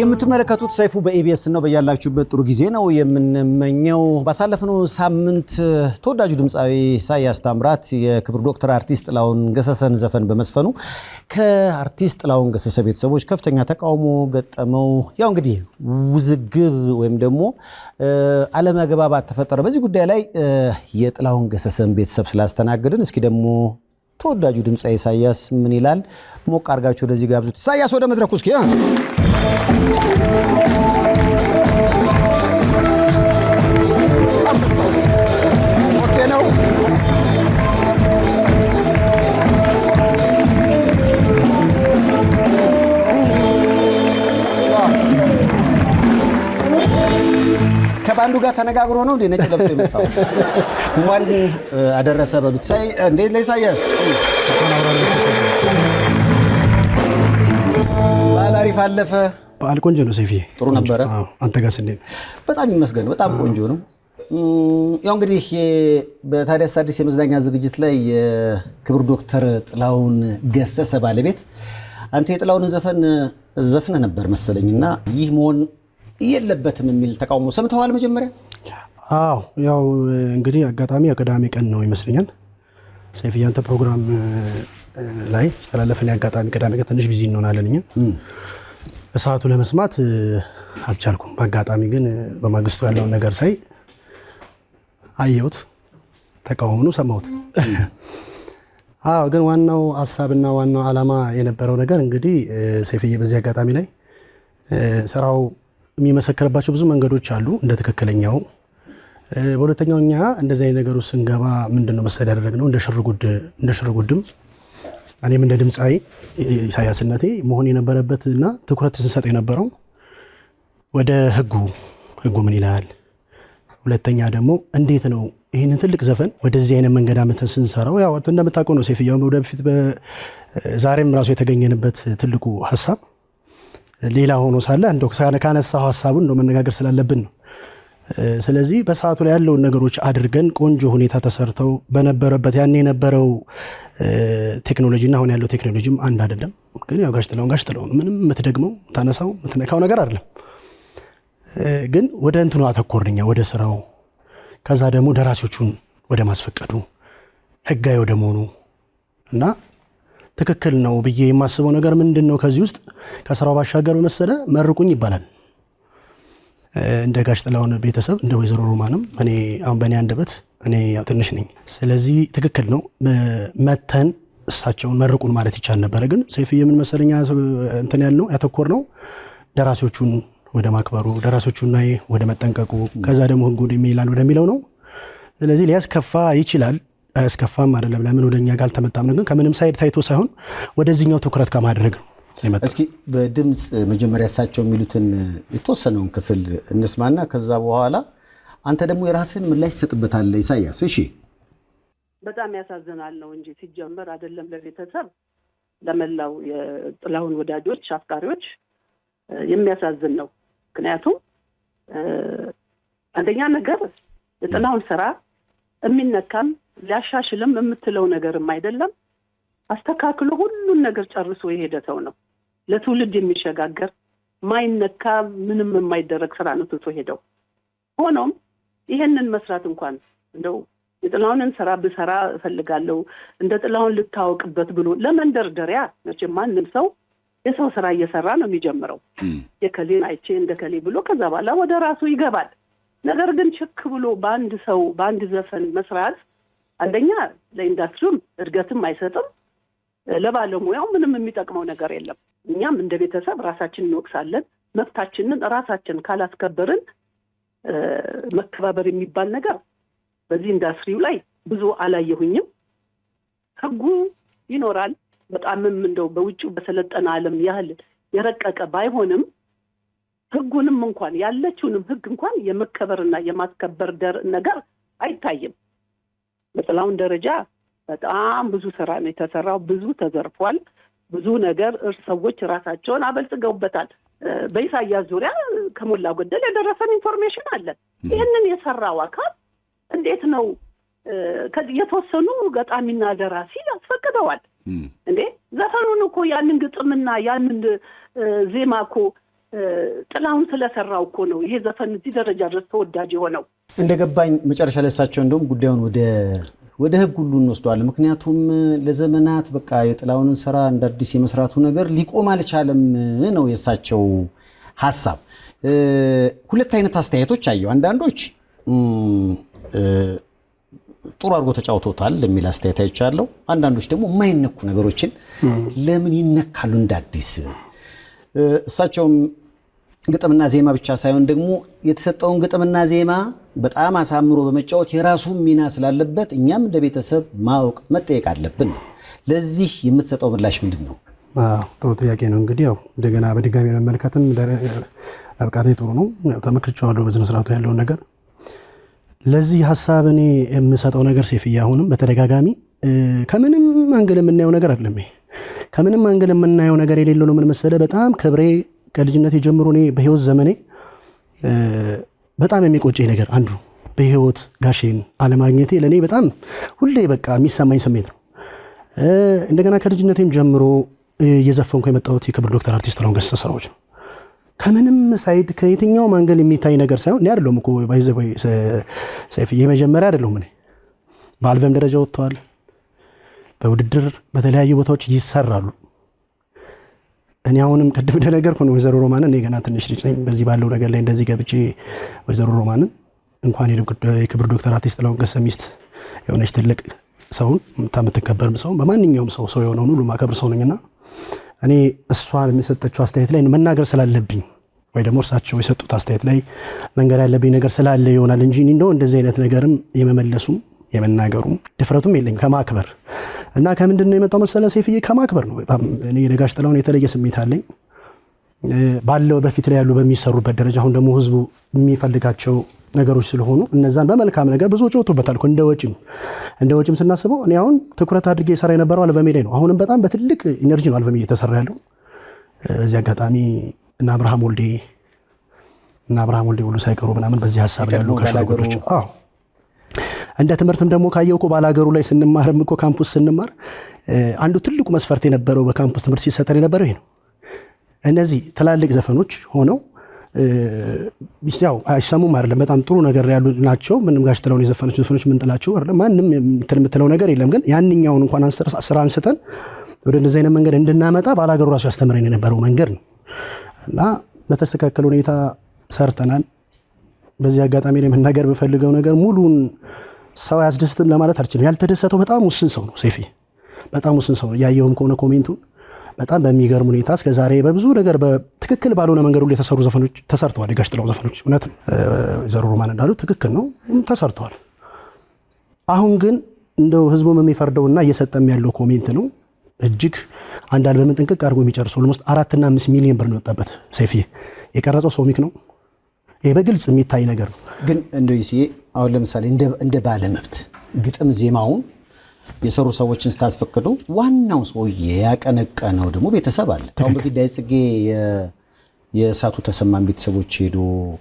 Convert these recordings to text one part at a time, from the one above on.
የምትመለከቱት ሰይፉ በኢቢኤስ ነው። በያላችሁበት ጥሩ ጊዜ ነው የምንመኘው። ባሳለፍነው ሳምንት ተወዳጁ ድምጻዊ ኢሳያስ ታምራት የክብር ዶክተር አርቲስት ጥላሁን ገሰሰን ዘፈን በመስፈኑ ከአርቲስት ጥላሁን ገሰሰ ቤተሰቦች ከፍተኛ ተቃውሞ ገጠመው። ያው እንግዲህ ውዝግብ ወይም ደግሞ አለመግባባት ተፈጠረ። በዚህ ጉዳይ ላይ የጥላሁን ገሰሰን ቤተሰብ ስላስተናገድን እስኪ ደግሞ ተወዳጁ ድምጻዊ ኢሳያስ ምን ይላል ሞቅ አርጋችሁ ወደዚህ ጋብዙት። ኢሳያስ ወደ መድረኩ እስኪ ኦኬ ነው። ከባንዱ ጋር ተነጋግሮ ነው እንዴ ነጭ ለብሶ የመጣው? እንኳን አደረሰ በሉት። ሳይ እንዴ ለኢሳያስ በዓል አሪፍ አለፈ? በዓል ቆንጆ ነው ሰይፍዬ። ጥሩ ነበረ? አንተ ጋርስ እንዴት? በጣም ይመስገን፣ በጣም ቆንጆ ነው። ያው እንግዲህ በታዲያስ አዲስ የመዝናኛ ዝግጅት ላይ የክብር ዶክተር ጥላሁን ገሰሰ ባለቤት አንተ የጥላሁን ዘፈን ዘፍነ ነበር መሰለኝና ይህ መሆን የለበትም የሚል ተቃውሞ ሰምተዋል መጀመሪያ? አዎ ያው እንግዲህ አጋጣሚ ቅዳሜ ቀን ነው ይመስለኛል ሰይፍዬ አንተ ፕሮግራም ላይ ስተላለፈን አጋጣሚ ቅዳሜ ቀን ትንሽ ቢዚ እንሆናለን እኛ ሰዓቱ ለመስማት አልቻልኩም። በአጋጣሚ ግን በማግስቱ ያለውን ነገር ሳይ አየሁት፣ ተቃውሞኑ ሰማሁት። አዎ ግን ዋናው ሐሳብና ዋናው ዓላማ የነበረው ነገር እንግዲህ ሰይፍዬ በዚህ አጋጣሚ ላይ ስራው የሚመሰክርባቸው ብዙ መንገዶች አሉ እንደ ትክክለኛው። በሁለተኛው እኛ እንደዚህ አይነት ነገር ውስጥ ስንገባ ምንድነው መሰል ያደረግነው እንደ ሽርጉድም እኔም እንደ ድምጻዊ ኢሳያስነቴ መሆን የነበረበትና ትኩረት ስንሰጥ የነበረው ወደ ህጉ ምን ይላል፣ ሁለተኛ ደግሞ እንዴት ነው ይህንን ትልቅ ዘፈን ወደዚህ አይነት መንገድ አመተን ስንሰራው ያው እንደምታውቀው ነው ሰይፍዬ ወደፊት ዛሬም ራሱ የተገኘንበት ትልቁ ሐሳብ ሌላ ሆኖ ሳለ እንደው ካነሳው ሐሳቡን እንደው መነጋገር ስላለብን ነው። ስለዚህ በሰዓቱ ላይ ያለውን ነገሮች አድርገን ቆንጆ ሁኔታ ተሰርተው በነበረበት ያን የነበረው ቴክኖሎጂና አሁን ያለው ቴክኖሎጂም አንድ አይደለም። ግን ያው ጋሽ ጥላሁን ምንም የምትደግመው ታነሳው የምትነካው ነገር አይደለም። ግን ወደ እንትኑ አተኮርኛ ወደ ስራው፣ ከዛ ደግሞ ደራሲዎቹን ወደ ማስፈቀዱ ህጋዊ ወደ መሆኑ እና ትክክል ነው ብዬ የማስበው ነገር ምንድነው ከዚህ ውስጥ ከስራው ባሻገር በመሰለ መርቁኝ ይባላል። እንደ ጋሽ ጥላሁን ቤተሰብ እንደ ወይዘሮ ሮማንም እኔ አሁን በእኔ አንደበት እኔ ያው ትንሽ ነኝ። ስለዚህ ትክክል ነው መተን እሳቸውን መርቁን ማለት ይቻል ነበር። ግን ሰይፍዬ ምን መሰለኛ እንትን ያልነው ያተኮር ነው ደራሲዎቹን ወደ ማክበሩ፣ ደራሲዎቹን ላይ ወደ መጠንቀቁ፣ ከዛ ደግሞ ህጉ ይላል ወደሚለው ነው። ስለዚህ ሊያስከፋ ይችላል፣ አያስከፋም አይደለም። ለምን ወደኛ ጋር አልተመጣም ነው። ግን ከምንም ሳይድ ታይቶ ሳይሆን ወደዚህኛው ትኩረት ከማድረግ ነው። እስኪ በድምጽ መጀመሪያ እሳቸው የሚሉትን የተወሰነውን ክፍል እንስማና ከዛ በኋላ አንተ ደግሞ የራስህን ምላሽ ትሰጥበታለህ ኢሳያስ። እሺ። በጣም ያሳዝናል ነው እንጂ ሲጀመር አይደለም ለቤተሰብ ለመላው የጥላሁን ወዳጆች አፍቃሪዎች የሚያሳዝን ነው። ምክንያቱም አንደኛ ነገር የጥላሁን ስራ የሚነካም ሊያሻሽልም የምትለው ነገርም አይደለም። አስተካክሎ ሁሉን ነገር ጨርሶ የሄደ ሰው ነው። ለትውልድ የሚሸጋገር ማይነካ ምንም የማይደረግ ስራ ነው ትቶ ሄደው። ሆኖም ይሄንን መስራት እንኳን እንደው የጥላሁንን ስራ ብሰራ እፈልጋለሁ እንደ ጥላሁን ልታወቅበት ብሎ ለመንደርደሪያ መቼም ማንም ሰው የሰው ስራ እየሰራ ነው የሚጀምረው። የከሌን አይቼ እንደ ከሌ ብሎ ከዛ በኋላ ወደ ራሱ ይገባል። ነገር ግን ችክ ብሎ በአንድ ዘፈን መስራት አንደኛ ለኢንዱስትሪውም እድገትም አይሰጥም፣ ለባለሙያው ምንም የሚጠቅመው ነገር የለም። እኛም እንደ ቤተሰብ ራሳችንን እንወቅሳለን። መብታችንን ራሳችን ካላስከበርን መከባበር የሚባል ነገር በዚህ ኢንዱስትሪው ላይ ብዙ አላየሁኝም። ህጉ ይኖራል። በጣምም እንደው በውጭው በሰለጠነ ዓለም ያህል የረቀቀ ባይሆንም ህጉንም እንኳን ያለችውንም ህግ እንኳን የመከበርና የማስከበር ነገር አይታይም። በጥላሁን ደረጃ በጣም ብዙ ስራ ነው የተሰራው። ብዙ ተዘርፏል። ብዙ ነገር ሰዎች ራሳቸውን አበልጽገውበታል። በኢሳያስ ዙሪያ ከሞላ ጎደል የደረሰን ኢንፎርሜሽን አለ። ይህንን የሰራው አካል እንዴት ነው የተወሰኑ ገጣሚና ደራሲ ያስፈቅደዋል እንዴ? ዘፈኑን እኮ ያንን ግጥምና ያንን ዜማ እኮ ጥላሁን ስለሰራው እኮ ነው ይሄ ዘፈን እዚህ ደረጃ ድረስ ተወዳጅ የሆነው። እንደገባኝ መጨረሻ ላይ እሳቸው እንደውም ጉዳዩን ወደ ህግ ሁሉ እንወስደዋለን። ምክንያቱም ለዘመናት በቃ የጥላሁንን ስራ እንደ አዲስ የመስራቱ ነገር ሊቆም አልቻለም ነው የእሳቸው ሀሳብ። ሁለት አይነት አስተያየቶች አየሁ። አንዳንዶች ጥሩ አድርጎ ተጫውቶታል የሚል አስተያየት አይቻለሁ። አንዳንዶች ደግሞ የማይነኩ ነገሮችን ለምን ይነካሉ እንደ አዲስ። እሳቸውም ግጥምና ዜማ ብቻ ሳይሆን ደግሞ የተሰጠውን ግጥምና ዜማ በጣም አሳምሮ በመጫወት የራሱ ሚና ስላለበት እኛም እንደ ቤተሰብ ማወቅ መጠየቅ አለብን። ለዚህ የምትሰጠው ምላሽ ምንድን ነው? ጥሩ ጥያቄ ነው። እንግዲህ ያው እንደገና በድጋሚ መመልከትም አብቃቴ ጥሩ ነው። ተመክርቼዋለሁ በስነ ስርዓቱ ያለውን ነገር። ለዚህ ሀሳብ እኔ የምሰጠው ነገር ሴፍዬ አሁንም በተደጋጋሚ ከምንም አንግል የምናየው ነገር አይደለም። ከምንም አንግል የምናየው ነገር የሌለው ነው። ምን መሰለህ፣ በጣም ክብሬ ከልጅነቴ ጀምሮ እኔ በህይወት ዘመኔ በጣም የሚቆጨኝ ነገር አንዱ በህይወት ጋሼን አለማግኘቴ ለእኔ በጣም ሁሌ በቃ የሚሰማኝ ስሜት ነው። እንደገና ከልጅነቴም ጀምሮ እየዘፈንኩ የመጣሁት የክብር ዶክተር አርቲስት ጥላሁን ገሰሰ ስራዎች ነው። ከምንም ሳይድ ከየትኛው አንግል የሚታይ ነገር ሳይሆን እኔ አይደለሁም እኮ ባይዘበይ ሰይፍዬ የመጀመሪያ አይደለሁም። እኔ በአልበም ደረጃ ወጥተዋል። በውድድር በተለያዩ ቦታዎች ይሰራሉ። እኔ አሁንም ቅድም እንደነገርኩ ነው ወይዘሮ ሮማንን እኔ ገና ትንሽ ልጅ ነኝ። በዚህ ባለው ነገር ላይ እንደዚህ ገብቼ ወይዘሮ ሮማንን እንኳን የክብር ዶክተር አርቲስት ጥላሁን ገሰሰ ሚስት የሆነች ትልቅ ሰውን የምትከበርም ሰው በማንኛውም ሰው የሆነውን ሁሉ ማከብር ሰው ነኝና እኔ እሷን የሚሰጠችው አስተያየት ላይ መናገር ስላለብኝ ወይ ደግሞ እርሳቸው የሰጡት አስተያየት ላይ መንገድ ያለብኝ ነገር ስላለ ይሆናል እንጂ እንደው እንደዚህ አይነት ነገርም የመመለሱም የመናገሩም ድፍረቱም የለኝም ከማክበር እና ከምንድን ነው የመጣው መሰለ ሰይፍዬ፣ ከማክበር ነው። በጣም እኔ ለጋሽ ጥላሁን የተለየ ስሜት አለኝ ባለው በፊት ላይ ያሉ በሚሰሩበት ደረጃ። አሁን ደግሞ ህዝቡ የሚፈልጋቸው ነገሮች ስለሆኑ እነዛን በመልካም ነገር ብዙ ወጥቶበታል እኮ እንደ ወጪም ስናስበው እኔ አሁን ትኩረት አድርጌ የሰራ የነበረው አልበሜ ላይ ነው። አሁንም በጣም በትልቅ ኢነርጂ ነው አልበሜ እየተሰራ ያለው። እዚህ አጋጣሚ እና አብርሃም ወልዴ ሁሉ ሳይቀሩ ምናምን በዚህ ሀሳብ ላይ ያሉ ከሻገሮች እንደ ትምህርትም ደግሞ ካየው እኮ ባላገሩ ላይ ስንማርም እኮ ካምፑስ ስንማር አንዱ ትልቁ መስፈርት የነበረው በካምፑስ ትምህርት ሲሰጠን የነበረው ይሄ ነው። እነዚህ ትላልቅ ዘፈኖች ሆነው ያው አይሰሙም አይደለም፣ በጣም ጥሩ ነገር ያሉ ናቸው። ምንም ጋሽ ጥላሁን የዘፈኖች ዘፈኖች ምን ጥላቸው አይደለም፣ ማንም የምትለው ነገር የለም። ግን ያንኛውን እንኳን ስራ አንስተን ወደ እንደዚህ አይነት መንገድ እንድናመጣ ባላገሩ ራሱ ያስተምረን የነበረው መንገድ ነው እና በተስተካከለ ሁኔታ ሰርተናል። በዚህ አጋጣሚ ላይ መናገር በፈልገው ነገር ሙሉን ሰው ያስደስትም ለማለት አልችልም። ያልተደሰተው በጣም ውስን ሰው ነው ሰይፌ፣ በጣም ውስን ሰው ነው። ያየውም ከሆነ ኮሜንቱን በጣም በሚገርም ሁኔታ እስከዛሬ በብዙ ነገር በትክክል ባልሆነ መንገድ ሁሉ የተሰሩ ዘፈኖች ተሰርተዋል። የጋሽ ጥላሁን ዘፈኖች እውነት ነው፣ ወይዘሮ ሮማን እንዳሉት ትክክል ነው፣ ተሰርተዋል። አሁን ግን እንደው ህዝቡም የሚፈርደውና እየሰጠም ያለው ኮሜንት ነው። እጅግ አንድ አልበምን ጥንቅቅ አድርጎ የሚጨርሰው ኦልሞስት 4 እና 5 ሚሊዮን ብር ነው የወጣበት ሰይፌ። የቀረጸው ሶሚክ ነው። ይሄ በግልጽ የሚታይ ነገር ነው። ግን እንደው ይሄ አሁን ለምሳሌ እንደ ባለመብት ግጥም ዜማውን የሰሩ ሰዎችን ስታስፈቅዱ ዋናው ሰውዬ ያቀነቀነው ደግሞ ቤተሰብ አለ። አሁን በፊት ዳዊት ጽጌ የእሳቱ ተሰማን ቤተሰቦች ሄዶ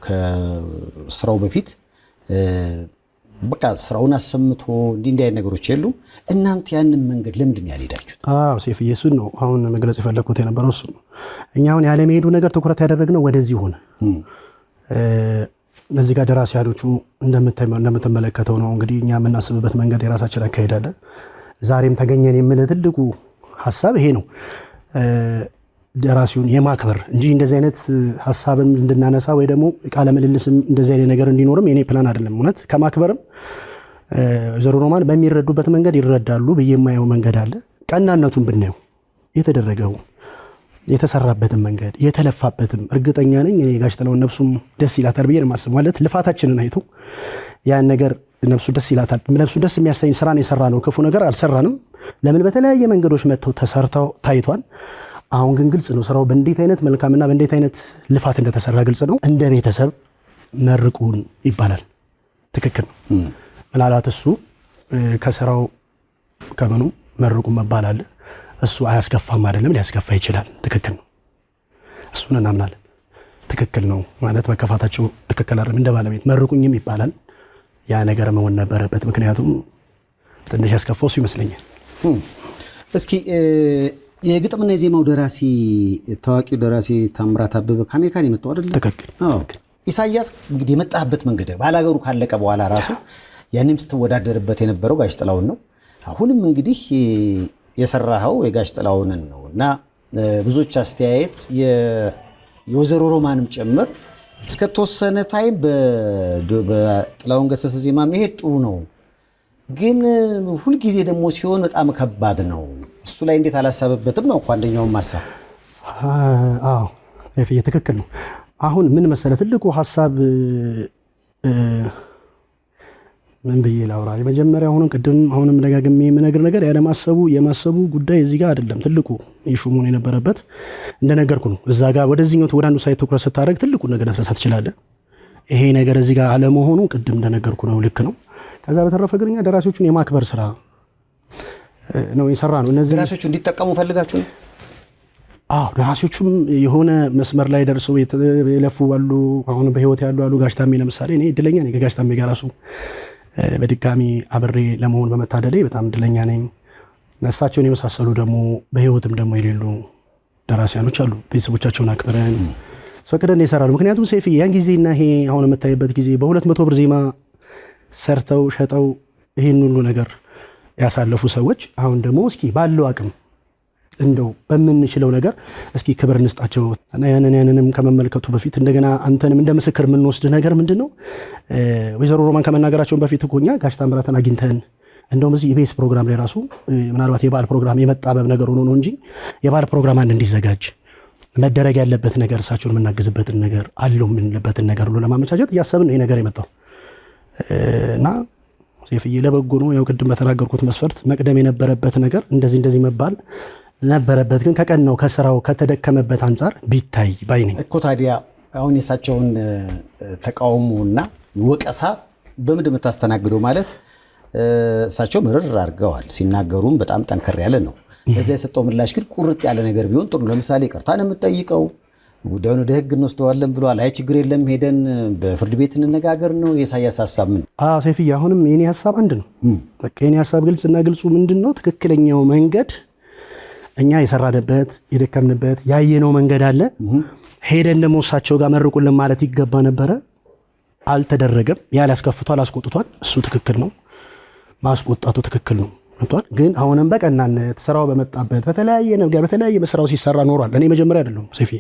ከስራው በፊት በቃ ስራውን አሰምቶ እንዲህ አይነት ነገሮች የሉ። እናንተ ያንን መንገድ ለምንድን ያልሄዳችሁት? አዎ ሰይፍዬ፣ እሱን ነው አሁን መግለጽ የፈለኩት የነበረው እሱ ነው። እኛ አሁን ያለመሄዱ ነገር ትኩረት ያደረግነው ወደዚህ ሆነ። እዚህ ጋር ደራሲያኖቹ እንደምትመለከተው ነው እንግዲህ እኛ የምናስብበት መንገድ የራሳችን አካሄዳለ። ዛሬም ተገኘን የምል ትልቁ ሀሳብ ይሄ ነው፣ ደራሲውን የማክበር እንጂ እንደዚህ አይነት ሀሳብም እንድናነሳ ወይ ደግሞ ቃለ ምልልስም እንደዚህ አይነት ነገር እንዲኖርም የኔ ፕላን አይደለም። እውነት ከማክበርም ወይዘሮ ሮማን በሚረዱበት መንገድ ይረዳሉ ብዬ የማየው መንገድ አለ። ቀናነቱን ብናየው የተደረገው የተሰራበትን መንገድ የተለፋበትም እርግጠኛ ነኝ እኔ ጋሽ ጥላሁን ነፍሱም ደስ ይላታል ብዬ ነው የማስበው። ማለት ልፋታችንን አይቶ ያን ነገር ነፍሱ ደስ ይላታል። ነፍሱ ደስ የሚያሰኝ ስራን የሰራ ነው፣ ክፉ ነገር አልሰራንም። ለምን በተለያየ መንገዶች መጥተው ተሰርተው ታይቷል። አሁን ግን ግልጽ ነው ስራው በእንዴት አይነት መልካምና በእንዴት አይነት ልፋት እንደተሰራ ግልጽ ነው። እንደ ቤተሰብ መርቁን ይባላል። ትክክል ነው። ምናልባት እሱ ከስራው ከምኑ መርቁን መባል አለ። እሱ አያስከፋም አይደለም፣ ሊያስከፋ ይችላል። ትክክል ነው። እሱን እናምናለን። ትክክል ነው ማለት መከፋታቸው ትክክል አይደለም። እንደ ባለቤት መርቁኝም ይባላል። ያ ነገር መሆን ነበረበት። ምክንያቱም ትንሽ ያስከፋው እሱ ይመስለኛል። እስኪ የግጥምና የዜማው ደራሲ ታዋቂው ደራሲ ታምራት አበበ ከአሜሪካን የመጣው አይደል? ትክክል። ኢሳያስ እንግዲህ የመጣበት መንገድ ባላገሩ ካለቀ በኋላ ራሱ ያንም ስትወዳደርበት የነበረው ጋሽ ጥላውን ነው። አሁንም እንግዲህ የሰራኸው የጋሽ ጥላውንን ነው እና ብዙዎች አስተያየት የወይዘሮ ሮማንም ጭምር እስከተወሰነ ታይም በጥላውን ገሰሰ ዜማ መሄድ ጥሩ ነው፣ ግን ሁልጊዜ ደግሞ ሲሆን በጣም ከባድ ነው። እሱ ላይ እንዴት አላሰበበትም ነው እኮ አንደኛውም ሀሳብ። አዎ ትክክል ነው። አሁን ምን መሰለ ትልቁ ሀሳብ ምን ብዬ ላውራ? የመጀመሪያ አሁንም ደጋግሜ የምነግር ነገር የማሰቡ ጉዳይ እዚህ ጋር አይደለም። ትልቁ ኢሹ መሆን የነበረበት እንደነገርኩ ነው። እዛ ጋር ወደዚህኛው ወደ አንዱ ሳይት ትኩረት ስታደርግ ትልቁ ነገር ልትረሳ ትችላለህ። ይሄ ነገር እዚህ ጋር አለመሆኑ ቅድም እንደነገርኩ ነው፣ ልክ ነው። ከዛ በተረፈ ግን እኛ ደራሲዎቹን የማክበር ስራ ነው የሰራ ነው። እነዚህ ደራሲዎቹ እንዲጠቀሙ ፈልጋችሁ ነው? አዎ ደራሲዎቹም የሆነ መስመር ላይ ደርሰው የለፉ አሉ፣ አሁን በህይወት ያሉ ጋሽ ታሜ ለምሳሌ እኔ እድለኛ ነኝ። ከጋሽ ታሜ ጋር ራሱ በድጋሚ አብሬ ለመሆን በመታደሌ በጣም እድለኛ ነኝ። እሳቸውን የመሳሰሉ ደግሞ በህይወትም ደግሞ የሌሉ ደራሲያኖች አሉ። ቤተሰቦቻቸውን አክብረን ፈቅደን ይሰራሉ። ምክንያቱም ሰይፍ ያን ጊዜና ይሄ አሁን የምታይበት ጊዜ በ200 ብር ዜማ ሰርተው ሸጠው ይሄን ሁሉ ነገር ያሳለፉ ሰዎች አሁን ደግሞ እስኪ ባለው አቅም እንደው በምንችለው ነገር እስኪ ክብር እንስጣቸው እና ያንንም ከመመልከቱ በፊት እንደገና አንተንም እንደ ምስክር የምንወስድ ነገር ምንድነው ወይዘሮ ሮማን ከመናገራቸውን በፊት እኮ እኛ ጋሽ ታምራትን አግኝተን እንደውም እዚህ ኢቢኤስ ፕሮግራም ላይ ራሱ ምናልባት የባህል ፕሮግራም የመጣበብ ነገር ሆኖ ነው እንጂ የባህል ፕሮግራም አንድ እንዲዘጋጅ መደረግ ያለበት ነገር እሳቸውን የምናግዝበትን ነገር አለው የምንልበትን ነገር ሁሉ ለማመቻቸት እያሰብን ነው ይሄ ነገር የመጣው እና ሰይፍዬ ለበጎ ነው። ያው ቅድም በተናገርኩት መስፈርት መቅደም የነበረበት ነገር እንደዚህ መባል ነበረበት፣ ግን ከቀን ነው ከስራው ከተደከመበት አንጻር ቢታይ ባይ ነኝ እኮ። ታዲያ አሁን የሳቸውን ተቃውሞና ወቀሳ በምንድን የምታስተናግደው? ማለት እሳቸው ምርር አድርገዋል፣ ሲናገሩም በጣም ጠንከር ያለ ነው። ለዚያ የሰጠው ምላሽ ግን ቁርጥ ያለ ነገር ቢሆን ጥሩ። ለምሳሌ ይቅርታ ነው የምጠይቀው፣ ጉዳዩን ወደ ህግ እንወስደዋለን ብለዋል። አይ ችግር የለም ሄደን በፍርድ ቤት እንነጋገር ነው የኢሳያስ ሀሳብ። ምን ሰይፍዬ፣ አሁንም የኔ ሀሳብ አንድ ነው። በቃ የኔ ሀሳብ ግልጽና ግልጹ ምንድን ነው? ትክክለኛው መንገድ እኛ የሰራንበት የደከምንበት ያየነው መንገድ አለ። ሄደን ደግሞ እሳቸው ጋር መርቁልን ማለት ይገባ ነበረ። አልተደረገም። ያላስከፍቷል፣ አስቆጥቷል። እሱ ትክክል ነው፣ ማስቆጣቱ ትክክል ነው። ግን አሁንም በቀናነት ስራው በመጣበት በተለያየ ነገር በተለያየ መስራው ሲሰራ ኖሯል። እኔ መጀመሪያ አይደለም ሰይፌ፣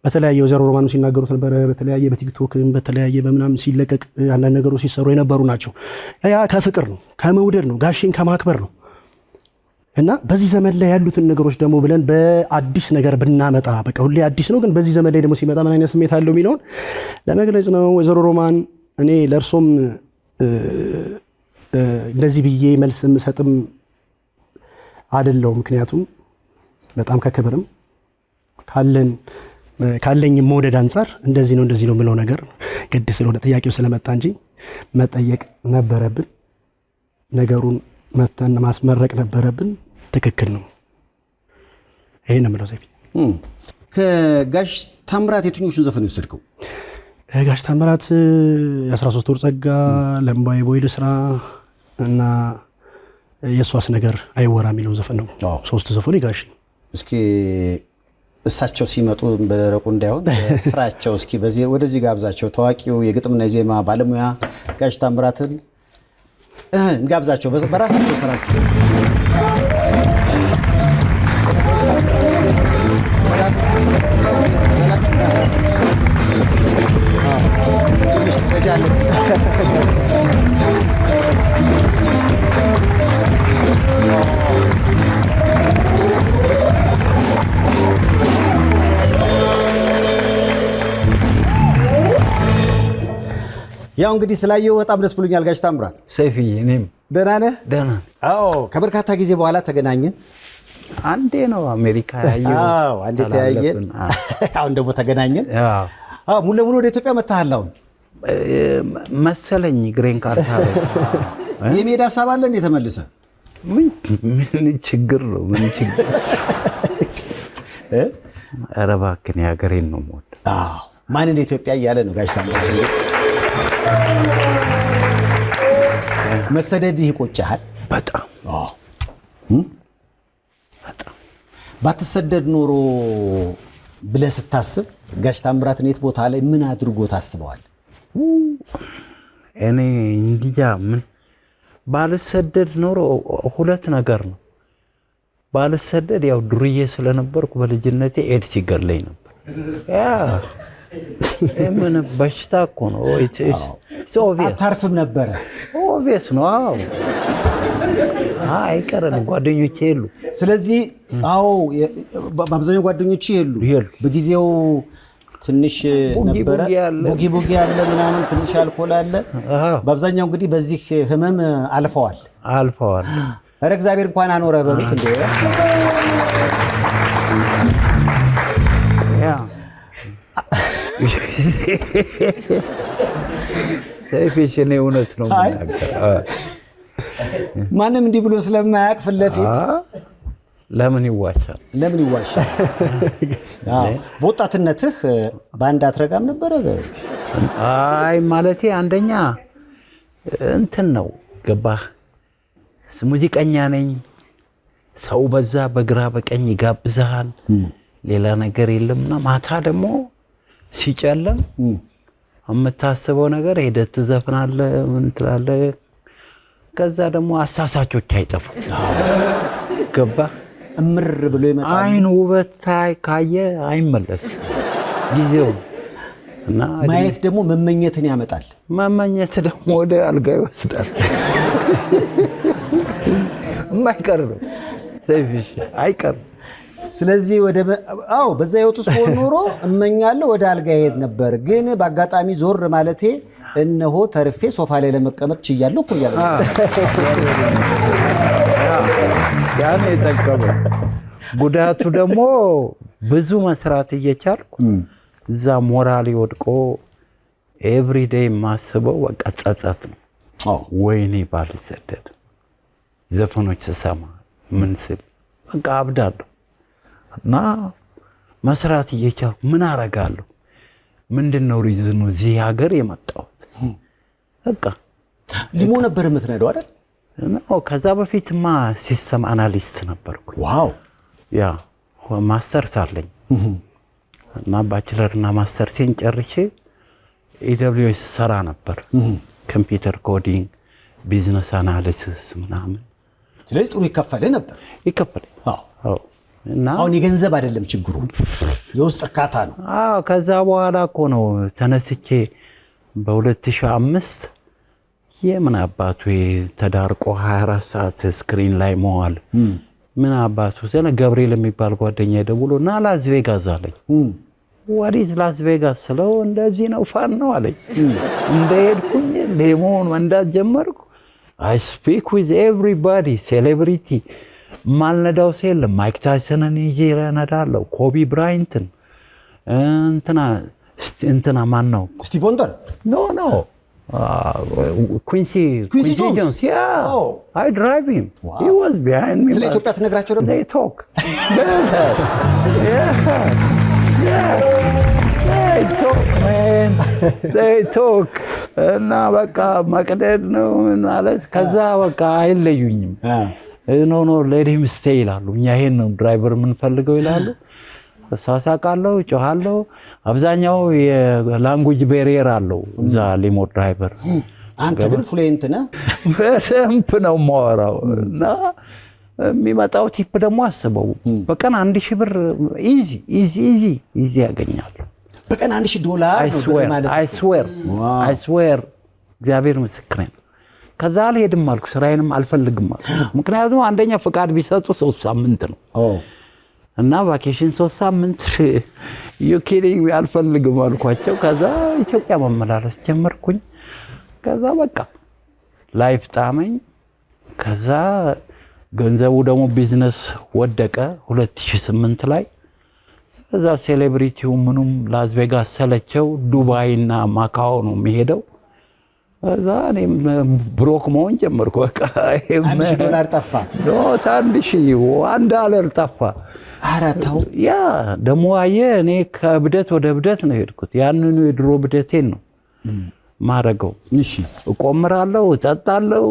በተለያየ ወይዘሮ ሮማኑ ሲናገሩት ነበረ። በተለያየ በቲክቶክም በተለያየ በምናምን ሲለቀቅ አንዳንድ ነገሮች ሲሰሩ የነበሩ ናቸው። ያ ከፍቅር ነው፣ ከመውደድ ነው፣ ጋሽን ከማክበር ነው። እና በዚህ ዘመን ላይ ያሉትን ነገሮች ደግሞ ብለን በአዲስ ነገር ብናመጣ በቃ ሁሌ አዲስ ነው፣ ግን በዚህ ዘመን ላይ ደግሞ ሲመጣ ምን አይነት ስሜት አለው የሚለውን ለመግለጽ ነው። ወይዘሮ ሮማን እኔ ለእርሶም እንደዚህ ብዬ መልስ የምሰጥም አይደለሁም። ምክንያቱም በጣም ከክብርም ካለኝ መውደድ አንጻር እንደዚህ ነው የምለው ነገር ግድ ስለሆነ ጥያቄው ስለመጣ እንጂ መጠየቅ ነበረብን፣ ነገሩን መተን ማስመረቅ ነበረብን። ትክክል ነው። ይሄን ነው የምለው። ሰይፍ ከጋሽ ታምራት የትኞቹን ዘፈን የወሰድከው? ጋሽ ታምራት 13 ወር ጸጋ፣ ለምባዬ ቦይ ልስራ እና የሷስ ነገር አይወራ የሚለው ዘፈን ነው። 3 ዘፈን ጋሽ። እስኪ እሳቸው ሲመጡ በደረቁ እንዳይሆን ስራቸው እስኪ ወደዚህ ጋብዛቸው። ታዋቂው የግጥምና የዜማ ባለሙያ ጋሽ ታምራትን እንጋብዛቸው በራሳቸው ስራ እስኪ ያው እንግዲህ ስላየው በጣም ደስ ብሎኛል ጋሽ ታምራት። ሰይፍዬ እኔም ደህና ነህ? ደህና። አዎ ከበርካታ ጊዜ በኋላ ተገናኘን። አንዴ ነው አሜሪካ ያየው። አዎ አንዴ ተያየን። አሁን ደግሞ ተገናኘን። አዎ ሙሉ ለሙሉ ወደ ኢትዮጵያ መጣሃል አሁን መሰለኝ። ግሬን ካርታ የሜዳ ሀሳብ አለ እንዴ ተመልሰህ? ምን ችግር ነው? ምን ችግር? ኧረ እባክህን የሀገሬን ነው የምወድ። አዎ ማን እንደ ኢትዮጵያ እያለ ነው ጋሽ ታምራት። መሰደድህ ይቆጭሃል? በጣም አዎ። ባትሰደድ ኖሮ ብለህ ስታስብ ጋሽ ታምራትን የት ቦታ ላይ ምን አድርጎ ታስበዋል? እኔ እንጃ ምን ባልሰደድ ኖሮ ሁለት ነገር ነው። ባልሰደድ ያው ዱርዬ ስለነበርኩ በልጅነቴ ኤድስ ይገለኝ ነበር። ያ ምን በሽታ እኮ ነው። አታርፍም ነበረ። ኦቪየስ ነው። አይቀርም ጓደኞቼ የሉ። ስለዚህ አዎ በአብዛኛው ጓደኞቼ የሉ። በጊዜው ትንሽ ነበረ ቡጊ ያለ ምናምን ትንሽ አልኮል አለ። በአብዛኛው እንግዲህ በዚህ ህመም አልፈዋል። ኧረ እግዚአብሔር እንኳን አኖረ በሉት እንደ ሰይፍሽኔ እውነት ነው የምናገር። ማንም እንዲህ ብሎ ስለማያውቅ ፊት ለፊት ለምን ይዋሻል? በወጣትነትህ ባንድ አትረጋም ነበረ? አይ ማለቴ አንደኛ እንትን ነው ገባህ፣ ሙዚቀኛ ነኝ። ሰው በዛ በግራ በቀኝ ይጋብዛል፣ ሌላ ነገር የለምና ማታ ደግሞ ሲጨለም የምታስበው ነገር ሄደህ ትዘፍናለህ፣ ምን ትላለህ። ከዛ ደግሞ አሳሳቾች አይጠፉ ገባህ። እምር ብሎ ይመጣል። አይን ውበት ካየ አይመለስም ጊዜው እና ማየት ደግሞ መመኘትን ያመጣል። መመኘት ደግሞ ወደ አልጋ ይወስዳል። የማይቀር ነው ሰይፍሽ አይቀርም። ስለዚህ በዛ ህይወት ውስጥ ሆኖ ኖሮ እመኛለሁ ወደ አልጋ ይሄድ ነበር፣ ግን በአጋጣሚ ዞር ማለቴ እነሆ ተርፌ ሶፋ ላይ ለመቀመጥ ችያለሁ እኮ እያለ ያን የጠቀመው። ጉዳቱ ደግሞ ብዙ መስራት እየቻልኩ እዛ ሞራል ወድቆ ኤቭሪዴይ የማስበው በቃ ጸጸት ነው። ወይኔ ባልሰደድ ዘፈኖች ስሰማ ምን ስል በቃ አብዳለሁ። እና መስራት እየቻልኩ ምን አረጋለሁ? ምንድነው ሪዝኑ እዚህ ሀገር የመጣሁት? በቃ ሊሞ ነበር የምትነዳው አይደል? ከዛ በፊትማ ሲስተም አናሊስት ነበርኩ። ዋው! ያ ማስተርስ አለኝ እና ባችለርና ማስተርሴን ጨርሼ AWS ሰራ ነበር። ኮምፒውተር ኮዲንግ፣ ቢዝነስ አናሊሲስ ምናምን። ስለዚህ ጥሩ ይከፈለ ነበር። አዎ። እና አሁን የገንዘብ አይደለም ችግሩ፣ የውስጥ እርካታ ነው። ከዛ በኋላ እኮ ነው ተነስቼ በ2005 የምን አባቱ ተዳርቆ 24 ሰዓት ስክሪን ላይ መዋል ምን አባቱ ዘለ ገብርኤል የሚባል ጓደኛ ደውሎ እና ላስ ቬጋስ አለኝ። ወዲስ ላስ ቬጋስ ስለው እንደዚህ ነው ፋን ነው አለኝ። እንደሄድኩኝ ሌሞን መንዳት ጀመርኩ። I speak with everybody celebrity ማልነዳው ሰው ማይክ ታይሰንን ይዤ እነዳለሁ፣ ኮቢ ብራይንትን እንትና ማን ነው ስቲቭ ወንደር ኖ Quincy Jones. Yeah. Oh. I drive him. Wow. He was behind me. ስለ ኢትዮጵያ ትነግራቸው ነበር? They talk. They talk. እና በቃ መቅደድ ነው ማለት ከዛ በቃ አይለዩኝም። ኖ let him stay ይላሉ። እኛ ይሄን ነው ድራይቨር የምንፈልገው ይላሉ። ሳሳቃለሁ፣ ጮሃለሁ። አብዛኛው የላንጉዌጅ ቤሪየር አለው እዛ ሊሞ ድራይቨር። አንተ ግን ፍሉዌንት ነህ? በደንብ ነው የማወራው። እና የሚመጣው ቲፕ ደግሞ አስበው በቀን $1000 ብር ኢዚ ያገኛሉ። በቀን $1000 ነው ማለት? I swear እግዚአብሔር ምስክሬ ነው። ከዛ አልሄድም አልኩ፣ ስራዬንም አልፈልግም አልኩ። ምክንያቱም አንደኛ ፍቃድ ቢሰጡ 3 ሳምንት ነው እና ቫኬሽን 3 ሳምንት ዩኬሊንግ አልፈልግም አልኳቸው። ከዛ ኢትዮጵያ መመላለስ ጀመርኩኝ። ከዛ በቃ ላይፍ ጣመኝ። ከዛ ገንዘቡ ደግሞ ቢዝነስ ወደቀ 2008 ላይ። ከዛ ሴሌብሪቲው ምኑም ላስ ቬጋስ ሰለቸው፣ ዱባይና ማካኦ ነው የሚሄደው። ከዛ እኔም ብሮክ መሆን ጀመርኩ። በቃ $1000 ጠፋ። $1 ጠፋ። አራታው ያ ደግሞ አየህ እኔ ከብደት ወደ ብደት ነው ሄድኩት። ያንኑ የድሮ ብደቴን ነው ማረገው። እሺ፣ እቆምራለሁ፣ እጠጣለሁ።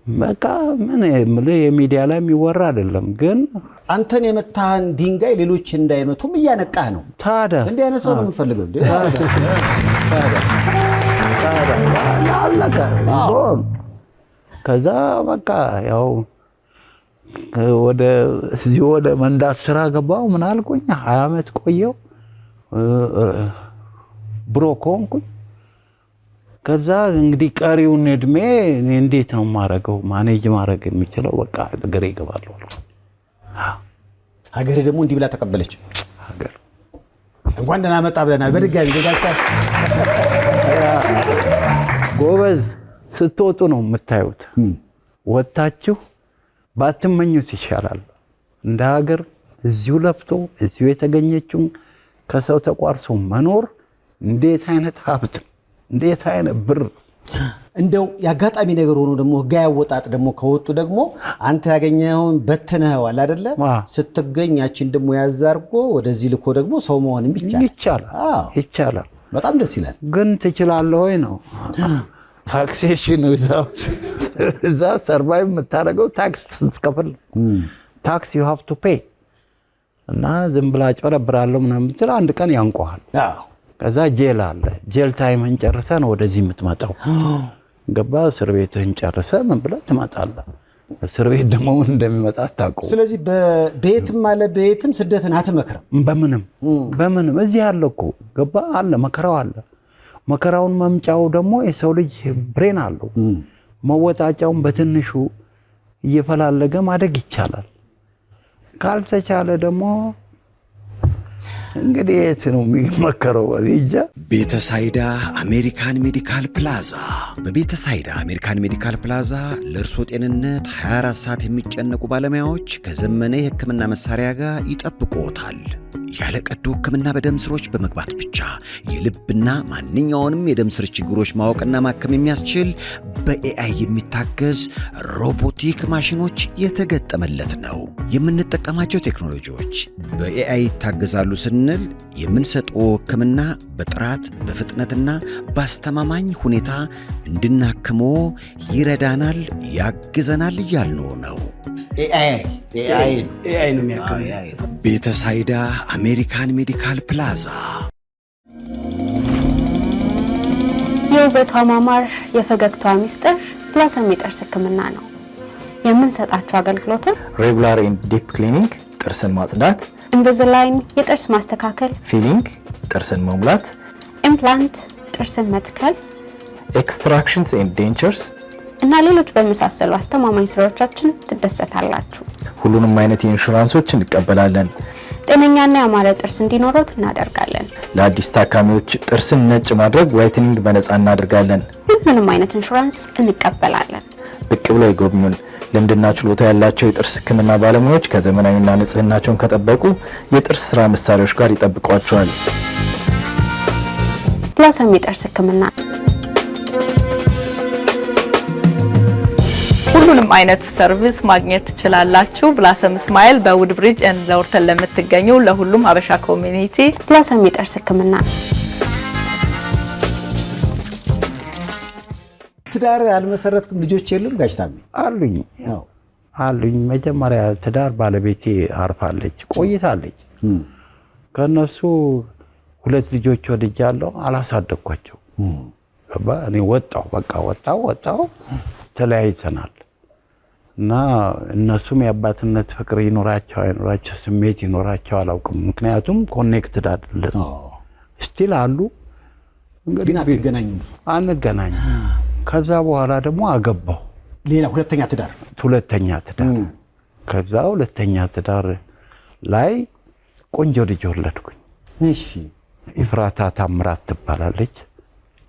በቃ ምን የሚዲያ ላይ የሚወራ አይደለም። ግን አንተን የመታህን ድንጋይ ሌሎች እንዳይመቱም እያነቃህ ነው። ታዲያ እንዲህ አይነት ሰው ነው የምንፈልገው። ከዛ በቃ ያው ወደ መንዳት ስራ ገባሁ። ምን አልኩኝ 20 ዓመት ቆየው ብሮክ ሆንኩኝ። ከዛ እንግዲህ ቀሪውን እድሜ እንዴት ነው ማረገው ማኔጅ ማድረግ የሚችለው? በቃ ሀገሬ እገባለሁ። ሀገሬ ደግሞ እንዲህ ብላ ተቀበለች። ሀገር እንኳን ደህና መጣ ብለናል። በድጋሚ ጎበዝ ስትወጡ ነው የምታዩት። ወጣችሁ ባትመኙት ይሻላል። እንደ ሀገር እዚሁ ለፍቶ እዚሁ የተገኘችውን ከሰው ተቋርሶ መኖር እንዴት አይነት ሀብት፣ እንዴት አይነት ብር። እንደው ያጋጣሚ ነገር ሆኖ ደግሞ ህጋዊ አወጣጥ ደግሞ ከወጡ ደግሞ አንተ ያገኘኸውን በትነኸዋል አይደለ? ስትገኝ ያችን ደግሞ ያዛርጎ ወደዚህ ልኮ ደግሞ ሰው መሆንም ይቻላል። በጣም ደስ ይላል። ግን ትችላለህ ወይ ነው ታክሴሽን እዛ ሰርቫይቭ የምታደርገው ታክስ ስትከፍል ታክስ ዩ ሃቭ ቱ ፔይ እና ዝም ብላ ጨረብራለሁ ምናምን ብትል አንድ ቀን ያንቆሃል። ከዛ ጄል አለ። ጄል ታይምህን ጨርሰህ ነው ወደዚህ የምትመጣው። ገባ? እስር ቤትህን ጨርሰህ ምን ብለህ ትመጣለህ። እስር ቤት ደግሞ ምን እንደሚመጣ አታውቀውም። ስለዚህ በየትም አለ በየትም ስደትን አትመክርም። በምንም እዚህ አለ እኮ ገባ? አለ መከራው አለ። መከራውን መምጫው ደግሞ የሰው ልጅ ብሬን አለው። መወጣጫውን በትንሹ እየፈላለገ ማደግ ይቻላል። ካልተቻለ ደግሞ እንግዲህ የት ነው የሚመከረው? ወሪጃ ቤተሳይዳ አሜሪካን ሜዲካል ፕላዛ። በቤተሳይዳ አሜሪካን ሜዲካል ፕላዛ ለእርሶ ጤንነት 24 ሰዓት የሚጨነቁ ባለሙያዎች ከዘመነ የሕክምና መሳሪያ ጋር ይጠብቁዎታል። ያለ ቀዶ ሕክምና በደም ስሮች በመግባት ብቻ የልብና ማንኛውንም የደም ስር ችግሮች ማወቅና ማከም የሚያስችል በኤአይ የሚታገዝ ሮቦቲክ ማሽኖች የተገጠመለት ነው። የምንጠቀማቸው ቴክኖሎጂዎች በኤአይ ይታገዛሉ ስንል የምንሰጠው ሕክምና በጥራት በፍጥነትና በአስተማማኝ ሁኔታ እንድናክሞ ይረዳናል፣ ያግዘናል እያልነው ነው። ኤአይ ነው የሚያክመው። ቤተሳይዳ አሜሪካን ሜዲካል ፕላዛ። የውበቷ ማማር የፈገግቷ ሚስጥር ብላሰም የጥርስ ህክምና ነው። የምንሰጣቸው አገልግሎቶች ሬጉላር ኤንድ ዲፕ ክሊኒንግ ጥርስን ማጽዳት፣ ኢንቪዚላይን የጥርስ ማስተካከል፣ ፊሊንግ ጥርስን መሙላት፣ ኢምፕላንት ጥርስን መትከል፣ ኤክስትራክሽንስ ኤንድ ዴንቸርስ እና ሌሎች በመሳሰሉ አስተማማኝ ስራዎቻችን ትደሰታላችሁ። ሁሉንም አይነት ኢንሹራንሶች እንቀበላለን። ጤነኛና ያማረ ጥርስ እንዲኖረው እናደርጋለን። ለአዲስ ታካሚዎች ጥርስን ነጭ ማድረግ ዋይትኒንግ በነፃ እናደርጋለን። ሁሉንም አይነት ኢንሹራንስ እንቀበላለን። ብቅ ብለው ይጎብኙን። ልምድና ችሎታ ያላቸው የጥርስ ህክምና ባለሙያዎች ከዘመናዊና ንጽህናቸውን ከጠበቁ የጥርስ ስራ መሳሪያዎች ጋር ይጠብቋቸዋል። ብላሰም የጥርስ ህክምና ሁሉንም አይነት ሰርቪስ ማግኘት ትችላላችሁ። ብላሰም ስማይል በውድ ብሪጅ ኤንድ ለወርተን ለምትገኙ ለሁሉም ሀበሻ ኮሚኒቲ ብላሰም የጥርስ ህክምና። ትዳር አልመሰረትኩም፣ ልጆች የሉም? ጋሽ ታሜ አሉኝ። መጀመሪያ ትዳር ባለቤቴ አርፋለች ቆይታለች። ከነሱ 2 ልጆች ወልጃለሁ፣ አላሳደግኳቸው። እኔ ወጣው ተለያይተናል። እና እነሱም የአባትነት ፍቅር ይኖራቸው አይኖራቸው ስሜት ይኖራቸው አላውቅም። ምክንያቱም ኮኔክትድ አይደለም። ስቲል አሉ ግን አንገናኝም። ከዛ በኋላ ደግሞ አገባው ሌላ ሁለተኛ ትዳር። ከዛ ሁለተኛ ትዳር ላይ ቆንጆ ልጅ ወለድኩኝ። እሺ። ኢፍራታ ታምራት ትባላለች።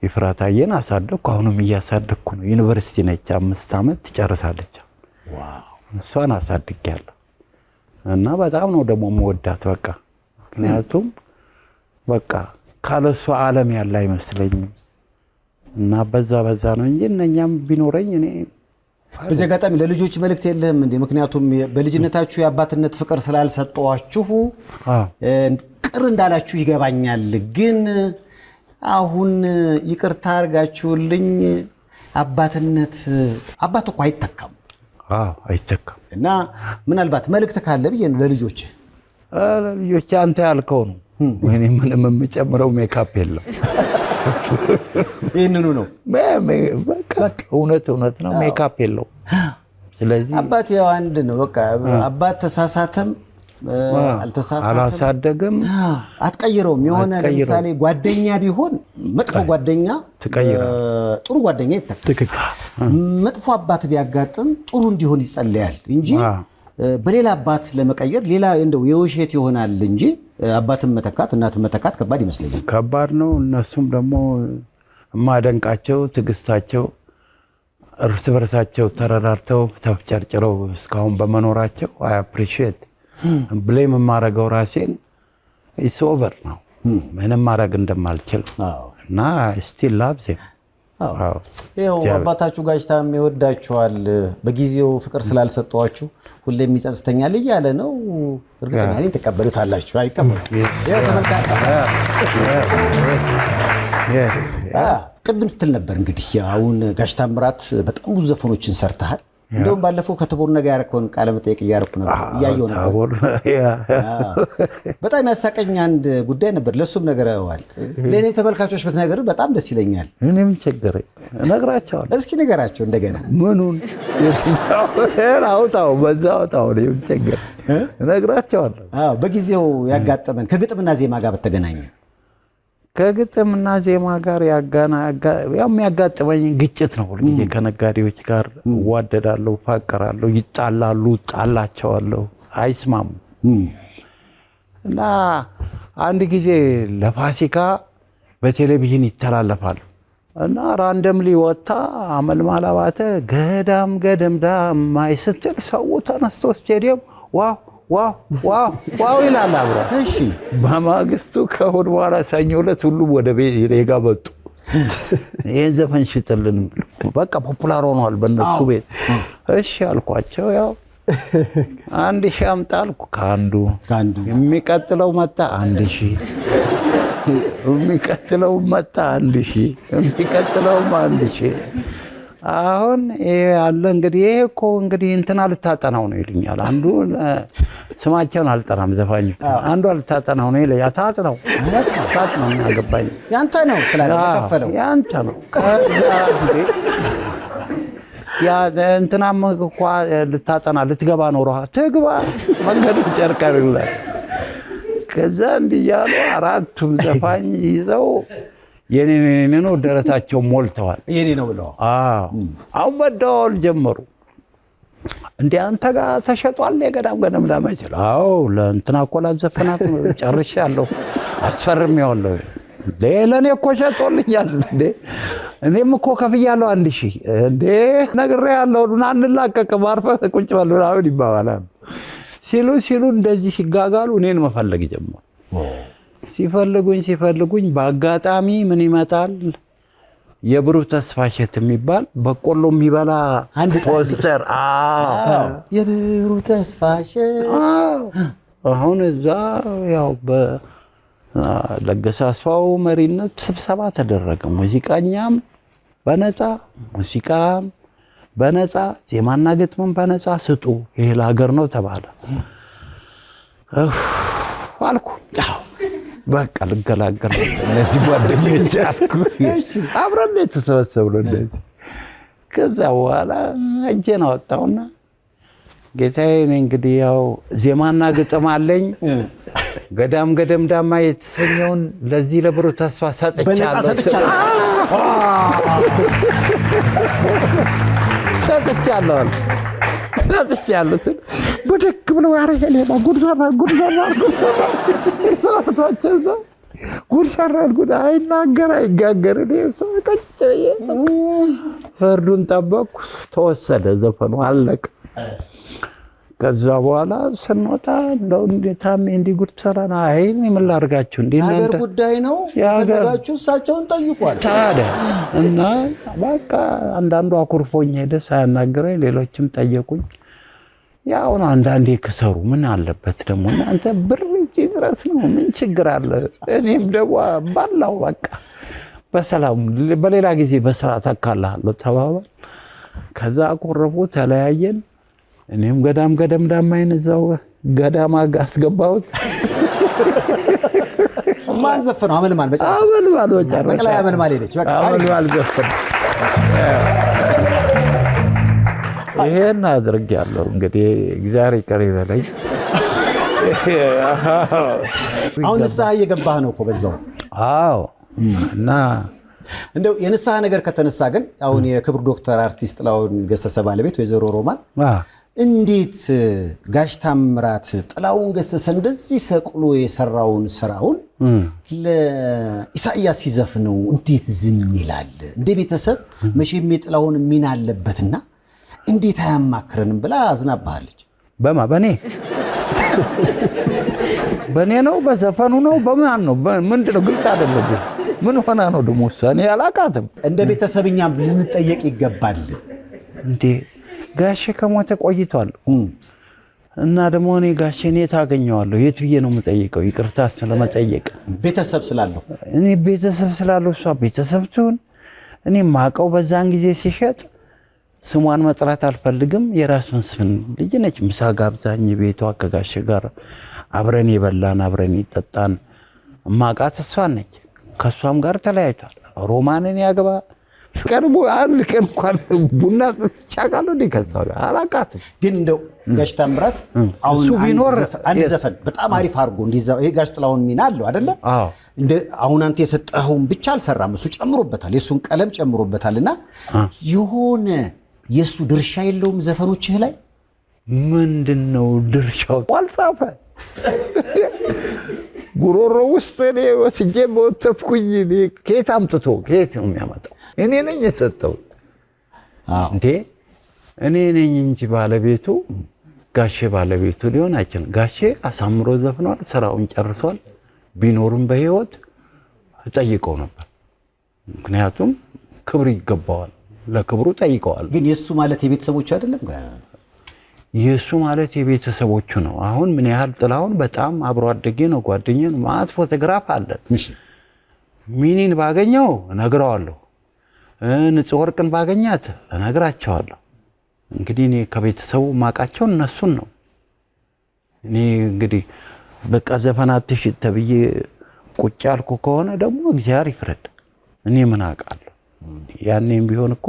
ኢፍራታዬን አሳደግኩ። አሁንም እያሳደግኩ ነው። ዩኒቨርሲቲ ነች፣ 5 ዓመት ትጨርሳለች። እሷን አሳድጊያለሁ እና በጣም ነው ደግሞ መወዳት። በቃ ምክንያቱም በቃ ካለሷ ዓለም ያለ አይመስለኝም። እና በዛ ነው እንጂ እነኛም ቢኖረኝ እኔ በዚህ አጋጣሚ ለልጆች መልእክት የለህም እንዴ? ምክንያቱም በልጅነታችሁ የአባትነት ፍቅር ስላልሰጠዋችሁ ቅር እንዳላችሁ ይገባኛል። ግን አሁን ይቅርታ አድርጋችሁልኝ አባትነት አባት እኮ አይተካም። አይተካም። እና ምናልባት መልእክት ካለ ብዬ ነው ለልጆች ልጆች አንተ ያልከው ነው። እኔ ምንም የምጨምረው ሜካፕ የለም። ይህንኑ ነው በቃ እውነት ነው። ሜካፕ የለው። ስለዚህ አባት ያው አንድ ነው። በቃ አባት ተሳሳተም አላሳደገም አትቀይረውም። የሆነ ለምሳሌ ጓደኛ ቢሆን መጥፎ ጓደኛ ጥሩ ጓደኛ ይተካል። መጥፎ አባት ቢያጋጥም ጥሩ እንዲሆን ይጸለያል እንጂ በሌላ አባት ለመቀየር ሌላ እንደው የውሸት ይሆናል እንጂ አባትን መተካት እናትን መተካት ከባድ ይመስለኛል። ከባድ ነው። እነሱም ደግሞ የማደንቃቸው ትዕግስታቸው፣ እርስ በርሳቸው ተረዳርተው ተፍጨርጭረው እስካሁን በመኖራቸው አይ አፕሪሺየት ብሌም የማደርገው ራሴን ኢትስ ኦቨር ነው። ምንም ማድረግ እንደማልችል እና ስቲል ላቭ ዜም። ይኸው አባታችሁ ጋሽ ታሜ ይወዳችኋል። በጊዜው ፍቅር ስላልሰጠዋችሁ ሁሌም ይጸጽተኛል እያለ ነው። እርግጠኛ ነኝ ትቀበሉታላችሁ። ቅድም ስትል ነበር እንግዲህ አሁን ጋሽ ታምራት በጣም ብዙ ዘፈኖችን ሰርተሃል። እንደውም ባለፈው ከተቦርነ ጋር ያረከውን ቃለ መጠይቅ እያረኩ ነበር እያየሁ ነበር። በጣም ያሳቀኝ አንድ ጉዳይ ነበር። ለሱም ነገርዋል። ለኔም ተመልካቾች ብትነግር በጣም ደስ ይለኛል። እኔም ቸገረኝ እነግራቸዋለሁ። እስኪ ንገራቸው እንደገና። ምኑን አውጣው በዛ አውጣው። እኔም ቸገረኝ እነግራቸዋለሁ። በጊዜው ያጋጠመን ከግጥምና ዜማ ጋር በተገናኘ ከግጥምና ዜማ ጋር የሚያጋጥመኝ ግጭት ነው። ሁልጊዜ ከነጋዴዎች ጋር እዋደዳለሁ፣ ፋቀራለሁ፣ ይጣላሉ፣ ጣላቸዋለሁ፣ አይስማሙ እና አንድ ጊዜ ለፋሲካ በቴሌቪዥን ይተላለፋሉ እና ራንደምሊ ወጣ አመልማል አባተ ገዳም ገደምዳም ስትል ሰው ተነስቶ ስቴዲየም ዋው ይላል አብሮ። እሺ በማግስቱ ከእሑድ በኋላ ሰኞ ዕለት ሁሉም ወደ ቤት መጡ። ይህን ዘፈን ሽጥልን በቃ ፖፑላር ሆኗል በእነሱ ቤት። እሺ አልኳቸው። ያው 1000 አምጣ አልኩ ከአንዱ የሚቀጥለው መጣ 1000 የሚቀጥለው መጣ 1000 የሚቀጥለውም 1000 አሁን ያለ እንግዲህ ይሄ እኮ እንግዲህ እንትና ልታጠናው ነው ይሉኛል። አንዱ ስማቸውን አልጠራም ዘፋኝ አንዱ ልታጠናው ነው ይለኛ። ታጥነው አገባኝ ያንተ ነው ትላለህ ተከፈለው ያንተ ነው ያ እንትናም እኮ ልታጠና ልትገባ ነው ሮሃ ትግባ መንገዱ ጨርቃ ይላል። ከዛ እንዲያሉ አራቱም ዘፋኝ ይዘው የኔ ነው ደረታቸው ሞልተዋል። የኔ ነው ብለው አሁን መደዋወል ጀመሩ። እንደ አንተ ጋር ተሸጧል የገዳም ገደምዳም አይችል? አዎ ለእንትና እኮ ላዘፈናት ጨርሻለሁ አስፈርሜዋለሁ። ለኔ እኮ ሸጦልኛል እንዴ እኔም እኮ ከፍያለሁ 1000 እንዴ ነግሬያለሁ እና አንላቀቅም አርፈህ ቁጭ በል ምናምን ይባባላል። ሲሉ እንደዚህ ሲጋጋሉ እኔን መፈለግ ጀመሩ። ሲፈልጉኝ በአጋጣሚ ምን ይመጣል የብሩህ ተስፋ እሸት የሚባል በቆሎ የሚበላ አንድ ፖስተር የብሩህ ተስፋ እሸት አሁን እዛ ያው በለገሰ አስፋው መሪነት ስብሰባ ተደረገ። ሙዚቃኛም በነፃ ሙዚቃም በነፃ ዜማና ግጥምም በነፃ ስጡ ይሄ ለሀገር ነው ተባለ። አልኩ በቃ ልገላገል እነዚህ ጓደኞች አልኩ። አብረን የተሰበሰብነው እንደዚህ። ከዛ በኋላ እጄን አወጣሁና ጌታዬ እኔ እንግዲህ ያው ዜማና ግጥም አለኝ ገዳም ገደምዳማ የተሰኘውን ለዚህ ለብሩህ ተስፋ ሰጥቻለሁ ስል በደክ ብለው ያረሄ ሌላ ጉድ ሰራ አይናገር አይጋገር ሰው ቀጭ ፍርዱን ጠበቅኩ። ተወሰደ ዘፈኑ አለቀ። ከዛ በኋላ ስንወጣ እንደው ታሜ እንዲህ ጉድ ሰራና አይ ምን ላድርጋችሁ እንዴ ነገር ጉዳይ ነው ያገራችሁ እሳቸውን ጠይቋል ታዲያ እና በቃ አንዳንዱ አኩርፎኝ ሄደ ሳያናገረኝ ሌሎችም ጠየቁኝ። ያው ነው አንዳንዴ ከሰሩ ምን አለበት ደግሞ እናንተ ብር እንጂ ድረስ ነው ምን ችግር አለ። እኔም ደግሞ ባላው በቃ በሰላም በሌላ ጊዜ በስራ ተካላለሁ ተባባል። ከዛ አቆረቡ፣ ተለያየን። እኔም ገዳም ዳማይን እዛው ገዳም አስገባሁት። ማን ዘፈነው? አመልማል መጨረሻ ጠቅላይ አመልማል ሄደች። በቃ አመልማል ዘፈነ። ይሄን አድርጌያለሁ። እንግዲህ እግዚአብሔር ይቅር ይበለኝ። አሁን ንስሐ እየገባህ ነው እኮ በዛው። አዎ። እና እንደው የንስሐ ነገር ከተነሳ ግን አሁን የክብር ዶክተር አርቲስት ጥላሁን ገሰሰ ባለቤት ወይዘሮ ሮማን እንዴት ጋሽ ታምራት ጥላሁን ገሰሰ እንደዚህ ሰቅሎ የሰራውን ስራውን ለኢሳያስ ሲዘፍነው እንዴት ዝም ይላል? እንደ ቤተሰብ መቼም የጥላሁን ሚና አለበትና እንዴት አያማክረንም ብላ አዝናባለች። በኔ ነው? በዘፈኑ ነው? በማን ነው? ምንድነው? ግልጽ አይደለም። ምን ሆና ነው ደግሞ? እኔ አላውቃትም። እንደ ቤተሰብኛም ልንጠየቅ ይገባል። እንዴ ጋሼ ከሞተ ቆይቷል እና ደግሞ እኔ ጋሼን የት አገኘዋለሁ? የት ብዬ ነው የምጠይቀው? ይቅርታ ስለመጠየቅ ቤተሰብ ስላለሁ እኔ ቤተሰብ ስላለሁ እሷ ቤተሰብ ትሁን። እኔ ማቀው በዛን ጊዜ ሲሸጥ ስሟን መጥራት አልፈልግም። የራሱን ስም ልጅ ነች። ምሳ ጋብዛኝ ቤቷ ከጋሼ ጋር አብረን የበላን አብረን ይጠጣን ማቃት እሷ ነች። ከሷም ጋር ተለያይቷል። ሮማንን ያገባ ቀርቦ አንድ ቀን እንኳን ቡና ጫቃለሁ ከሷ ጋር አላቃትም። ግን እንደው ጋሽ ታምራት አሁን አንድ ዘፈን በጣም አሪፍ አድርጎ ይሄ ጋሽ ጥላሁን ሚና አለው አይደለ? አሁን አንተ የሰጠኸውን ብቻ አልሰራም፣ እሱ ጨምሮበታል፣ የሱን ቀለም ጨምሮበታልና የሆነ የሱ ድርሻ የለውም ዘፈኖችህ ላይ? ምንድነው ድርሻው? አልጻፈ ጉሮሮ ውስጥ እኔ ወስጄ በወተፍኩኝ። ከየት አምጥቶ ከየት ነው የሚያመጣው? እኔ ነኝ የሰጠው እንዴ? እኔ ነኝ እንጂ ባለቤቱ ጋሼ ባለቤቱ ሊሆን አይችልም። ጋሼ አሳምሮ ዘፍኗል፣ ስራውን ጨርሷል። ቢኖርም በህይወት ጠይቀው ነበር። ምክንያቱም ክብር ይገባዋል፣ ለክብሩ ጠይቀዋል። ግን የሱ ማለት የቤተሰቦቹ አይደለም? የሱ ማለት የቤተሰቦቹ ነው። አሁን ምን ያህል ጥላሁን በጣም አብሮ አደጌ ነው፣ ጓደኛዬ ነው። ማት ፎቶግራፍ አለን። ሚኒን ባገኘው እነግረዋለሁ፣ ንጹህ ወርቅን ባገኛት እነግራቸዋለሁ። እንግዲህ እኔ ከቤተሰቡ ማቃቸው እነሱን ነው። እኔ እንግዲህ በቃ ዘፈን አትሽጥ ተብዬ ቁጭ ያልኩ ከሆነ ደግሞ እግዚአብሔር ይፍረድ። እኔ ምን አውቃለሁ? ያኔም ቢሆን እኮ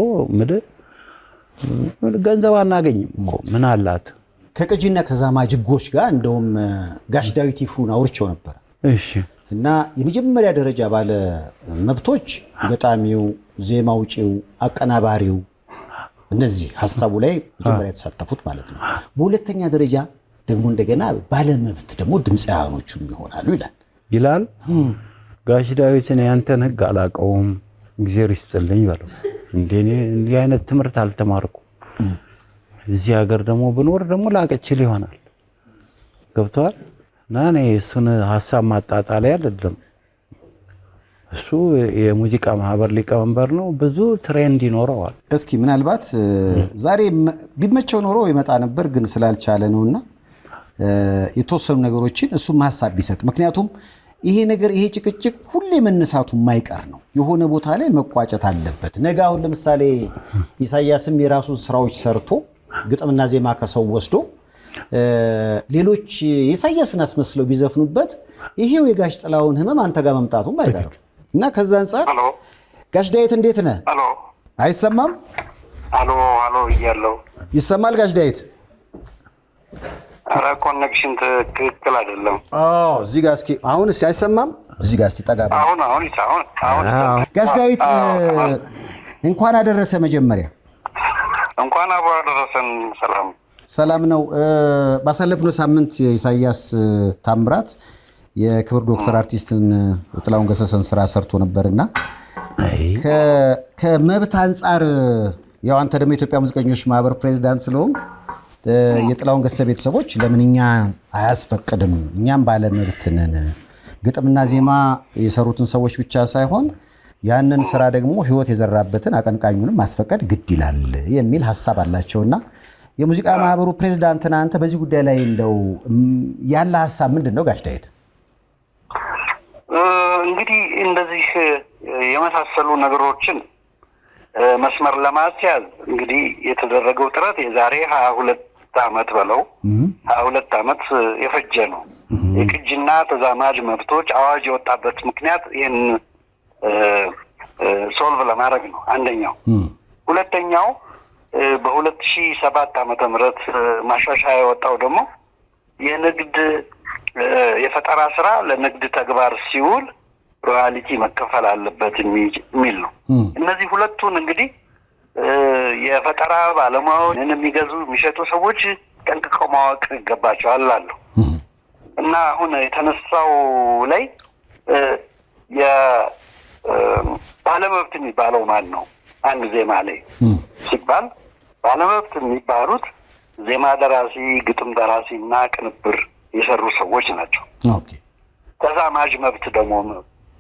ገንዘብ አናገኝም እኮ ምን አላት። ከቅጂና ተዛማጅ ህጎች ጋር እንደውም ጋሽ ዳዊት ይፍሩን አውርቼው ነበር። እሺ። እና የመጀመሪያ ደረጃ ባለ መብቶች ገጣሚው፣ ዜማ አውጪው፣ አቀናባሪው እነዚህ ሀሳቡ ላይ መጀመሪያ የተሳተፉት ማለት ነው። በሁለተኛ ደረጃ ደግሞ እንደገና ባለ መብት ደግሞ ድምፃውያኖቹም ይሆናሉ ይላል። ጋሽ ዳዊትን ያንተን ህግ አላውቀውም እግዚአብሔር ይስጥልኝ በለው። እንዲህ አይነት ትምህርት አልተማርኩም። እዚህ ሀገር ደግሞ ብኖር ደግሞ ላቀችል ይሆናል። ገብቷል። እና እኔ እሱን ሀሳብ ማጣጣላይ አይደለም። እሱ የሙዚቃ ማህበር ሊቀመንበር ነው። ብዙ ትሬንድ ይኖረዋል። እስኪ ምናልባት ዛሬ ቢመቸው ኖሮ ይመጣ ነበር፣ ግን ስላልቻለ ነውና የተወሰኑ ነገሮችን እሱም ሀሳብ ቢሰጥ። ምክንያቱም ይሄ ነገር ይሄ ጭቅጭቅ ሁሌ መነሳቱ የማይቀር ነው። የሆነ ቦታ ላይ መቋጨት አለበት። ነገ አሁን ለምሳሌ ኢሳያስም የራሱን ስራዎች ሰርቶ ግጥምና ዜማ ከሰው ወስዶ ሌሎች ኢሳያስን አስመስለው ቢዘፍኑበት ይሄው የጋሽ ጥላሁን ህመም አንተ ጋር መምጣቱም አይቀርም እና ከዛ አንፃር ጋሽ ዳዊት እንዴት ነህ? አይሰማም? አሎ እያለው ይሰማል ጋሽ ዳዊት? ኧረ ኮኔክሽን ትክክል አይደለም። እዚህ ጋር እስኪ አሁንስ አይሰማም? እዚህ ጋር እስቲ ጠጋ በል። አሁን ጋሽ ዳዊት እንኳን አደረሰ። መጀመሪያ እንኳን አብሮ አደረሰን። ሰላም ነው። ባሳለፍነው ሳምንት የኢሳያስ ታምራት የክብር ዶክተር አርቲስትን ጥላሁን ገሰሰን ስራ ሰርቶ ነበርና ከመብት አንጻር ያው አንተ ደግሞ የኢትዮጵያ ሙዚቀኞች ማህበር ፕሬዚዳንት ስለሆንክ የጥላሁን ገሰሰ ቤተሰቦች ለምን እኛ አያስፈቅድም? እኛም ባለ መብት ነን። ግጥምና ዜማ የሰሩትን ሰዎች ብቻ ሳይሆን ያንን ስራ ደግሞ ህይወት የዘራበትን አቀንቃኙንም ማስፈቀድ ግድ ይላል የሚል ሀሳብ አላቸውና የሙዚቃ ማህበሩ ፕሬዚዳንት አንተ በዚህ ጉዳይ ላይ እንደው ያለ ሀሳብ ምንድን ነው ጋሽ ዳዊት? እንግዲህ እንደዚህ የመሳሰሉ ነገሮችን መስመር ለማስያዝ እንግዲህ የተደረገው ጥረት የዛሬ 22 ዓመት በለው 22 ዓመት የፈጀ ነው። የቅጂና ተዛማጅ መብቶች አዋጅ የወጣበት ምክንያት ይህን ሶልቭ ለማድረግ ነው አንደኛው። ሁለተኛው በ2007 ዓመተ ምህረት ማሻሻያ የወጣው ደግሞ የንግድ የፈጠራ ስራ ለንግድ ተግባር ሲውል ሮያሊቲ መከፈል አለበት የሚል ነው። እነዚህ ሁለቱን እንግዲህ የፈጠራ ባለሙያዎች የሚገዙ የሚሸጡ ሰዎች ጠንቅቀው ማወቅ ይገባቸዋል አለው እና አሁን የተነሳው ላይ ባለመብት የሚባለው ማን ነው? አንድ ዜማ ላይ ሲባል ባለመብት የሚባሉት ዜማ ደራሲ፣ ግጥም ደራሲ እና ቅንብር የሰሩ ሰዎች ናቸው። ተዛማጅ መብት ደግሞ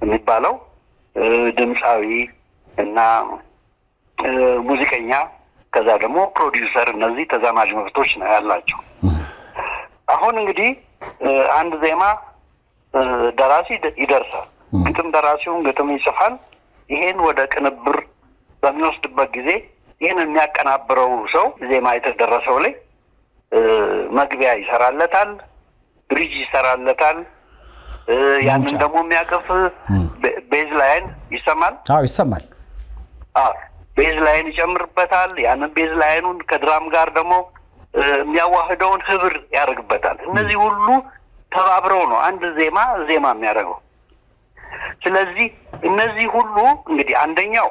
የሚባለው ድምፃዊ እና ሙዚቀኛ ከዛ ደግሞ ፕሮዲውሰር፣ እነዚህ ተዛማጅ መብቶች ነው ያላቸው። አሁን እንግዲህ አንድ ዜማ ደራሲ ይደርሳል፣ ግጥም ደራሲውን ግጥም ይጽፋል። ይሄን ወደ ቅንብር በሚወስድበት ጊዜ ይህን የሚያቀናብረው ሰው ዜማ የተደረሰው ላይ መግቢያ ይሰራለታል፣ ብሪጅ ይሰራለታል። ያንን ደግሞ የሚያቅፍ ቤዝ ላይን ይሰማል። ይሰማል። ቤዝ ላይን ይጨምርበታል። ያንን ቤዝ ላይኑን ከድራም ጋር ደግሞ የሚያዋህደውን ህብር ያደርግበታል። እነዚህ ሁሉ ተባብረው ነው አንድ ዜማ የሚያደርገው። ስለዚህ እነዚህ ሁሉ እንግዲህ አንደኛው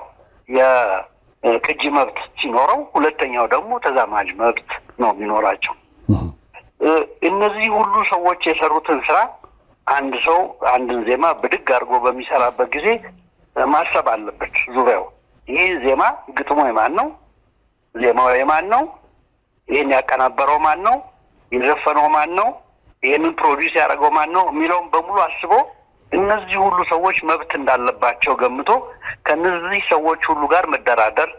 የቅጂ መብት ሲኖረው፣ ሁለተኛው ደግሞ ተዛማጅ መብት ነው የሚኖራቸው። እነዚህ ሁሉ ሰዎች የሰሩትን ስራ አንድ ሰው አንድን ዜማ ብድግ አድርጎ በሚሰራበት ጊዜ ማሰብ አለበት ዙሪያው። ይሄ ዜማ ግጥሙ የማን ነው? ዜማው የማን ነው? ይሄን ያቀናበረው ማን ነው? የዘፈነው ማን ነው? ይሄንን ፕሮዲውስ ያደረገው ማን ነው? የሚለውን በሙሉ አስቦ እነዚህ ሁሉ ሰዎች መብት እንዳለባቸው ገምቶ ከነዚህ ሰዎች ሁሉ ጋር መደራደር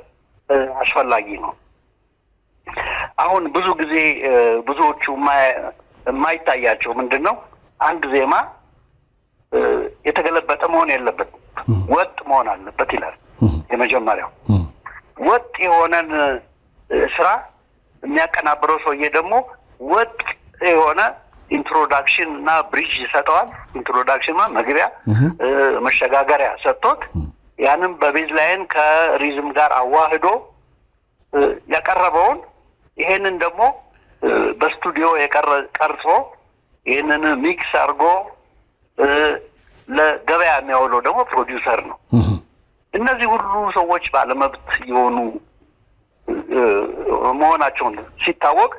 አስፈላጊ ነው። አሁን ብዙ ጊዜ ብዙዎቹ የማይታያቸው ምንድን ነው? አንድ ዜማ የተገለበጠ መሆን የለበትም፣ ወጥ መሆን አለበት ይላል። የመጀመሪያው ወጥ የሆነን ስራ የሚያቀናብረው ሰውዬ ደግሞ ወጥ የሆነ ኢንትሮዳክሽን እና ብሪጅ ይሰጠዋል። ኢንትሮዳክሽን መግቢያ መሸጋገሪያ ሰጥቶት ያንን በቤዝ ላይን ከሪዝም ጋር አዋህዶ ያቀረበውን ይሄንን ደግሞ በስቱዲዮ ቀርጾ ይሄንን ሚክስ አድርጎ ለገበያ የሚያውለው ደግሞ ፕሮዲውሰር ነው። እነዚህ ሁሉ ሰዎች ባለመብት የሆኑ መሆናቸውን ሲታወቅ፣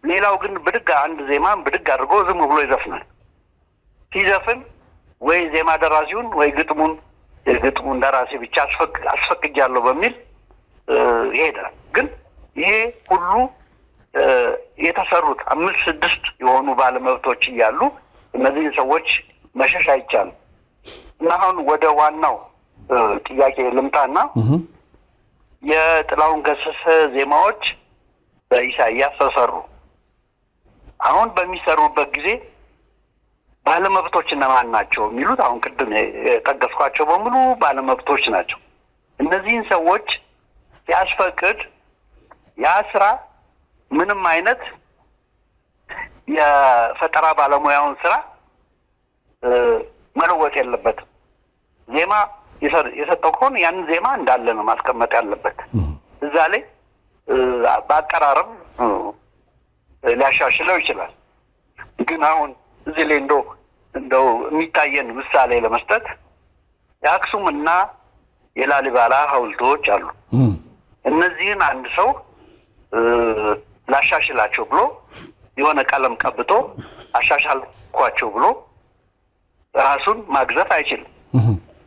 ሌላው ግን አንድ ዜማን ብድግ አድርጎ ዝም ብሎ ይዘፍናል። ሲዘፍን ወይ ዜማ ደራሲውን ወይ የግጥሙን ደራሲ ብቻ አስፈቅጃለሁ በሚል ይሄዳል። ግን ይሄ ሁሉ የተሰሩት 5-6 የሆኑ ባለመብቶች እያሉ እነዚህን ሰዎች መሸሽ አይቻልም። እና አሁን ወደ ዋናው ጥያቄ ልምጣና የጥላሁን ገሰሰ ዜማዎች በኢሳያስ ተሰሩ። አሁን በሚሰሩበት ጊዜ ባለመብቶች እነማን ናቸው የሚሉት አሁን ቅድም የጠቀስኳቸው በሙሉ ባለመብቶች ናቸው። እነዚህን ሰዎች ሲያስፈቅድ ያ ስራ ምንም አይነት የፈጠራ ባለሙያውን ስራ መለወጥ የለበትም። ዜማ የሰጠው ከሆነ ያንን ዜማ እንዳለ ነው ማስቀመጥ ያለበት። እዛ ላይ በአቀራረብ ሊያሻሽለው ይችላል። ግን አሁን እዚህ ላይ እንደው የሚታየን ምሳሌ ለመስጠት የአክሱም እና የላሊባላ ሐውልቶች አሉ። እነዚህን አንድ ሰው ላሻሽላቸው ብሎ የሆነ ቀለም ቀብቶ አሻሻልኳቸው ብሎ ራሱን ማግዘፍ አይችልም።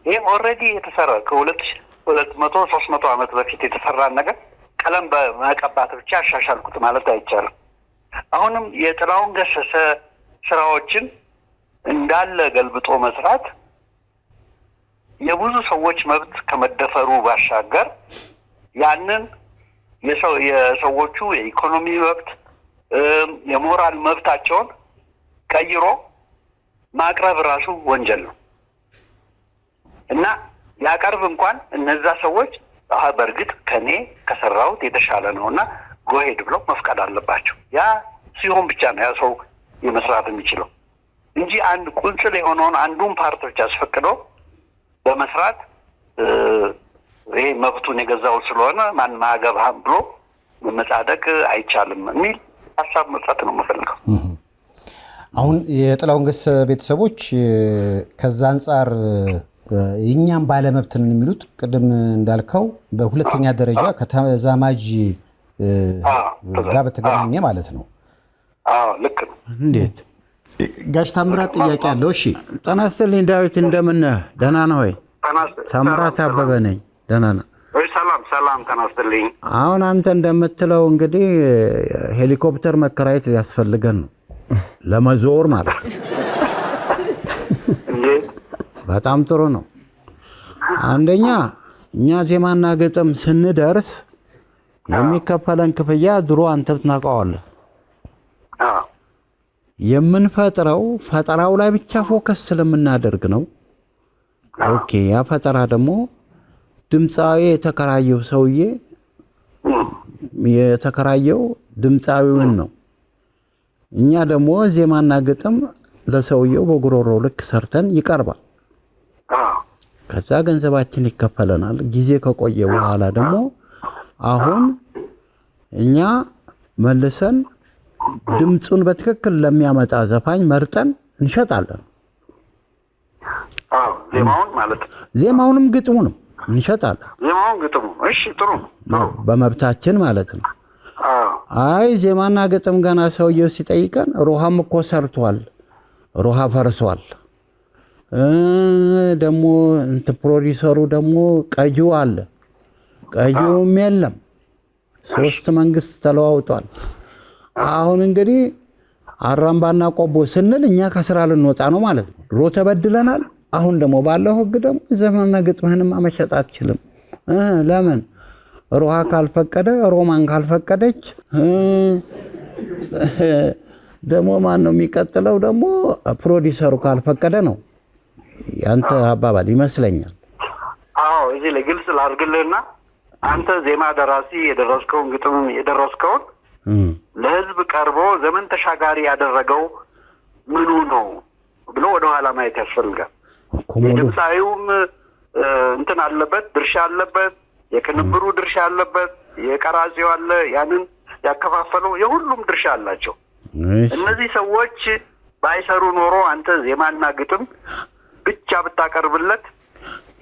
ይህ ኦልሬዲ የተሰራ ከ200-300 ዓመት በፊት የተሰራን ነገር ቀለም በመቀባት ብቻ አሻሻልኩት ማለት አይቻልም። አሁንም የጥላሁን ገሰሰ ስራዎችን እንዳለ ገልብጦ መስራት የብዙ ሰዎች መብት ከመደፈሩ ባሻገር ያንን የሰዎቹ የኢኮኖሚ መብት የሞራል መብታቸውን ቀይሮ ማቅረብ ራሱ ወንጀል ነው እና ያቀርብ እንኳን እነዛ ሰዎች በእርግጥ ከኔ ከሰራሁት የተሻለ ነውና ጎሄድ ብለው መፍቀድ አለባቸው። ያ ሲሆን ብቻ ነው ያ ሰው የመስራት የሚችለው እንጂ አንድ ቁንጽል የሆነውን አንዱን ፓርት ብቻ አስፈቅዶ በመስራት ይሄ መብቱን የገዛው ስለሆነ ማን ማገባህም ብሎ መጻደቅ አይቻልም የሚል ሀሳብ መስጠት ነው የምፈልገው። አሁን የጥላሁን ገሰሰ ቤተሰቦች ከዛ አንጻር እኛም ባለመብትን የሚሉት ቅድም እንዳልከው በሁለተኛ ደረጃ ከተዛማጅ ጋር በተገናኘ ማለት ነው። ልክ ነው። እንዴት ጋሽ ታምራት ጥያቄ አለው። እሺ ጤና ይስጥልኝ ዳዊት፣ እንደምን ደህና ነህ ወይ? ታምራት አበበ ነኝ። ደህና ነህ? ሰላም ጤና ይስጥልኝ። አሁን አንተ እንደምትለው እንግዲህ ሄሊኮፕተር መከራየት ሊያስፈልገን ነው ለመዞር ማለት ነው። በጣም ጥሩ ነው። አንደኛ እኛ ዜማና ግጥም ስንደርስ የሚከፈለን ክፍያ ድሮ አንተ ታውቀዋለህ። የምንፈጥረው ፈጠራው ላይ ብቻ ፎከስ ስለምናደርግ ነው። ኦኬ፣ ያ ፈጠራ ደግሞ ድምፃዊ የተከራየው ሰውዬ የተከራየው ድምፃዊውን ነው። እኛ ደግሞ ዜማና ግጥም ለሰውየው በጉሮሮ ልክ ሰርተን ይቀርባል። ከዛ ገንዘባችን ይከፈለናል። ጊዜ ከቆየ በኋላ ደግሞ አሁን እኛ መልሰን ድምጹን በትክክል ለሚያመጣ ዘፋኝ መርጠን እንሸጣለን። ዜማውን ማለት ዜማውንም ግጥሙንም እንሸጣለን። ዜማውን ግጥሙ እሺ፣ ጥሩ በመብታችን ማለት ነው። አይ ዜማና ግጥም ገና ሰውየው ሲጠይቀን ሮሃም እኮ ሰርቷል፣ ሮሃ ፈርሷል፣ ደግሞ እንት ፕሮዲሰሩ ደግሞ ቀጁ አለ፣ ቀጁም የለም፣ 3 መንግስት ተለዋውጧል። አሁን እንግዲህ አራምባና ቆቦ ስንል እኛ ከስራ ልንወጣ ነው ማለት ነው። ድሮ ተበድለናል። አሁን ደግሞ ባለው ህግ ደግሞ ዘመንና ግጥምህንም መሸጥ አትችልም። ለምን? ሮሃ ካልፈቀደ፣ ሮማን ካልፈቀደች ደግሞ ማን ነው የሚቀጥለው? ደግሞ ፕሮዲሰሩ ካልፈቀደ ነው ያንተ አባባል ይመስለኛል። አዎ፣ እዚህ ላይ ግልጽ ላድርግልህና አንተ ዜማ ደራሲ የደረስከውን ግጥም የደረስከውን ለህዝብ ቀርቦ ዘመን ተሻጋሪ ያደረገው ምኑ ነው ብሎ ወደኋላ ማየት ያስፈልጋል። የድምፃዊውም እንትን አለበት፣ ድርሻ አለበት፣ የቅንብሩ ድርሻ አለበት፣ የቀራጺው አለ፣ ያንን ያከፋፈለው የሁሉም ድርሻ አላቸው። እነዚህ ሰዎች ባይሰሩ ኖሮ አንተ ዜማና ግጥም ብቻ ብታቀርብለት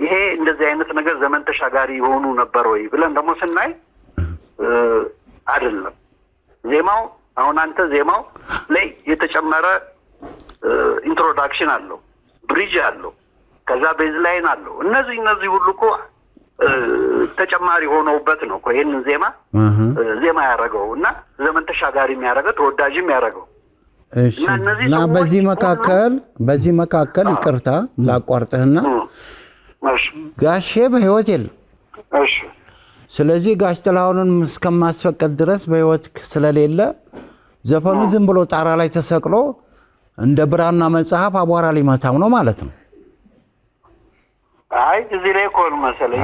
ይሄ እንደዚህ አይነት ነገር ዘመን ተሻጋሪ የሆኑ ነበር ወይ ብለን ደግሞ ስናይ አይደለም። ዜማው አሁን አንተ ዜማው ላይ የተጨመረ ኢንትሮዳክሽን አለው፣ ብሪጅ አለው፣ ከዛ ቤዝ ላይን አለው። እነዚህ ሁሉ እኮ ተጨማሪ ሆነውበት ነው እኮ ይሄንን ዜማ ያደረገው እና ዘመን ተሻጋሪ የሚያደርገው ተወዳጅም ያደረገው። እና በዚህ መካከል ይቅርታ ላቋርጥህና ጋሼ በህይወት የለም። ስለዚህ ጋሽ ጥላሁንን እስከማስፈቀድ ድረስ በህይወት ስለሌለ ዘፈኑ ዝም ብሎ ጣራ ላይ ተሰቅሎ እንደ ብራና መጽሐፍ አቧራ ሊመታው ነው ማለት ነው። አይ እዚህ ላይ እኮ ነው መሰለኝ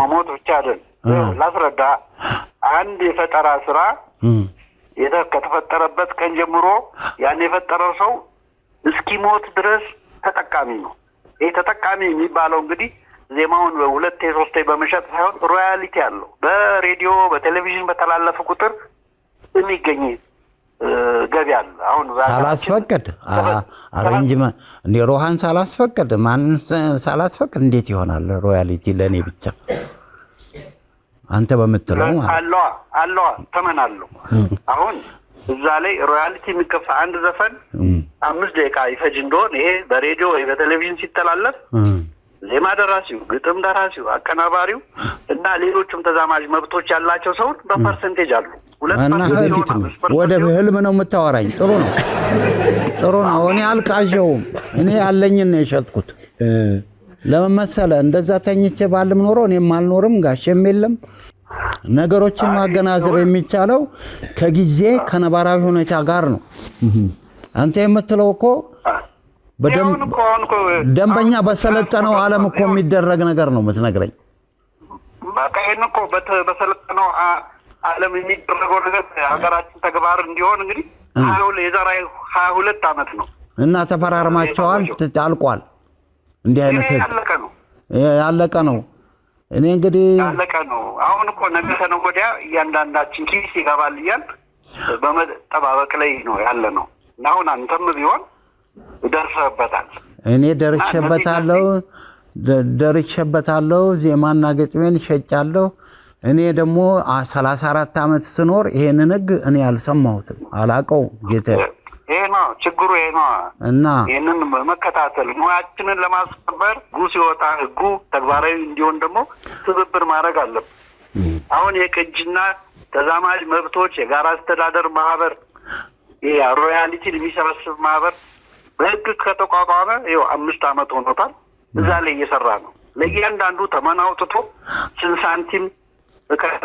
መሞት ብቻ አይደል። ላስረዳ። አንድ የፈጠራ ስራ ከተፈጠረበት ቀን ጀምሮ ያን የፈጠረው ሰው እስኪሞት ድረስ ተጠቃሚ ነው። ይሄ ተጠቃሚ የሚባለው እንግዲህ ዜማውን 2-3 በመሸጥ ሳይሆን ሮያሊቲ አለው። በሬዲዮ በቴሌቪዥን በተላለፈ ቁጥር የሚገኝ ገቢ አለ። አሁን ሳላስፈቅድ አሬንጅመንት እንደ ሮሃን ሳላስፈቅድ ማን ሳላስፈቅድ እንዴት ይሆናል ሮያሊቲ ለኔ ብቻ? አንተ በመጥለው አለዋ ተመን አለው። አሁን እዛ ላይ ሮያሊቲ የሚከፋ አንድ ዘፈን 5 ደቂቃ ይፈጅ እንደሆነ ይሄ በሬዲዮ ወይ በቴሌቪዥን ሲተላለፍ ዜማ ደራሲው፣ ግጥም ደራሲው፣ አቀናባሪው እና ሌሎችም ተዛማጅ መብቶች ያላቸው ሰው በፐርሰንቴጅ አሉ። 2% ወደ ህልም ነው የምታወራኝ። ጥሩ ነው። እኔ አልቃዠውም። እኔ ያለኝን ነው የሸጥኩት። ለምን መሰለህ? እንደዛ ተኝቼ ባልም ኖሮ እኔም አልኖርም፣ ጋሼም የለም። ነገሮችን ማገናዘብ የሚቻለው ከጊዜ ከነባራዊ ሁኔታ ጋር ነው። አንተ የምትለው እኮ ደንበኛ በሰለጠነው ዓለም እኮ የሚደረግ ነገር ነው የምትነግረኝ። በቃ ይሄን እኮ በሰለጠነው ዓለም የሚደረገው ነገር ሀገራችን ተግባር እንዲሆን እንግዲህ የዛሬ 22 ዓመት ነው እና ተፈራርማቸዋል፣ አልቋል። እንዲህ አይነት ያለቀ ነው። እኔ እንግዲህ ያለቀ ነው። አሁን እኮ ነገ ከነገ ወዲያ እያንዳንዳችን ኪስ ይገባል እያል በመጠባበቅ ላይ ነው ያለ ነው። አሁን አንተም ቢሆን ደርሰበታል። እኔ ደርሼበታለሁ። ዜማና ግጥሜን ሸጫለሁ። እኔ ደግሞ 34 ዓመት ስኖር ይሄንን ህግ እኔ አልሰማሁትም፣ አላቀው ጌታ። ይሄ ነው ችግሩ። ይሄ ነው እና ይሄንን መከታተል ሙያችንን ለማስከበር ህጉ ሲወጣ ህጉ ተግባራዊ እንዲሆን ደግሞ ትብብር ማድረግ አለብን። አሁን የቅጂና ተዛማጅ መብቶች የጋራ አስተዳደር ማህበር ሮያሊቲን የሚሰበስብ ማህበር በህግ ከተቋቋመ ይኸው 5 ዓመት ሆኖታል። እዛ ላይ እየሰራ ነው። ለእያንዳንዱ ተመን አውጥቶ ስንት ሳንቲም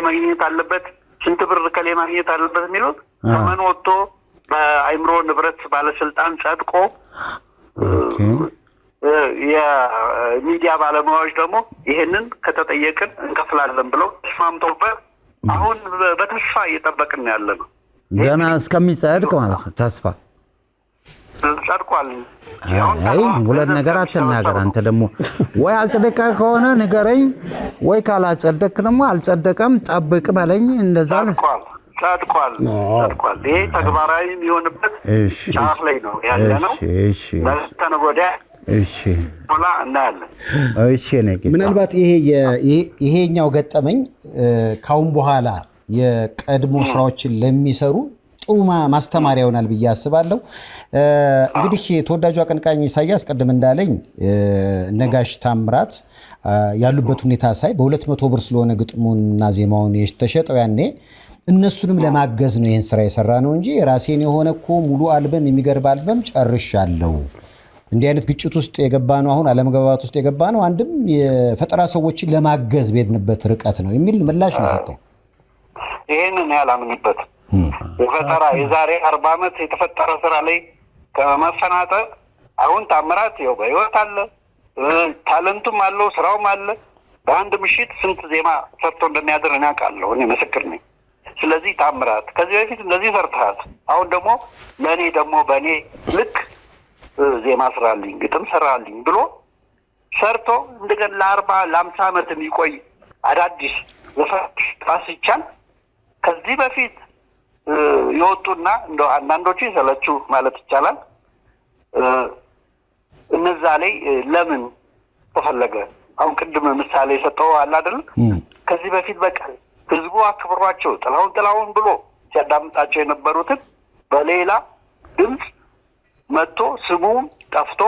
ማግኘት አለበት፣ ስንት ብር ከሌ ማግኘት አለበት የሚለው ተመን ወጥቶ በአይምሮ ንብረት ባለስልጣን ጸድቆ የሚዲያ ባለሙያዎች ደግሞ ይሄንን ከተጠየቅን እንከፍላለን ብለው ተስማምተውበት አሁን በተስፋ እየጠበቅን ያለ ነው። ገና እስከሚጸድቅ ማለት ነው። ተስፋ ጸድቋል። ሁለት ነገር አትናገር አንተ ደግሞ። ወይ አጽደቀ ከሆነ ንገረኝ፣ ወይ ካላጸደቅ ደግሞ አልጸደቀም ጠብቅ በለኝ። እንደዛ ነው። ጸድቋል። ይሄ ተግባራዊ የሚሆንበት ጫፍ ላይ ነው ያለ ነው። ከነገ ወዲያ ሆላ እናያለን። ምናልባት ይሄኛው ገጠመኝ ካሁን በኋላ የቀድሞ ስራዎችን ለሚሰሩ ጥሩ ማስተማሪያ ይሆናል ብዬ አስባለሁ። እንግዲህ ተወዳጁ አቀንቃኝ ኢሳያስ ቀደም እንዳለኝ ነጋሽ ታምራት ያሉበት ሁኔታ ሳይ በ200 ብር ስለሆነ ግጥሙና ዜማውን የተሸጠው ያኔ እነሱንም ለማገዝ ነው ይሄን ስራ የሰራ ነው እንጂ የራሴን የሆነ እኮ ሙሉ አልበም የሚገርብ አልበም ጨርሻለሁ። እንዲህ አይነት ግጭት ውስጥ የገባ ነው አሁን አለመግባባት ውስጥ የገባ ነው አንድም የፈጠራ ሰዎችን ለማገዝ በሄድንበት ርቀት ነው የሚል ምላሽ ነው ሰጠው። ይሄንን ያላምንበት የፈጠራ የዛሬ 40 ዓመት የተፈጠረ ስራ ላይ ከመፈናጠር አሁን ታምራት ይኸው በህይወት አለ፣ ታለንቱም አለው፣ ስራውም አለ። በአንድ ምሽት ስንት ዜማ ሰርቶ እንደሚያድር እኔ አውቃለሁ፣ እኔ ምስክር ነኝ። ስለዚህ ታምራት ከዚህ በፊት እንደዚህ ሰርተሃል፣ አሁን ደግሞ ለእኔ ደግሞ በእኔ ልክ ዜማ ስራልኝ፣ ግጥም ስራልኝ ብሎ ሰርቶ እንደገና ለ40-50 ዓመት የሚቆይ አዳዲስ ዘፈኖች ሲቻል ከዚህ በፊት የወጡና እንደው አንዳንዶቹ ይሰለቹ ማለት ይቻላል እነዛ ላይ ለምን ተፈለገ? አሁን ቅድም ምሳሌ ሰጠው አለ አይደል? ከዚህ በፊት በቃ ህዝቡ አክብሯቸው ጥላውን ብሎ ሲያዳምጣቸው የነበሩትን በሌላ ድምፅ መጥቶ ስሙ ጠፍቶ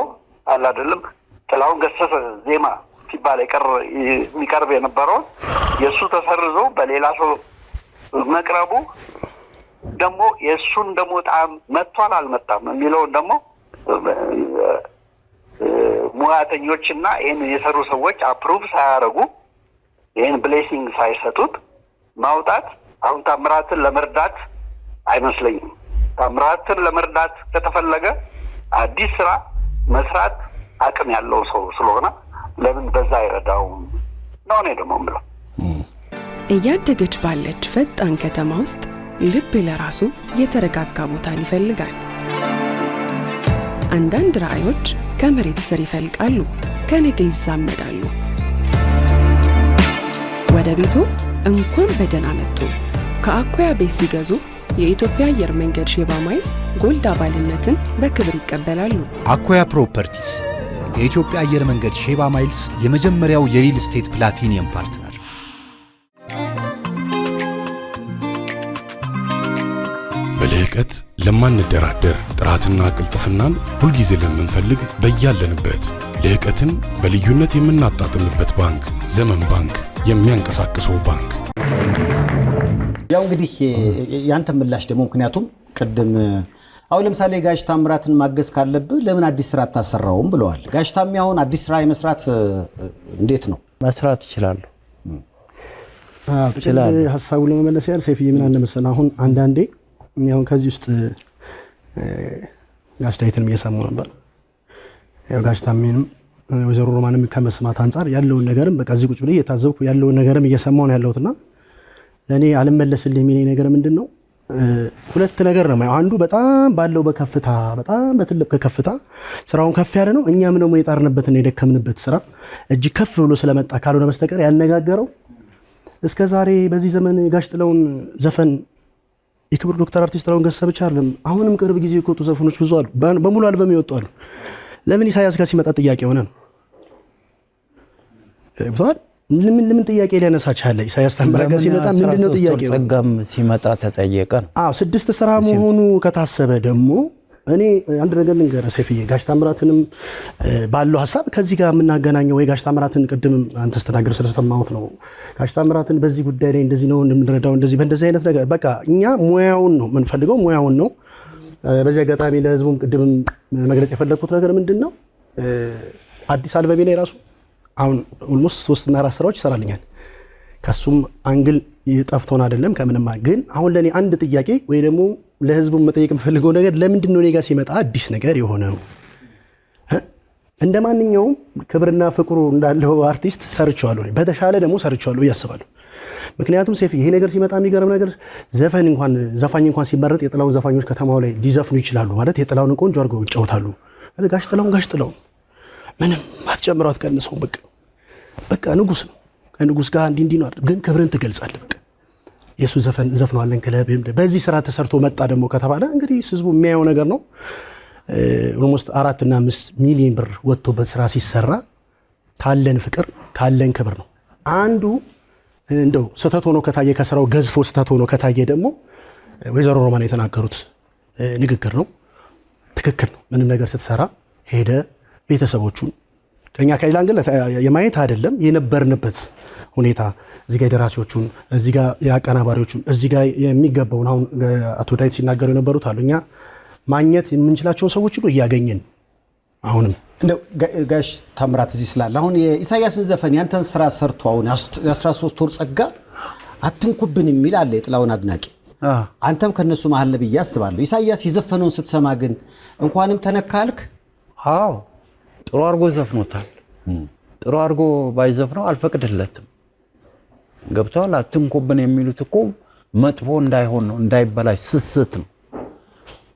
አለ አይደለም ጥላውን ገሰሰ ዜማ ሲባል የሚቀርብ የነበረውን የእሱ ተሰርዞ በሌላ ሰው መቅረቡ ደግሞ የእሱን ደግሞ ጣም መጥቷል አልመጣም የሚለውን ደግሞ ሙያተኞችና ይህን የሰሩ ሰዎች አፕሩቭ ሳያደርጉ ይህን ብሌሲንግ ሳይሰጡት ማውጣት አሁን ታምራትን ለመርዳት አይመስለኝም። ታምራትን ለመርዳት ከተፈለገ አዲስ ስራ መስራት አቅም ያለው ሰው ስለሆነ ለምን በዛ አይረዳውም ነው እኔ ደግሞ የምለው። እያደገች ባለች ፈጣን ከተማ ውስጥ ልብ ለራሱ የተረጋጋ ቦታን ይፈልጋል። አንዳንድ ራዕዮች ከመሬት ስር ይፈልቃሉ፣ ከነገ ይዛመዳሉ። ወደ ቤቱ እንኳን በደህና መጡ። ከአኮያ ቤት ሲገዙ የኢትዮጵያ አየር መንገድ ሼባ ማይልስ ጎልድ አባልነትን በክብር ይቀበላሉ። አኮያ ፕሮፐርቲስ የኢትዮጵያ አየር መንገድ ሼባ ማይልስ የመጀመሪያው የሪል ስቴት ፕላቲኒየም ፓርትነር። በልህቀት ለማንደራደር ጥራትና ቅልጥፍናን ሁልጊዜ ለምንፈልግ በያለንበት ልህቀትን በልዩነት የምናጣጥምበት ባንክ ዘመን ባንክ የሚያንቀሳቅሰው ባንክ። ያው እንግዲህ ያንተ ምላሽ ደግሞ ምክንያቱም ቅድም አሁን ለምሳሌ ጋሽ ታምራትን ማገዝ ካለብህ ለምን አዲስ ስራ አታሰራውም ብለዋል። ጋሽ ታሚ አሁን አዲስ ስራ የመስራት እንዴት ነው? መስራት ይችላሉ። ሀሳቡን ለመመለስ ያህል ሰይፍዬ ምን አለ መሰለህ አሁን አንዳንዴ አሁን ከዚህ ውስጥ ጋሽ ዳዊትንም እየሰማሁ ነበር። ጋሽ ታሜንም ወይዘሮ ሮማንም ከመስማት አንፃር ያለውን ነገርም በቃ እዚህ ቁጭ ብዬ የታዘብኩ ያለውን ነገርም እየሰማሁ ነው ያለሁትና ለኔ አልመለስልኝ የሚለኝ ነገር ምንድነው ሁለት ነገር ነው። አንዱ በጣም ባለው በከፍታ በጣም በትልቅ ከከፍታ ስራውን ከፍ ያለ ነው። እኛም ደግሞ የጣርንበትና የደከምንበት ስራ እጅግ ከፍ ብሎ ስለመጣ ካልሆነ በስተቀር ያነጋገረው እስከ ዛሬ በዚህ ዘመን ጋሽ ጥላሁን ዘፈን የክብር ዶክተር አርቲስት ጥላሁን ገሰሰ ብቻ አይደለም። አሁንም ቅርብ ጊዜ የወጡ ዘፈኖች ብዙ አሉ፣ በሙሉ አልበም ይወጡ አሉ። ለምን ኢሳያስ ጋር ሲመጣ ጥያቄ ሆነ ነው ብቷል። ለምን ጥያቄ ሊያነሳ ቻለ? ኢሳያስ ታምራት ጋር ሲመጣ ምንድነው ጥያቄው? ጸጋም ሲመጣ ተጠየቀ ነው። 6 ስራ መሆኑ ከታሰበ ደግሞ እኔ አንድ ነገር ልንገርህ ሰይፍዬ፣ ጋሽ ታምራትንም ባለው ሐሳብ ከዚህ ጋር የምናገናኘው ወይ ጋሽ ታምራትን ቅድም አንተ ስትናገር ስለሰማሁት ነው። ጋሽ ታምራትን በዚህ ጉዳይ ላይ እንደዚህ ነው እንደምንረዳው እንደዚህ በእንደዚህ አይነት ነገር በቃ እኛ ሙያውን ነው የምንፈልገው፣ ሙያውን ነው። በዚህ አጋጣሚ ለህዝቡም ቅድም መግለጽ የፈለኩት ነገር ምንድነው አዲስ አልበሜ ላይ ራሱ አሁን ኦልሞስት 3 እና 4 ስራዎች ይሰራልኛል። ከሱም አንግል ይጠፍቶን አይደለም ከምንም ግን አሁን ለኔ አንድ ጥያቄ ወይ ደግሞ ለህዝቡ መጠየቅ የምፈልገው ነገር ለምንድን ነው እኔ ጋር ሲመጣ አዲስ ነገር የሆነው? እንደማንኛውም ክብርና ፍቅሩ እንዳለው አርቲስት ሰርቻለሁ፣ በተሻለ ደግሞ ሰርቻለሁ ያስባለሁ። ምክንያቱም ሰይፍ ይሄ ነገር ሲመጣ የሚገርም ነገር ዘፋኝ እንኳን ሲመረጥ የጥላውን ዘፋኞች ከተማው ላይ ሊዘፍኑ ይችላሉ ማለት የጥላውን ቆንጆ አድርገው ይጫወታሉ። ጋሽ ጥላውን ምንም አትጨምረው አትቀንሰው፣ በቃ ንጉስ ነው። ከንጉስ ጋር እንዲህ ነው ግን ክብርን ትገልጻለህ። በቃ የሱ ዘፈን ዘፍኗለን ክለብ በዚህ ስራ ተሰርቶ መጣ ደግሞ ከተባለ እንግዲህ ህዝቡ የሚያየው ነገር ነው። ኦልሞስት 4 እና 5 ሚሊዮን ብር ወጥቶበት ስራ ሲሰራ ካለን ፍቅር ካለን ክብር ነው። አንዱ እንደው ስህተት ሆኖ ከታየ ከስራው ገዝፎ ስህተት ሆኖ ከታየ ደግሞ ወይዘሮ ሮማን የተናገሩት ንግግር ነው፣ ትክክል ነው። ምንም ነገር ስትሰራ ሄደ ቤተሰቦቹን ከኛ ከሌላ አንግል የማየት አይደለም የነበርንበት ሁኔታ እዚህ ጋር ደራሲዎቹን እዚህ ጋር ያቀናባሪዎቹን እዚህ ጋር የሚገባውን አሁን አቶ ዳዊት ሲናገሩ የነበሩት አሉ። እኛ ማግኘት የምንችላቸውን ሰዎች ሁሉ እያገኘን አሁንም እንደው ጋሽ ታምራት እዚህ ስላለ አሁን የኢሳያስን ዘፈን ያንተን ስራ ሰርቶ አሁን 13 ወር ጸጋ አትንኩብን የሚል አለ የጥላውን አድናቂ። አንተም ከነሱ መሀል ነብይ ያስባሉ። ኢሳያስ የዘፈነውን ስትሰማ ግን እንኳንም ተነካልክ? አዎ ጥሩ አርጎ ዘፍኖታል። ጥሩ አርጎ ባይዘፍነው አልፈቅድለትም። ገብቷል። አትንኩብን የሚሉት እኮ መጥፎ እንዳይሆን ነው፣ እንዳይበላሽ ስስት ነው።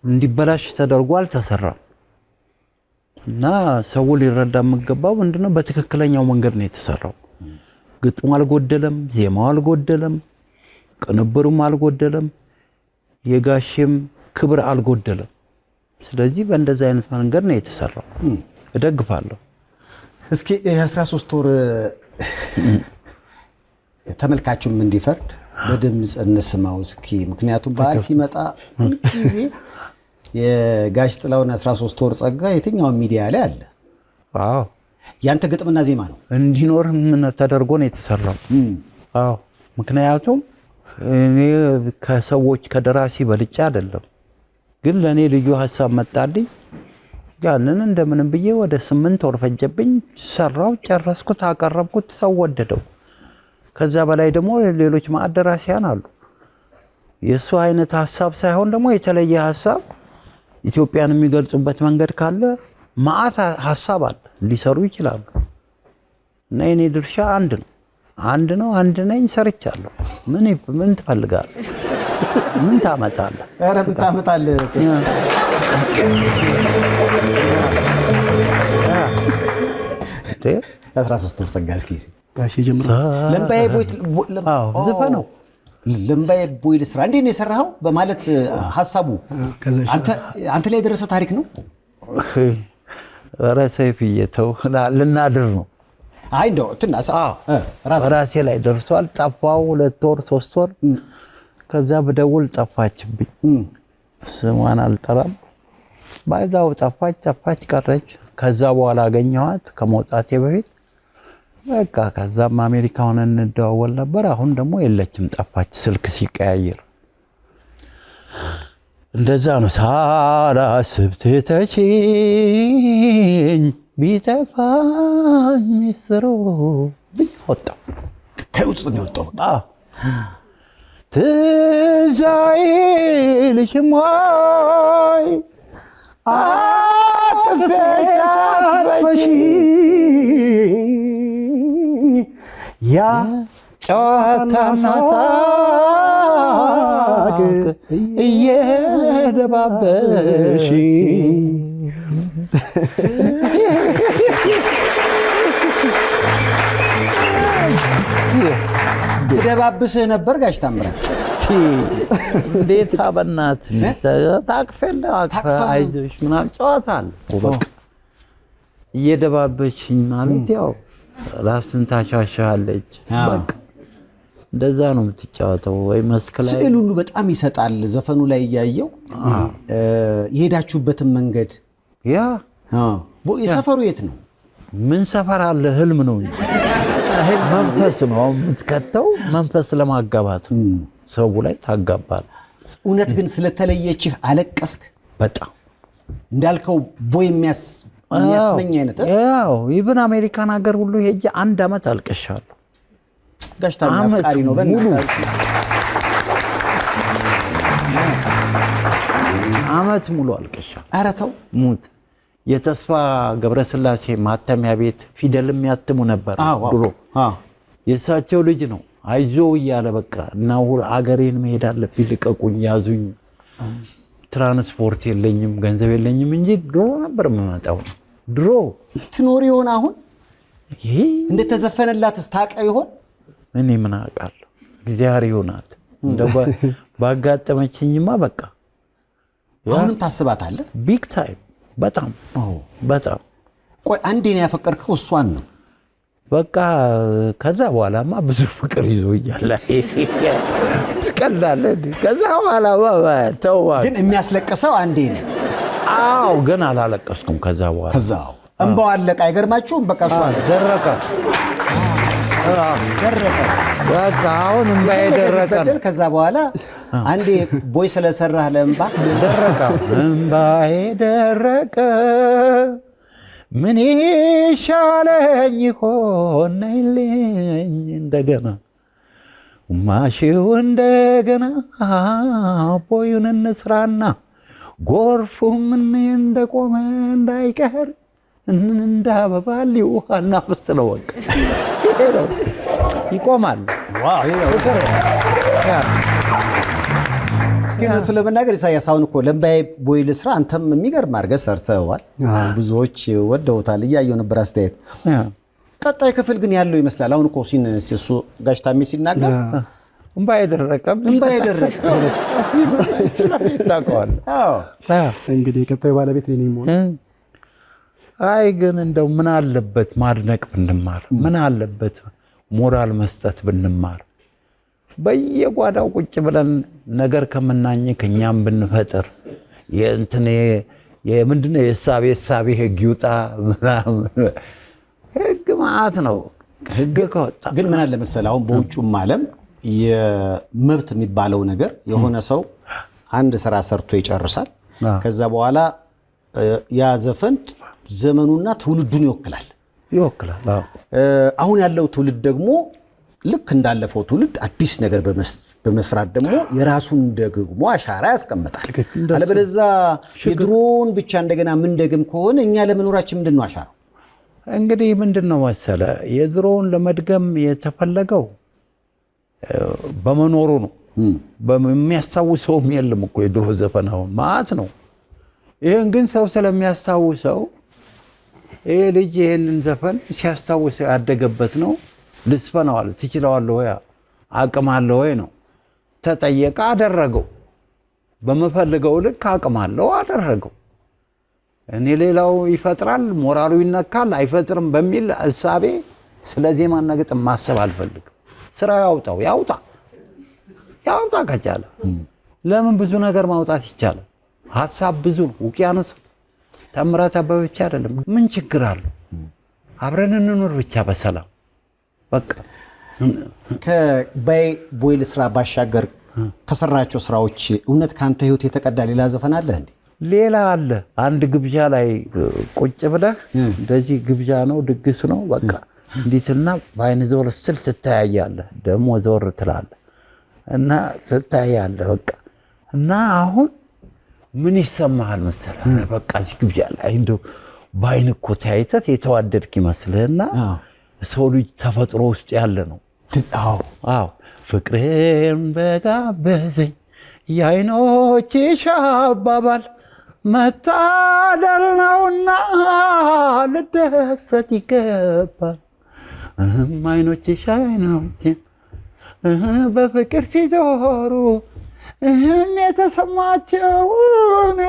እንዲበላሽ ተደርጎ አልተሰራም። እና ሰው ሊረዳ የምገባው ምንድነው በትክክለኛው መንገድ ነው የተሰራው። ግጥሙ አልጎደለም፣ ዜማው አልጎደለም፣ ቅንብሩም አልጎደለም፣ የጋሽም ክብር አልጎደለም። ስለዚህ በእንደዚህ አይነት መንገድ ነው የተሰራው። እደግፋለሁ። እስኪ የ13 ወር ተመልካቹም እንዲፈርድ በድምጽ እንስማው እስኪ። ምክንያቱም በዓል ሲመጣ ጊዜ የጋሽ ጥላውን 13 ወር ጸጋ የትኛው ሚዲያ ላይ አለ። አዎ ያንተ ግጥምና ዜማ ነው እንዲኖር ምን ተደርጎ ነው የተሰራው። አዎ ምክንያቱም እኔ ከሰዎች ከደራሲ በልጬ አይደለም፣ ግን ለኔ ልዩ ሐሳብ መጣልኝ። ያንን እንደምንም ብዬ ወደ 8 ወር ፈጀብኝ። ሰራው፣ ጨረስኩት፣ አቀረብኩት፣ ሰው ወደደው። ከዛ በላይ ደግሞ ሌሎች ማደራሲያን አሉ። የሱ አይነት ሐሳብ ሳይሆን ደግሞ የተለየ ሐሳብ ኢትዮጵያን የሚገልጹበት መንገድ ካለ ማአት ሐሳብ አለ፣ ሊሰሩ ይችላሉ። እና የኔ ድርሻ አንድ ነኝ፣ ሰርቻለሁ። ምን ትፈልጋለህ? ምን ታመጣለህ? ኧረ ምን ታመጣለህ? 13 ወር ጸጋ እስኪ ጋሽ ጀምሮ ለምባዬ ዘፈነው ለምባዬ ቦይ ልስራ እንዴት ነው የሰራኸው በማለት ሐሳቡ አንተ ላይ የደረሰ ታሪክ ነው። ኧረ ሰይፍዬ ተው፣ ልናድር ነው። አይ እንደው ራሴ ላይ ደርሷል። ጠፋው 2 ወር 3 ወር። ከዛ በደውል ጠፋችብኝ። ስሟን አልጠራም። ባይዛው ጠፋች ቀረች። ከዛ በኋላ አገኘኋት ከመውጣቴ በፊት በቃ። ከዛም አሜሪካ ሆነን እንደዋወል ነበር። አሁን ደግሞ የለችም፣ ጠፋች፣ ስልክ ሲቀያየር። እንደዛ ነው። ሳላስብ ትተሽኝ ቢጠፋኝ ሚስጥሩ ብዬ ወጣሁ። ከውስጥ ነው የወጣው። ትዝ አይልሽም ወይ አቅፌሽ ያ ጨዋታና ሳቅ እየደባበሽ ትደባብስህ ነበር ጋሽ ታምራት? እንዴት አበናት ታቅፈለ አይዞሽ ምናምን ጨዋታ አለ። በቃ እየደባበሽኝ ማለት ያው ራስን ታሻሻለች። በቃ እንደዛ ነው የምትጫወተው። ወይ መስክ ላይ ስዕል ሁሉ በጣም ይሰጣል። ዘፈኑ ላይ እያየው የሄዳችሁበትን መንገድ ያ ሰፈሩ የት ነው? ምን ሰፈር አለ? ህልም ነው እንጂ መንፈስ ነው የምትከተው። መንፈስ ለማጋባት ሰው ላይ ታጋባል። እውነት ግን ስለተለየችህ አለቀስክ? በጣም እንዳልከው ቦይ የሚያስመኝ አይነት ያው ኢቭን አሜሪካን ሀገር ሁሉ ሄጄ 1 ዓመት አልቀሻለሁ። ጋሽ ታምራት አፍቃሪ ነው በእናትህ። ዓመት ሙሉ አልቀሻለሁ። ኧረ ተው ሙት የተስፋ ገብረስላሴ ማተሚያ ቤት ፊደል የሚያትሙ ነበር ድሮ። የእሳቸው ልጅ ነው። አይዞ እያለ በቃ እና አገሬን መሄድ አለብኝ ልቀቁኝ፣ ያዙኝ፣ ትራንስፖርት የለኝም ገንዘብ የለኝም እንጂ ድሮ ነበር የምመጣው። ድሮ ትኖር ይሆን? አሁን እንደተዘፈነላት ታውቀው ይሆን? እኔ ምን አውቃለሁ? እግዚአብሔር ይሆናት። እንደው ባጋጠመችኝማ በቃ አሁንም ታስባታለህ? ቢግ ታይም በጣም በጣም። ቆይ አንዴ ነው ያፈቀርከው እሷን ነው? በቃ ከዛ በኋላማ ብዙ ፍቅር ይዞኛል። ትቀላለህ። ከዛ በኋላ ተው። ግን የሚያስለቅሰው አንዴ ነው። አዎ ግን አላለቀስኩም ከዛ በኋላ። ከዛው እንባው አለቀ። አይገርማችሁም? በቃ እሷ ደረቀ። በቃ አሁን እንባዬ ደረቀ። ከዛ በኋላ አንዴ ቦይ ስለሰራህ ለእንባ ደረቀ። እንባዬ ደረቀ። ምን ይሻለኝ ሆነልኝ እንደገና ማሽው እንደገና ቦዩን እንስራና ጎርፉ ምን እንደቆመ እንዳይቀር እንዳበባ ሊውሃና ፍስለው በቃ ይቆማል። ግን እውነቱን ለመናገር ኢሳያስ አሁን እኮ ለእምባዬ ቦይ ልስራ አንተም የሚገርም አድርገህ ሰርተዋል። ብዙዎች ወደውታል። እያየሁ ነበር አስተያየት። ቀጣይ ክፍል ግን ያለው ይመስላል። አሁን እኮ እሱ ጋሽ ታሜ ሲናገር እምባዬ ደረቀ ይታውቀዋል። እንግዲህ የቀጣዩ ባለቤት እኔ ነኝ። አይ ግን እንደው ምን አለበት ማድነቅ ብንማር፣ ምን አለበት ሞራል መስጠት ብንማር፣ በየጓዳው ቁጭ ብለን ነገር ከምናኝክ እኛም ብንፈጥር የእንትን የምንድነው የሳቤ ህግ ይውጣ። ህግ ማዕት ነው። ህግ ከወጣ ግን ምን አለ መሰለህ አሁን በውጩም ዓለም የመብት የሚባለው ነገር የሆነ ሰው አንድ ስራ ሰርቶ ይጨርሳል። ከዛ በኋላ ያ ዘፈን ዘመኑና ትውልዱን ይወክላል። አሁን ያለው ትውልድ ደግሞ ልክ እንዳለፈው ትውልድ አዲስ ነገር በመስራት ደግሞ የራሱን ደግሞ አሻራ ያስቀምጣል። አለበለዚያ የድሮውን ብቻ እንደገና ምን ደግም ከሆነ እኛ ለመኖራችን ምንድነው አሻራው? እንግዲህ ምንድነው መሰለ የድሮውን ለመድገም የተፈለገው በመኖሩ ነው። የሚያስታውሰውም የለም እኮ የድሮ ዘፈን አሁን ማዕት ነው። ይሄን ግን ሰው ስለሚያስታውሰው ይሄ ልጅ ይሄንን ዘፈን ሲያስታውሰው ያደገበት ነው። ልስፈነዋል ትችለዋለህ ወይ አቅም አለው ወይ ነው። ተጠየቀ፣ አደረገው። በመፈልገው ልክ አቅም አለው አደረገው። እኔ ሌላው ይፈጥራል ሞራሉ ይነካል አይፈጥርም በሚል እሳቤ ስለ ዜማና ግጥም ማሰብ አልፈልግም። ስራ ያውጣ ከቻለ ለምን ብዙ ነገር ማውጣት ይቻላል። ሀሳብ ብዙ ነው። ውቅያኖስ ታምራት አበበ ብቻ አይደለም። ምን ችግር አለው? አብረን እንኖር ብቻ በሰላም በቃ። ከአምባዬ ቦይ ልስራ ባሻገር ከሰራቸው ስራዎች እውነት ካንተ ህይወት የተቀዳ ሌላ ዘፈን አለ እንዴ? ሌላ አለ። አንድ ግብዣ ላይ ቁጭ ብለህ እንደዚህ ግብዣ ነው ድግስ ነው በቃ እንዲትና በአይን ዞር ስትል ትታያለህ፣ ደግሞ ዞር ትላለህ እና ትታያለህ በቃ። እና አሁን ምን ይሰማሃል መሰለህ? በቃ እዚህ ግብዣ ላይ እንደው በአይን እኮ ተያይተህ የተዋደድክ ይመስልህና ሰው ልጅ ተፈጥሮ ውስጥ ያለ ነው። አዎ ፍቅሬን በጋበዘኝ የአይኖችሽ አባባል መታደል ነውና ልደሰት ይገባል። አይኖችሽ አይኖችን በፍቅር ሲዞሩ የተሰማቸውን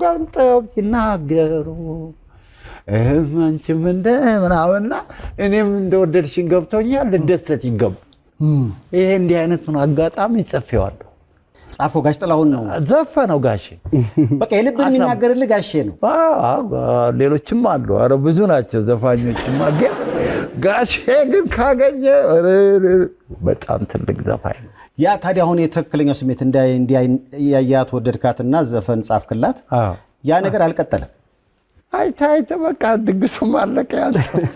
ገልጠው ሲናገሩ አንቺም እንደምናምና እኔም እንደወደድሽኝ ገብቶኛል ልደሰት ይገባል። ይሄ እንዲህ አይነቱን አጋጣሚ ጽፌዋለሁ። ጻፎ ጋሽ ጥላሁን ነው ዘፈነው ጋሼ። በቃ የልብን የሚናገርልህ ጋሼ ነው። ሌሎችም አሉ፣ ኧረ ብዙ ናቸው ዘፋኞችም። ግን ጋሼ ግን ካገኘ በጣም ትልቅ ዘፋኝ ነው። ያ ታዲያ አሁን የትክክለኛው ስሜት እንዲያያት ወደድካትና ዘፈን ጻፍክላት፣ ያ ነገር አልቀጠለም? አይታይተ በቃ ድግሱም አለቀ፣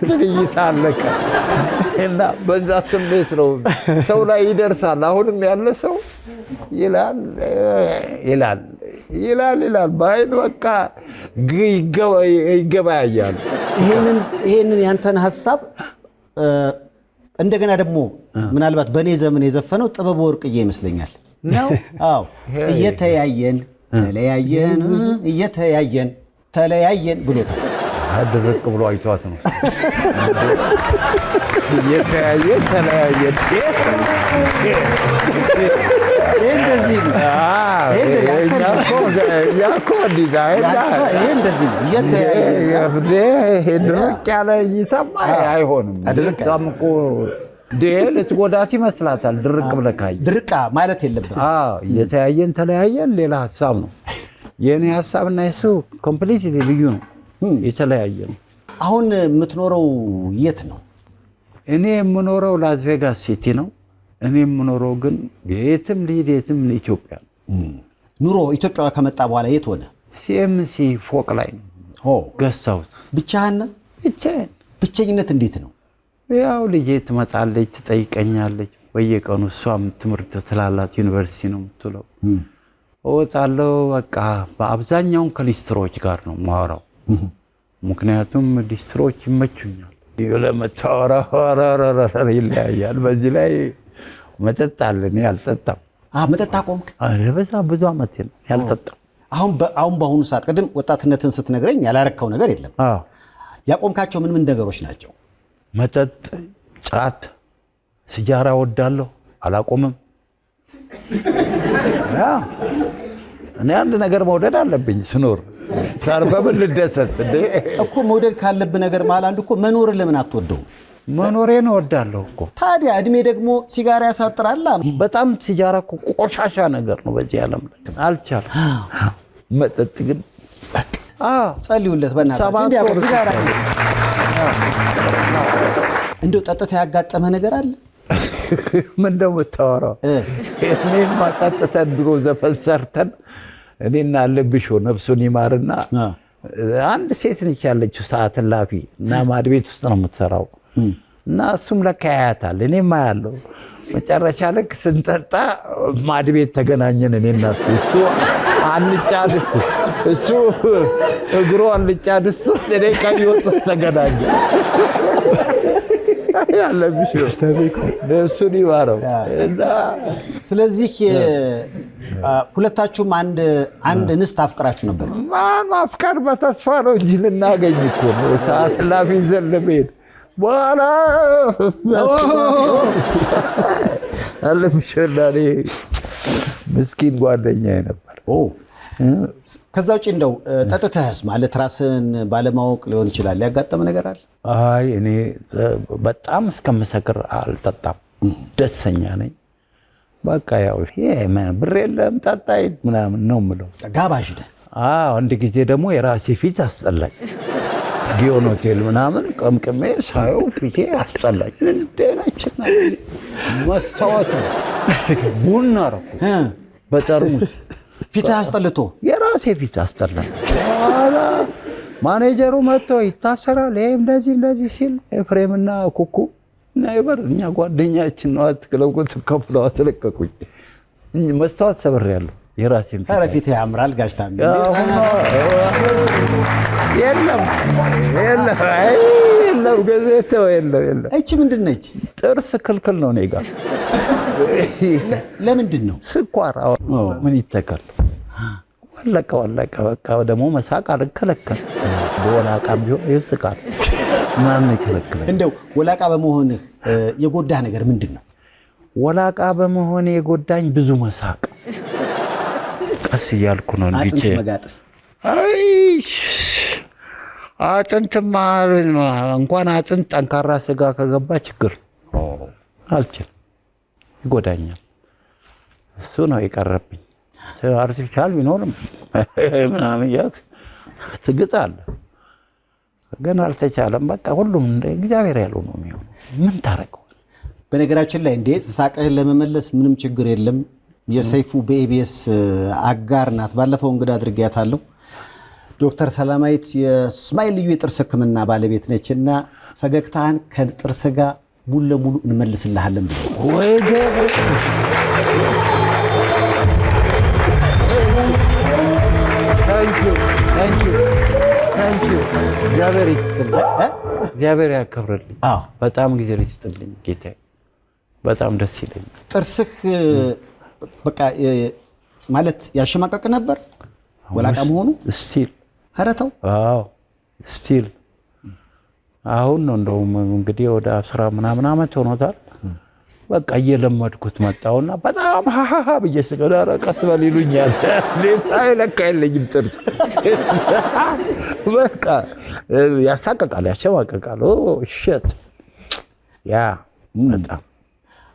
ትዕይንት አለቀ እና በዛ ስሜት ነው ሰው ላይ ይደርሳል። አሁንም ያለ ሰው ይላል ይላል ይላል ይላል በአይን በቃ ይገባያያል። ይሄንን ያንተን ሀሳብ እንደገና ደግሞ ምናልባት በእኔ ዘመን የዘፈነው ጥበብ ወርቅዬ ይመስለኛል ነው። አዎ እየተያየን ተለያየን እየተያየን ተለያየን ብሎታል። ድርቅ ብሎ አይቷት ነው እየተያየን ተለያየን። እንደዚህ ነው እንደዚህ ነው እየተያየን ድርቅ ያለ እይታማ አይሆንም። እሷም እኮ ልትጎዳት ይመስላታል። ድርቅ ብለህ ካየህ ድርቃ ማለት የለብንም። እየተያየን ተለያየን ሌላ ሀሳብ ነው። የኔ ሀሳብና የሱ ኮምፕሊትሊ ልዩ ነው፣ የተለያየ ነው። አሁን የምትኖረው የት ነው? እኔ የምኖረው ላስ ቬጋስ ሲቲ ነው። እኔ የምኖረው ግን የትም ልሂድ የትም ኢትዮጵያ ነው። ኑሮ ኢትዮጵያ ከመጣ በኋላ የት ሆነ? ሲኤምሲ ፎቅ ላይ ነው ገዝታውት። ብቻህን? ብቻዬን። ብቸኝነት እንዴት ነው? ያው ልጄ ትመጣለች፣ ትጠይቀኛለች በየቀኑ። እሷም ትምህርት ትላላት፣ ዩኒቨርሲቲ ነው የምትውለው። እወጣለሁ። በቃ በአብዛኛውን ከሊስትሮች ጋር ነው የማወራው፣ ምክንያቱም ሊስትሮች ይመቹኛል። ለመታወራ ይለያያል። በዚህ ላይ መጠጥ አለ፣ እኔ አልጠጣም። መጠጥ አቆምክ? በዛ ብዙ ዓመት ያልጠጣም። አሁን በአሁኑ ሰዓት ቅድም ወጣትነትን ስትነግረኝ ያላረከው ነገር የለም። ያቆምካቸው ምን ነገሮች ናቸው? መጠጥ፣ ጫት፣ ሲጃራ ወዳለሁ፣ አላቆምም። እኔ አንድ ነገር መውደድ አለብኝ ስኖር። በምን ልደሰት እንዴ? እኮ መውደድ ካለብህ ነገር መሀል አንዱ እኮ መኖርን ለምን አትወደውም? መኖሬን እወዳለሁ እኮ። ታዲያ እድሜ ደግሞ ሲጋራ ያሳጥራል። በጣም ሲጃራ እኮ ቆሻሻ ነገር ነው በዚህ ዓለም ላይ። አልቻልኩም። መጠጥ ግን ጸልዩለት በእናታችሁ እንዲያቆም ሲጋራ። እንደው ጠጥተህ ያጋጠመህ ነገር አለ? ምን እንደምታወራው? እኔን ማጣጥሰን ድሮ ዘፈን ሰርተን እኔና አለብሾ ነፍሱን ይማርና አንድ ሴት ነች ያለችው ሰዓት እላፊ እና ማድ ቤት ውስጥ ነው የምትሰራው እና እሱም ለካ ያያታል፣ እኔም አያለሁ። መጨረሻ ልክ ስንጠጣ ማድ ቤት ተገናኘን እኔና እሱ። አልጫ እሱ እግሩ አልጫ ድስት ውስጥ እኔ ቀይ ወጥ ውስጥ ተገናኘ። ያለብሽ እሱን ይማረው። ስለዚህ ሁለታችሁም አንድ እንስት አፍቅራችሁ ነበር? ማፍቀር በተስፋ ነው እንጂ ልናገኝ እኮ ነው። ሰዓት ላፊ ይዘን ለመሄድ በኋላ አለብሽ እና እኔ ምስኪን ጓደኛዬ ነበር። ከዛ ውጭ እንደው ጠጥተህስ ማለት ራስን ባለማወቅ ሊሆን ይችላል ያጋጠመ ነገር አለ? አይ እኔ በጣም እስከምሰክር አልጠጣም፣ ደስተኛ ነኝ። በቃ ያው ብር የለም ጠጣይ ምናምን ነው የምለው። ጋባዥ ነህ? አንድ ጊዜ ደግሞ የራሴ ፊት አስጠላኝ። ጊዮን ሆቴል ምናምን ቀምቅሜ ሳየው ፊቴ አስጠላኝ። እንደናችና መስታወት ቡና ረኩ በጠርሙስ ፊትህ አስጠልቶ የራሴ ፊት አስጠላኝ። ማኔጀሩ መጥቶ ይታሰራል ይሄ እንደዚህ ሲል ኤፍሬምና ኩኩ ናይበር እኛ ጓደኛችን ነው አትክለውቁት ከፍለው አስለቀቁኝ። መስታወት ሰብሬያለሁ። የራሴን ፊት ያምራል ጋሽ ታሜ። የለም ገዘተው የለም። እቺ ምንድን ነች? ጥርስ ክልክል ነው እኔ ጋር። ለምንድን ነው? ስኳር ምን ይተካል? ወለቀ በቃ ደግሞ መሳቅ አልከለከል። በወላቃም ቢሆን ይስቃል። ማን ይከለክላል? እንደው ወላቃ በመሆን የጎዳህ ነገር ምንድን ነው? ወላቃ በመሆን የጎዳኝ ብዙ መሳቅ። ቀስ እያልኩ ነው እንዴ? አጥንት መጋጥስ? አይ አጥንትማ እንኳን አጥንት ጠንካራ ስጋ ከገባ ችግር አልችልም፣ ይጎዳኛል። እሱ ነው የቀረብኝ። አርቲፊሻል ቢኖርም ምናምን እያልክ ትግጣለህ፣ ግን አልተቻለም። በቃ ሁሉም እንደ እግዚአብሔር ያለው ነው የሚሆነው። ምን ታረቀው? በነገራችን ላይ እንዴት ሳቅህን ለመመለስ ምንም ችግር የለም። የሰይፉ በኢቢኤስ አጋር ናት። ባለፈው እንግዳ አድርጌያታለሁ። ዶክተር ሰላማዊት የስማይል ልዩ የጥርስ ሕክምና ባለቤት ነችና ፈገግታህን ከጥርስ ጋር ሙሉ ለሙሉ እንመልስልሃለን ብሎ ወይ እግዚአብሔር ይስጥልኝ፣ እግዚአብሔር ያከብርልኝ። በጣም ጊዜ ይስጥልኝ ጌታዬ፣ በጣም ደስ ይለኛል። ጥርስህ በቃ ማለት ያሸማቀቅ ነበር ወላቃ መሆኑ ስቲል ሀረተው? አዎ ስቲል አሁን ነው እንደውም እንግዲህ ወደ 10 ምናምን ዓመት ሆኖታል። በቃ እየለመድኩት መጣውና በጣም ሃሃሃ ብዬ ስገዳራ ቀስ በል ይሉኛል። ለሳይ ለካ የለኝም ጥርስ። በቃ ያሳቀቃል፣ ያሸማቀቃል። ኦ ሺት ያ በጣም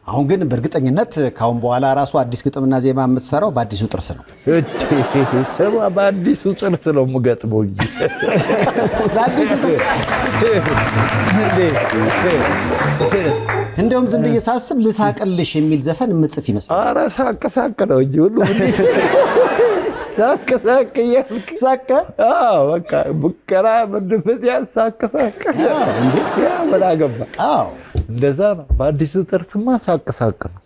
አሁን ግን በእርግጠኝነት ካሁን በኋላ ራሱ አዲስ ግጥምና ዜማ የምትሰራው በአዲሱ ጥርስ ነው። ሰባ በአዲሱ ጥርስ ነው የምገጥመው እንጂ እንደውም ዝም ብዬ ሳስብ ልሳቅልሽ የሚል ዘፈን የምጽፍ ይመስላል። ኧረ ሳቅ ነው እንጂ ሁሉ ሳቅ እያልክ ሳቅ። በቃ ቡከራ ምንድፍት ያሳቅ ያ ምን አገባ? እንደዛ ነው። በአዲሱ ጥርስማ ሳቅ ነው።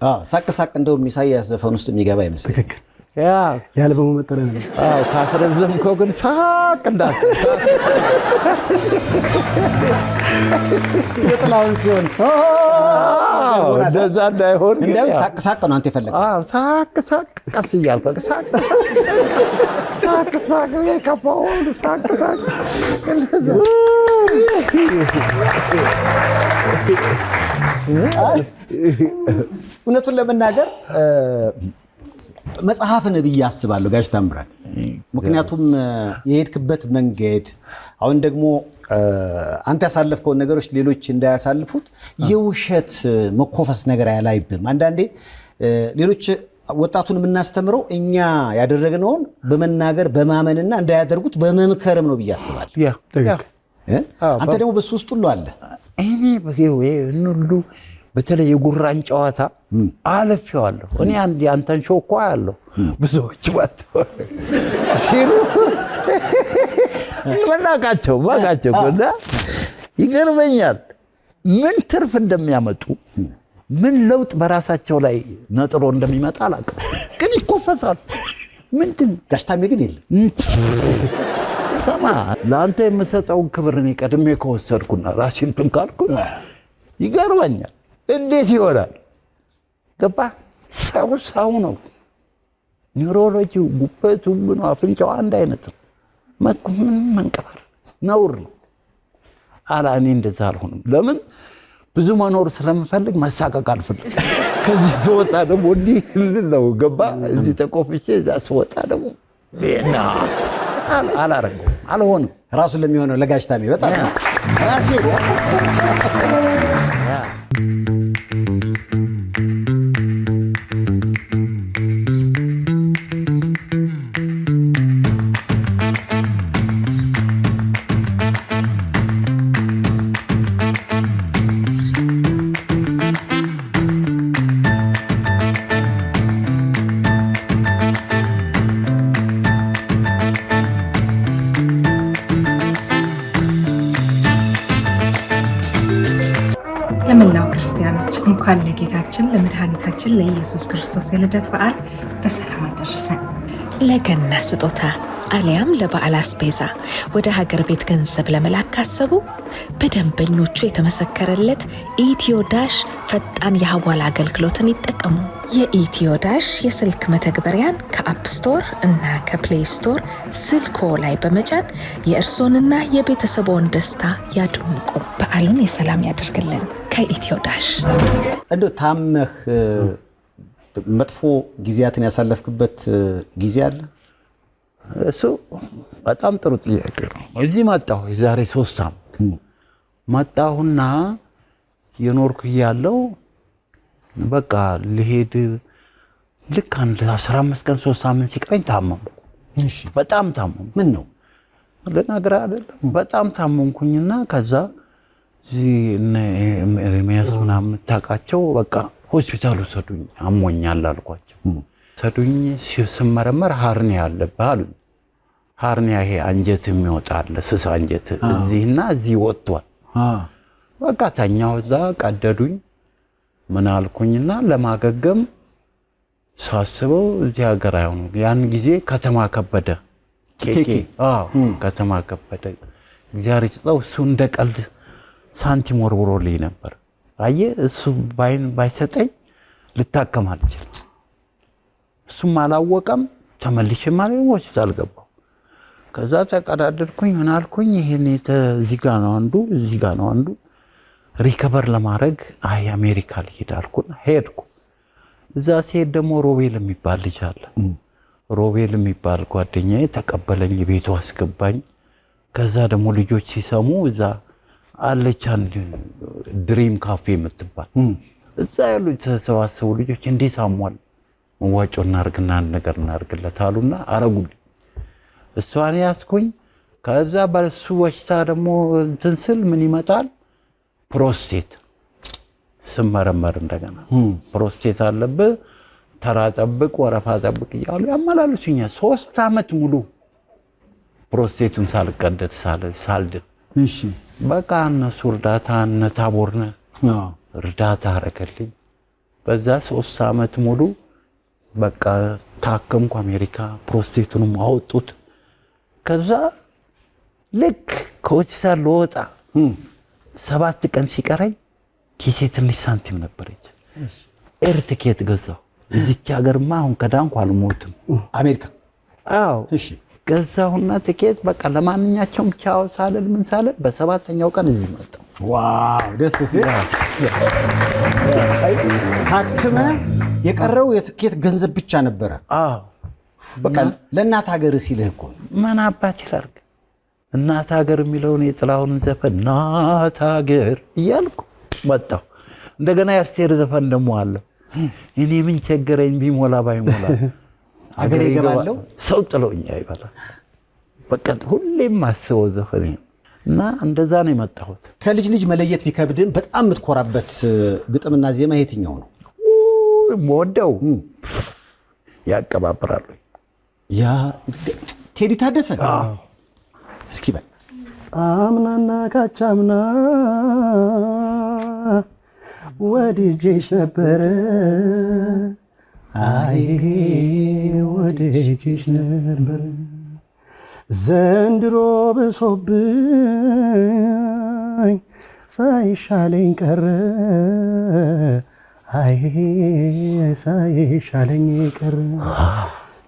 ሳቅ እንደውም ኢሳያስ ዘፈን ውስጥ የሚገባ ይመስላል። ትክክል። ያልበሙ መጠሪያ ነው። ካስረዘምከው ግን ሳቅ እንዳትል። የጥላውን ሲሆን እንደዛ እንዳይሆን እንደው ሳቅ ነው አንተ የፈለግኸው። ሳቅ ቀስ እያልክ ሳቅ የከፋውን ሳቅ እውነቱን ለመናገር መጽሐፍ ነው ብዬ አስባለሁ ጋሽ ታምራት። ምክንያቱም የሄድክበት መንገድ አሁን ደግሞ አንተ ያሳለፍከውን ነገሮች ሌሎች እንዳያሳልፉት የውሸት መኮፈስ ነገር አያላይብም። አንዳንዴ ሌሎች ወጣቱን የምናስተምረው እኛ ያደረግነውን በመናገር በማመንና እንዳያደርጉት በመምከርም ነው ብዬ አስባለሁ። አንተ ደግሞ በሱ ውስጥ ሁሉ አለ። እኔ ሁሉ በተለይ የጉራን ጨዋታ አለፌዋለሁ። እኔ አንተን ሾው እኮ አያለሁ ብዙዎች ሲሉ መናቃቸው እና ይገርመኛል ምን ትርፍ እንደሚያመጡ ምን ለውጥ በራሳቸው ላይ ነጥሮ እንደሚመጣ አላውቅም፣ ግን ይኮፈሳል። ምንድን ጋሽ ታሜ ግን የለም። ሰማ ለአንተ የምሰጠውን ክብር እኔ ቀድሜ ከወሰድኩና ራሴን እንትን ካልኩ ይገርመኛል። እንዴት ይሆናል? ገባ? ሰው ነው። ኒውሮሎጂው፣ ጉበቱ፣ ምኑ፣ አፍንጫው አንድ አይነት ነው። ምን መንቀባር ነውር ነው። እኔ እንደዛ አልሆንም። ለምን? ብዙ መኖር ስለምፈልግ መሳቀቅ አልፈልግም። ከዚህ ስወጣ ደግሞ እንዲህ ነው። ገባ? እዚህ ተቆፍቼ እዛ ስወጣ ደግሞ አላረገውም፣ አልሆንም። ራሱን ለሚሆነው ለጋሽ ታሜ በጣም ራሴ ለመላው ክርስቲያኖች እንኳን ለጌታችን ለመድኃኒታችን ለኢየሱስ ክርስቶስ የልደት በዓል በሰላም አደረሰን። ለገና ስጦታ አሊያም ለበዓል አስቤዛ ወደ ሀገር ቤት ገንዘብ ለመላክ ካሰቡ በደንበኞቹ የተመሰከረለት ኢትዮ ዳሽ ፈጣን የሐዋላ አገልግሎትን ይጠቀሙ። የኢትዮ ዳሽ የስልክ መተግበሪያን ከአፕ ስቶር እና ከፕሌይ ስቶር ስልክዎ ላይ በመጫን የእርስዎንና የቤተሰቦን ደስታ ያድምቁ። በዓሉን የሰላም ያደርግልን። ከኢትዮ ዳሽ። እንደው ታመህ መጥፎ ጊዜያትን ያሳለፍክበት ጊዜ አለ? እሱ በጣም ጥሩ ጥያቄ ነው። እዚህ መጣሁ የዛሬ 3 ዓመት መጣሁና የኖርኩ ያለው በቃ ልሄድ ልክ አንድ 15 ቀን 3 ሳምንት ሲቀረኝ ታመምኩ። እሺ በጣም ታመምኩ። ምን ነው ለነገር አይደለም በጣም ታመምኩኝና ከዛ እዚህ ኤርሚያስ ምናምን ታውቃቸው በቃ ሆስፒታል ወሰዱኝ። አሞኛል አልኳቸው። ሰዱኝ ሲመረመር ሃርኒያ አለብህ አሉኝ። ሃርኒያ ይሄ አንጀት የሚወጣል ስስ አንጀት እዚህና እዚህ ወጥቷል። በቃ ተኛው እዛ ቀደዱኝ። ምን አልኩኝና ለማገገም ሳስበው እዚህ ሀገር አይሆን ያን ጊዜ ከተማ ከበደ ኬኬ ከተማ ከበደ እግዚአብሔር ይስጠው እሱ እንደ ቀልድ ሳንቲም ወርውሮልኝ ነበር። አየህ እሱ ባይሰጠኝ ልታከም አልችልም። እሱም አላወቀም። ተመልሼ ማለት ሆስፒታል ገባሁ። ከዛ ተቀዳደድኩኝ። ምን አልኩኝ ይሄን እዚህ ጋር ነው አንዱ እዚህ ጋር ነው አንዱ ሪከቨር ለማድረግ አይ አሜሪካ ልሄድ አልኩና ሄድኩ። እዛ ሲሄድ ደግሞ ሮቤል የሚባል ልጅ አለ። ሮቤል የሚባል ጓደኛዬ ተቀበለኝ፣ ቤቱ አስገባኝ። ከዛ ደግሞ ልጆች ሲሰሙ እዛ አለች አንድ ድሪም ካፌ የምትባል እዛ ያሉ ተሰባሰቡ ልጆች እንዴት ሳሟል መዋጮ እናርግና አንድ ነገር እናርግለት አሉና አረጉልኝ። እሷን ያስኩኝ። ከዛ በሱ በሽታ ደግሞ እንትን ስል ምን ይመጣል ፕሮስቴት ስመረመር እንደገና ፕሮስቴት አለብህ ተራ ጠብቅ ወረፋ ጠብቅ እያሉ ያመላልሱኛል። 3 ዓመት ሙሉ ፕሮስቴቱን ሳልቀደድ ሳልድን። እሺ በቃ እነሱ እርዳታ እነ ታቦርነ እርዳታ አረገልኝ። በዛ 3 ዓመት ሙሉ በቃ ታከምኩ። አሜሪካ ፕሮስቴቱንም አወጡት። ከዛ ልክ ከሆስፒታል ልወጣ 7 ቀን ሲቀረኝ ኪሴ ትንሽ ሳንቲም ነበረች። ኤር ቲኬት ገዛሁ። እዚች ሀገርማ አሁን ከዳንኩ አልሞትም። አሜሪካ? አዎ። እሺ ገዛሁና ቲኬት በቃ ለማንኛቸውም ቻው ሳልል ምን ሳልል በ7ኛው ቀን እዚህ መጣሁ። ዋው ደስ ሲል። ታክመ የቀረው የትኬት ገንዘብ ብቻ ነበረ። አዎ በቃ ለእናት ሀገር ሲልህ እኮ ምን አባት ይላርግ እናት ሀገር የሚለውን የጥላሁን ዘፈን እናት ሀገር እያልኩ መጣሁ። እንደገና የአስቴር ዘፈን ደግሞ አለ እኔ ምን ቸገረኝ ቢሞላ ባይሞላ ሀገር ይገባለው ሰው ጥሎኛ ይባላል። በቃ ሁሌም ማስበው ዘፈን እና እንደዛ ነው የመጣሁት። ከልጅ ልጅ መለየት ቢከብድም በጣም የምትኮራበት ግጥምና ዜማ የትኛው ነው? ወደው ያቀባብራሉ። ያ ቴዲ ታደሰ እስኪ በል አምናና ካቻምና ወድጄሽ ነበረ አይ ወድጄሽ ነበረ ዘንድሮ ብሶብኝ ሳይሻለኝ ቀረ አይ ሳይሻለኝ ቀረ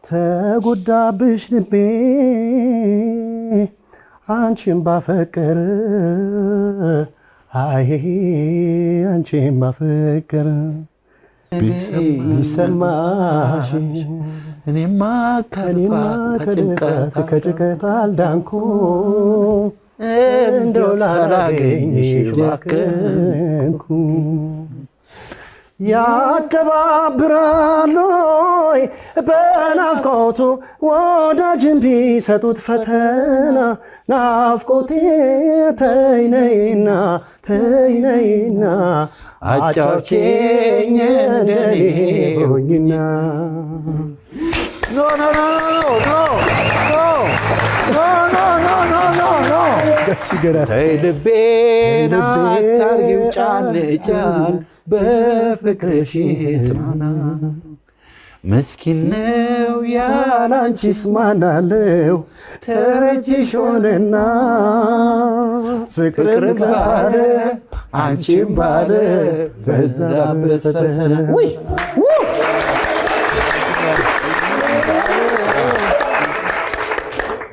ተጎዳብሽ ልቤ አንቺን ባፈቀረ አይ አንቺን ባፈቀረ ቢሰማሽ እኔማ ከጭንቀት አልዳንኩ እንደው ላላገኝሽ ባከንኩ ያከባብራሎይ በናፍቆቱ ወዳጅን ቢሰጡት ፈተና ናፍቆቴ ተይነይና አጫውቼኝ እንደኔ ሆኝና ኖ ተይ ልቤን አታርጊው ጫን ጫን በፍቅርሽ ጽናና ምስኪን ነው ያላንቺስ ማናለው ተረጅሽ ሆነና ፍቅርን ባለ አንቺም ባለ በዛበት ፈተና ውይ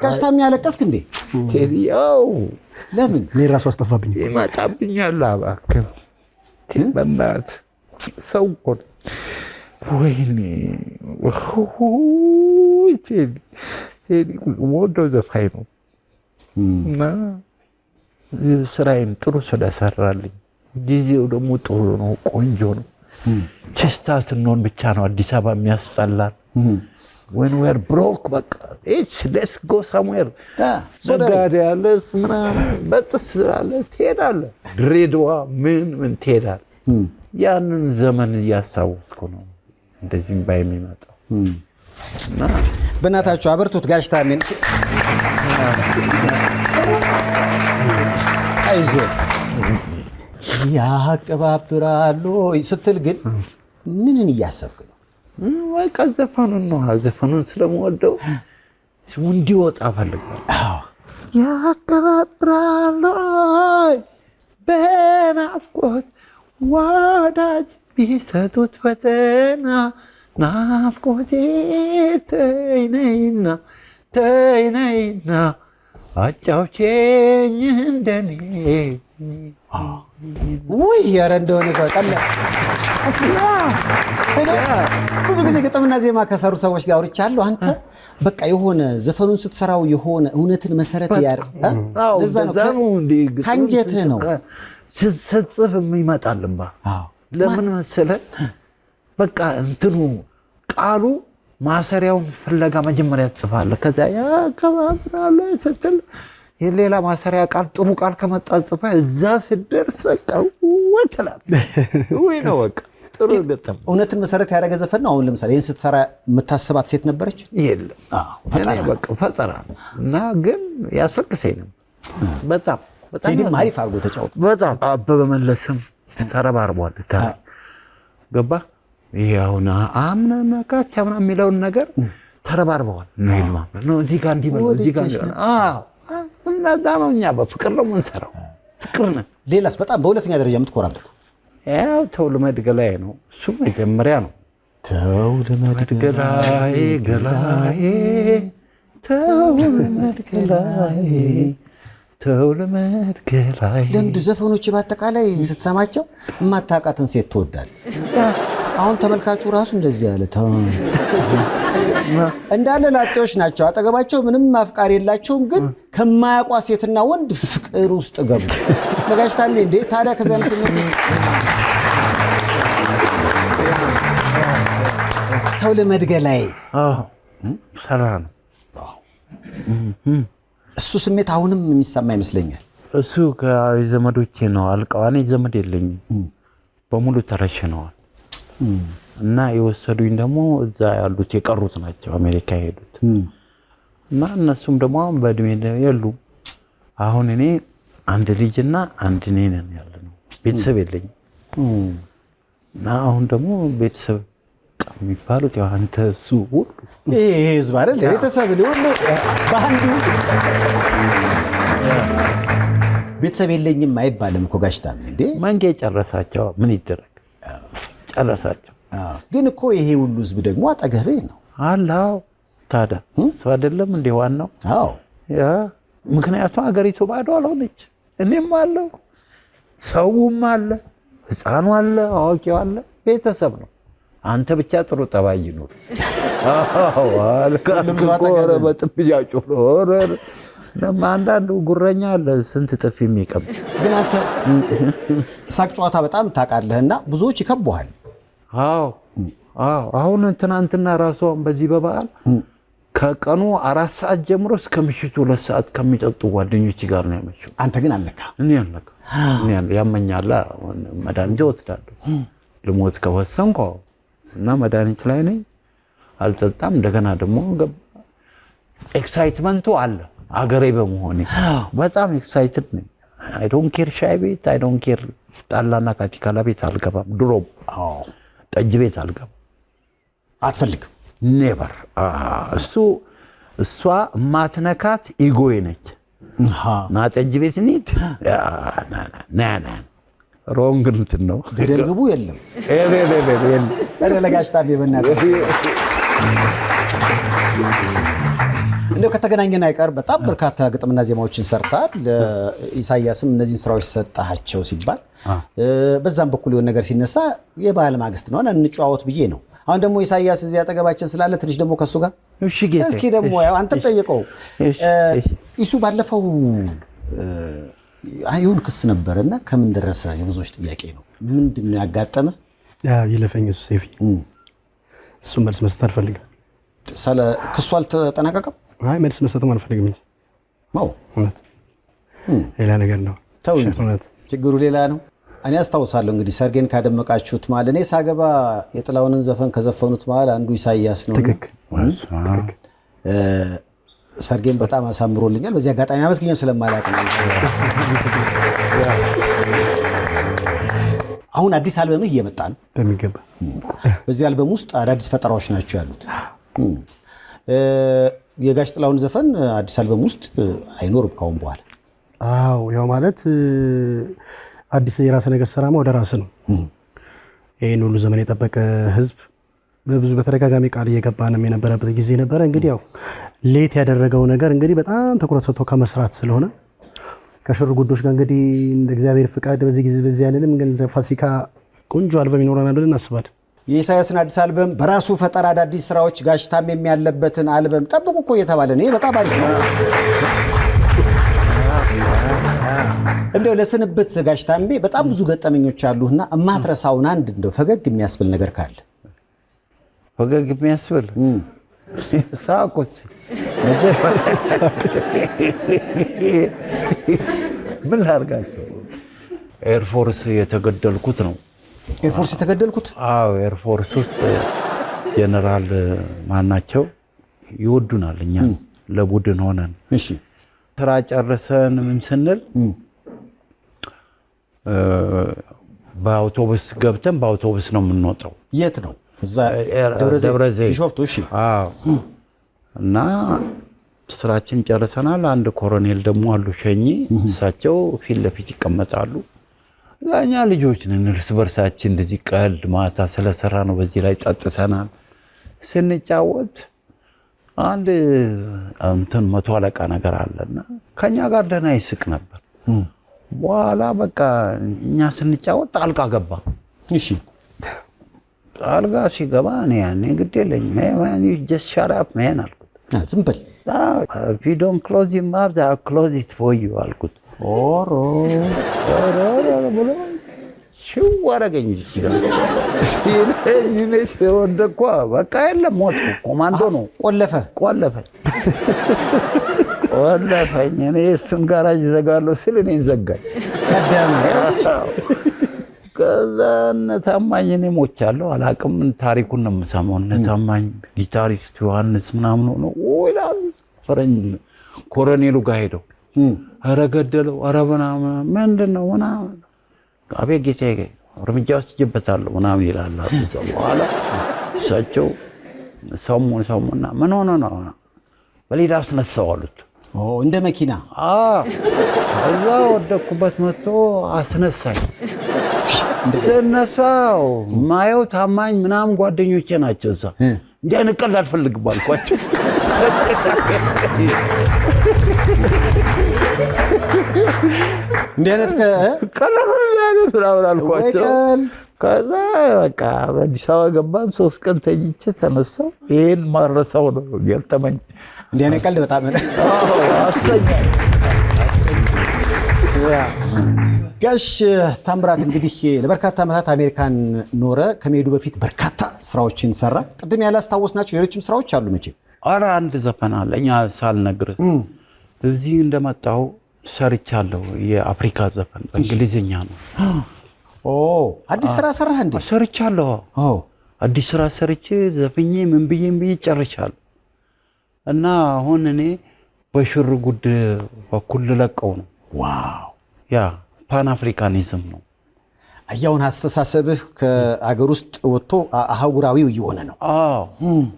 ጋሽታም ያለቀስክ እንዴ? ቴዲያው ለምን? እኔ ራሱ አስጠፋብኝ። ይመጣብኛል። እባክህ በእናትህ ሰው እኮ ወይኔ ቴዲ ወደው ዘፋኝ ነው እና ስራዬን ጥሩ ስለሰራልኝ ጊዜው ደግሞ ጥሩ ነው፣ ቆንጆ ነው። ችስታ ስንሆን ብቻ ነው አዲስ አበባ የሚያስጠላል። when we are broke በቃ let's go somewhere ነጋዴ ያለ ምናምን በጥስ አለ ትሄዳለህ፣ ድሬዳዋ ምን ትሄዳለህ። ያንን ዘመን እያስታወስኩ ነው እንደዚህም ባይሚመጣው እና በእናታችሁ አበርቱት ጋሽታሜን። አይዞ ያቀባብራሉ ስትል ግን ምንን እያሰብክ ነው? በቃ ዘፈኑን ነው። ዘፈኑን ስለምወደው እንዲወጣ ፈልጋለሁ። ያቀባብራሉ በናፍቆት ወዳጅ ቢሰጡት ፈተና ናፍቆቴ ተይነይና አጫውቼኝ እንደኔ ውይ ኧረ እንደሆነ ቀለ ብዙ ጊዜ ግጥምና ዜማ ከሰሩ ሰዎች ጋር አውርቻለሁ። አንተ በቃ የሆነ ዘፈኑን ስትሰራው የሆነ እውነትን መሰረት ለዛ ነው ካንጀትህ ነው ስትጽፍ የሚመጣልባ። ለምን መሰለህ? በቃ እንትኑ ቃሉ ማሰሪያውን ፍለጋ መጀመሪያ ትጽፋለህ። ከዛ ያከባብራለ ስትል የሌላ ማሰሪያ ቃል ጥሩ ቃል ከመጣ ጽፈህ እዛ ስደርስ በቃ ወተላል ወይ ነው በቃ ጥሩ ግጥም። እውነትን መሰረት ያደረገ ዘፈን ነው። አሁን ለምሳሌ ይሄን ስትሰራ የምታስባት ሴት ነበረች? የለም። በቃ ፈጠራ እና ግን ያስፈቅሰኝ ነው በጣም ቴዲም አሪፍ አድርጎ ተጫወተ። በጣም አበበ መለስም ተረባርቧል። ገባ ይሄ አሁን አምናና ካቻ ምናምን የሚለውን ነገር ተረባርበዋል። ነው ይልማ ነው እዚህ ጋር እንዲበል እዚህ ጋር እና ነው እኛ በፍቅር ነው የምንሰራው። ፍቅር ነው። ሌላስ በጣም በሁለተኛ ደረጃ የምትኮራበት? ያው ተው ልመድ ገላዬ ነው። እሱ መጀመሪያ ነው። ተው ልመድ ገላዬ ተው ልመድ ገላዬ ተው ልመድ ገላዬ። ለምድ ዘፈኖች በአጠቃላይ ስትሰማቸው የማታውቃትን ሴት ትወዳለህ። አሁን ተመልካቹ ራሱ እንደዚህ ያለ እንዳለ ላጤዎች ናቸው። አጠገባቸው ምንም አፍቃሪ የላቸውም፣ ግን ከማያውቋ ሴትና ወንድ ፍቅር ውስጥ ገቡ። ነጋሽታሜ እንዴ ታዲያ ከዛን ስሜት ተው ልመድ ገላዬ ሰራ ነው። እሱ ስሜት አሁንም የሚሰማ ይመስለኛል። እሱ ከዘመዶቼ ነው አልቀዋ። እኔ ዘመድ የለኝም፣ በሙሉ ተረሽነዋል። እና የወሰዱኝ ደግሞ እዛ ያሉት የቀሩት ናቸው አሜሪካ የሄዱት። እና እነሱም ደግሞ አሁን በእድሜ የሉም። አሁን እኔ አንድ ልጅና አንድ እኔ ነን ያለነው፣ ቤተሰብ የለኝም። እና አሁን ደግሞ ቤተሰብ የሚባሉት ያው አንተ እሱ ሁሉ ይሄ ህዝብ አይደል ቤተሰብ ሊሆን በአንዱ ቤተሰብ የለኝም አይባልም እኮ ጋሽታም እንዴ። መንጌ ጨረሳቸው፣ ምን ይደረግ ጨረሳቸው። ግን እኮ ይሄ ሁሉ ህዝብ ደግሞ አጠገብህ ነው አላው። ታዲያ እሱ አይደለም እንዴ ዋናው? አዎ ያ ምክንያቱም ሀገሪቱ ባዶ አልሆነች። እኔም አለው፣ ሰውም አለ፣ ህፃኑ አለ፣ አዋቂው አለ፣ ቤተሰብ ነው። አንተ ብቻ ጥሩ ጠባይ ይኑር። አዎ አልካልኩ በጥብያ ጮር አንዳንዱ ጉረኛ አለ ስንት ጥፊ የሚቀም። ግን አንተ ሳቅ ጨዋታ በጣም ታውቃለህና ብዙዎች ይከቡሃል። አዎ አሁን ትናንትና ራሱ በዚህ በበዓል ከቀኑ 4 ሰዓት ጀምሮ እስከ ምሽቱ 2 ሰዓት ከሚጠጡ ጓደኞች ጋር ነው ያመሸው። አንተ ግን አለካ? እኔ አለካ ያመኛል፣ መድኃኒት እወስዳለሁ ልሞት ከወሰንኩ እና መድኃኒት ላይ ነኝ፣ አልጠጣም። እንደገና ደግሞ ኤክሳይትመንቱ አለ አገሬ በመሆኔ በጣም ኤክሳይትድ ነኝ። አይ ዶንት ኬር ሻይ ቤት፣ አይ ዶንት ኬር ጣላና ካቲካላ ቤት አልገባም። ድሮም ጠጅ ቤት አልገባም። አትፈልግም? ኔቨር። እሷ ማትነካት ኢጎዬ ነች። ና ጠጅ ቤት እንሂድ ና ሮንግ እንትን ነው። ገደል ግቡ የለም። ለጋሽ ታቤ በእናትህ እንደው ከተገናኘን አይቀር በጣም በርካታ ግጥምና ዜማዎችን ሰርታል። ኢሳያስም እነዚህን ስራዎች ሰጣቸው ሲባል በዛም በኩል የሆነ ነገር ሲነሳ የበዓል ማግስት ነው እንጨዋወት ብዬ ነው። አሁን ደግሞ ኢሳያስ እዚህ አጠገባችን ስላለ ትንሽ ደግሞ ከሱ ጋር እስኪ ደግሞ አንተም ጠይቀው። ኢሱ ባለፈው አይሁን ክስ ነበርና ከምን ደረሰ? የብዙዎች ጥያቄ ነው። ምንድነው ያጋጠመ? ይለፈኝ እሱ ሴፊ እሱ መልስ መስጠት አልፈልግም። ክሱ አልተጠናቀቀም። አይ መልስ መስጠትም አልፈልግም እንጂ እውነት ሌላ ነገር ነው። ተው እንጂ ችግሩ ሌላ ነው። እኔ አስታውሳለሁ እንግዲህ ሰርጌን ካደመቃችሁት ማለት እኔ ሳገባ የጥላውንን ዘፈን ከዘፈኑት ማለት አንዱ ኢሳያስ ነው። ትክክል። ሰርጌን በጣም አሳምሮልኛል። በዚህ አጋጣሚ አመስግኘው ስለማላውቅ ነው። አሁን አዲስ አልበምህ እየመጣ ነው በሚገባ። በዚህ አልበም ውስጥ አዳዲስ ፈጠራዎች ናቸው ያሉት። የጋሽ ጥላውን ዘፈን አዲስ አልበም ውስጥ አይኖርም ካሁን በኋላ። አዎ ያው ማለት አዲስ የራስ ነገር ሰራማ ወደ ራስ ነው። ይሄን ሁሉ ዘመን የጠበቀ ህዝብ በብዙ በተደጋጋሚ ቃል እየገባንም የነበረበት ጊዜ ነበረ። እንግዲህ ያው ሌት ያደረገው ነገር እንግዲህ በጣም ትኩረት ሰጥቶ ከመስራት ስለሆነ ከሽር ጉዶች ጋር እንግዲህ እንደ እግዚአብሔር ፍቃድ በዚህ ጊዜ በዚህ ያለንም ግን ፋሲካ ቆንጆ አልበም ይኖረናል ብለን እናስባለን። የኢሳያስን አዲስ አልበም በራሱ ፈጠራ አዳዲስ ስራዎች ጋሽ ታሜም ያለበትን አልበም ጠብቁ እኮ እየተባለ ነው። ይሄ በጣም አሪፍ ነው። እንደው ለስንብት ጋሽ ታሜ በጣም ብዙ ገጠመኞች አሉና እማትረሳውን አንድ እንደው ፈገግ የሚያስብል ነገር ካለ? ፈገግ የሚያስብል ሳቁስ ምን ላድርጋቸው? ኤርፎርስ የተገደልኩት ነው። ኤርፎርስ የተገደልኩት? አዎ ኤርፎርስ ውስጥ ጀነራል ማናቸው ይወዱናል እኛ ለቡድን ሆነን እሺ ስራ ጨርሰን ምን ስንል በአውቶቡስ ገብተን በአውቶቡስ ነው የምንወጣው። የት ነው? እዛ ደብረ ዘይት ቢሾፍቱ። እሺ አዎ። እና ስራችን ጨርሰናል። አንድ ኮሎኔል ደግሞ አሉ ሸኚ፣ እሳቸው ፊት ለፊት ይቀመጣሉ። እኛ ልጆች ነን፣ እርስ በርሳችን እንደዚህ ቀልድ ማታ ስለሰራ ነው። በዚህ ላይ ጠጥተናል ስንጫወት አንድ እንትን መቶ አለቃ ነገር አለና ከኛ ጋር ደህና ይስቅ ነበር። በኋላ በቃ እኛ ስንጫወት ጣልቃ ገባ። እሺ ጣልቃ ሲገባ እኔ ያኔ ግድ የለኝም just shut up man አልኩት። ዝም በል if you don't close your mouth I'll close it for you አልኩት። ኦሮ ብሎ ሽው አደረገኝ። ወደኳ በቃ የለም ሞትኩ። ኮማንዶ ነው። ቆለፈኝ። እኔ እሱን ጋራጅ ዘጋለሁ ስል እኔን ዘጋኝ። ከዛ እነ ታማኝ እኔ ሞቻለሁ አላውቅም። ታሪኩን ነው የምሰማው። እነ ታማኝ ጊታሪስት ዮሐንስ ምናምን ሆኖ ይላሉ። ፈረንጅ ኮሎኔሉ ጋር ሄደው ኧረ ገደለው ኧረ ምናምን ምንድን ነው ምናምን አቤት ጌታዬ እርምጃ ወስጄበታለሁ ምናምን ይላል። በኋላ እሳቸው ሰሙና ምን ሆነ ነው በሌላ አስነሳው አሉት። እንደ መኪና እዛ ወደኩበት መጥቶ አስነሳኝ። ስነሳው ማየው ታማኝ ምናምን ጓደኞቼ ናቸው። እዛ እንዲህ አይነት ቀልድ አልፈልግም አልኳቸው። እንዲህ አይነት ቀልድ አልኳቸው። ከዛ በቃ በአዲስ አበባ ገባን። 3 ቀን ተኝቼ ተነሳው። ይሄን ማረሳው ነው ገጠመኝ። እንዲህ አይነት ቀልድ በጣም አሰኛል። ጋሽ ታምራት እንግዲህ ለበርካታ ዓመታት አሜሪካን ኖረ። ከመሄዱ በፊት በርካታ ስራዎችን ሰራ። ቅድም ያላስታወስናቸው ሌሎችም ስራዎች አሉ መቼም። ኧረ አንድ ዘፈን አለ እኛ ሳልነግርህ እዚህ እንደመጣሁ ሰርቻለሁ። የአፍሪካ ዘፈን በእንግሊዝኛ ነው። አዲስ ስራ ሰራህ እንዴ? ሰርቻለሁ። አዲስ ስራ ሰርቼ ዘፍኜ ምን ብዬ ጨርሻለሁ። እና አሁን እኔ በሽር ጉድ በኩል ልለቀው ነው። ዋው! ያ ፓን አፍሪካኒዝም ነው። አያውን አስተሳሰብህ ከአገር ውስጥ ወጥቶ አህጉራዊው እየሆነ ነው።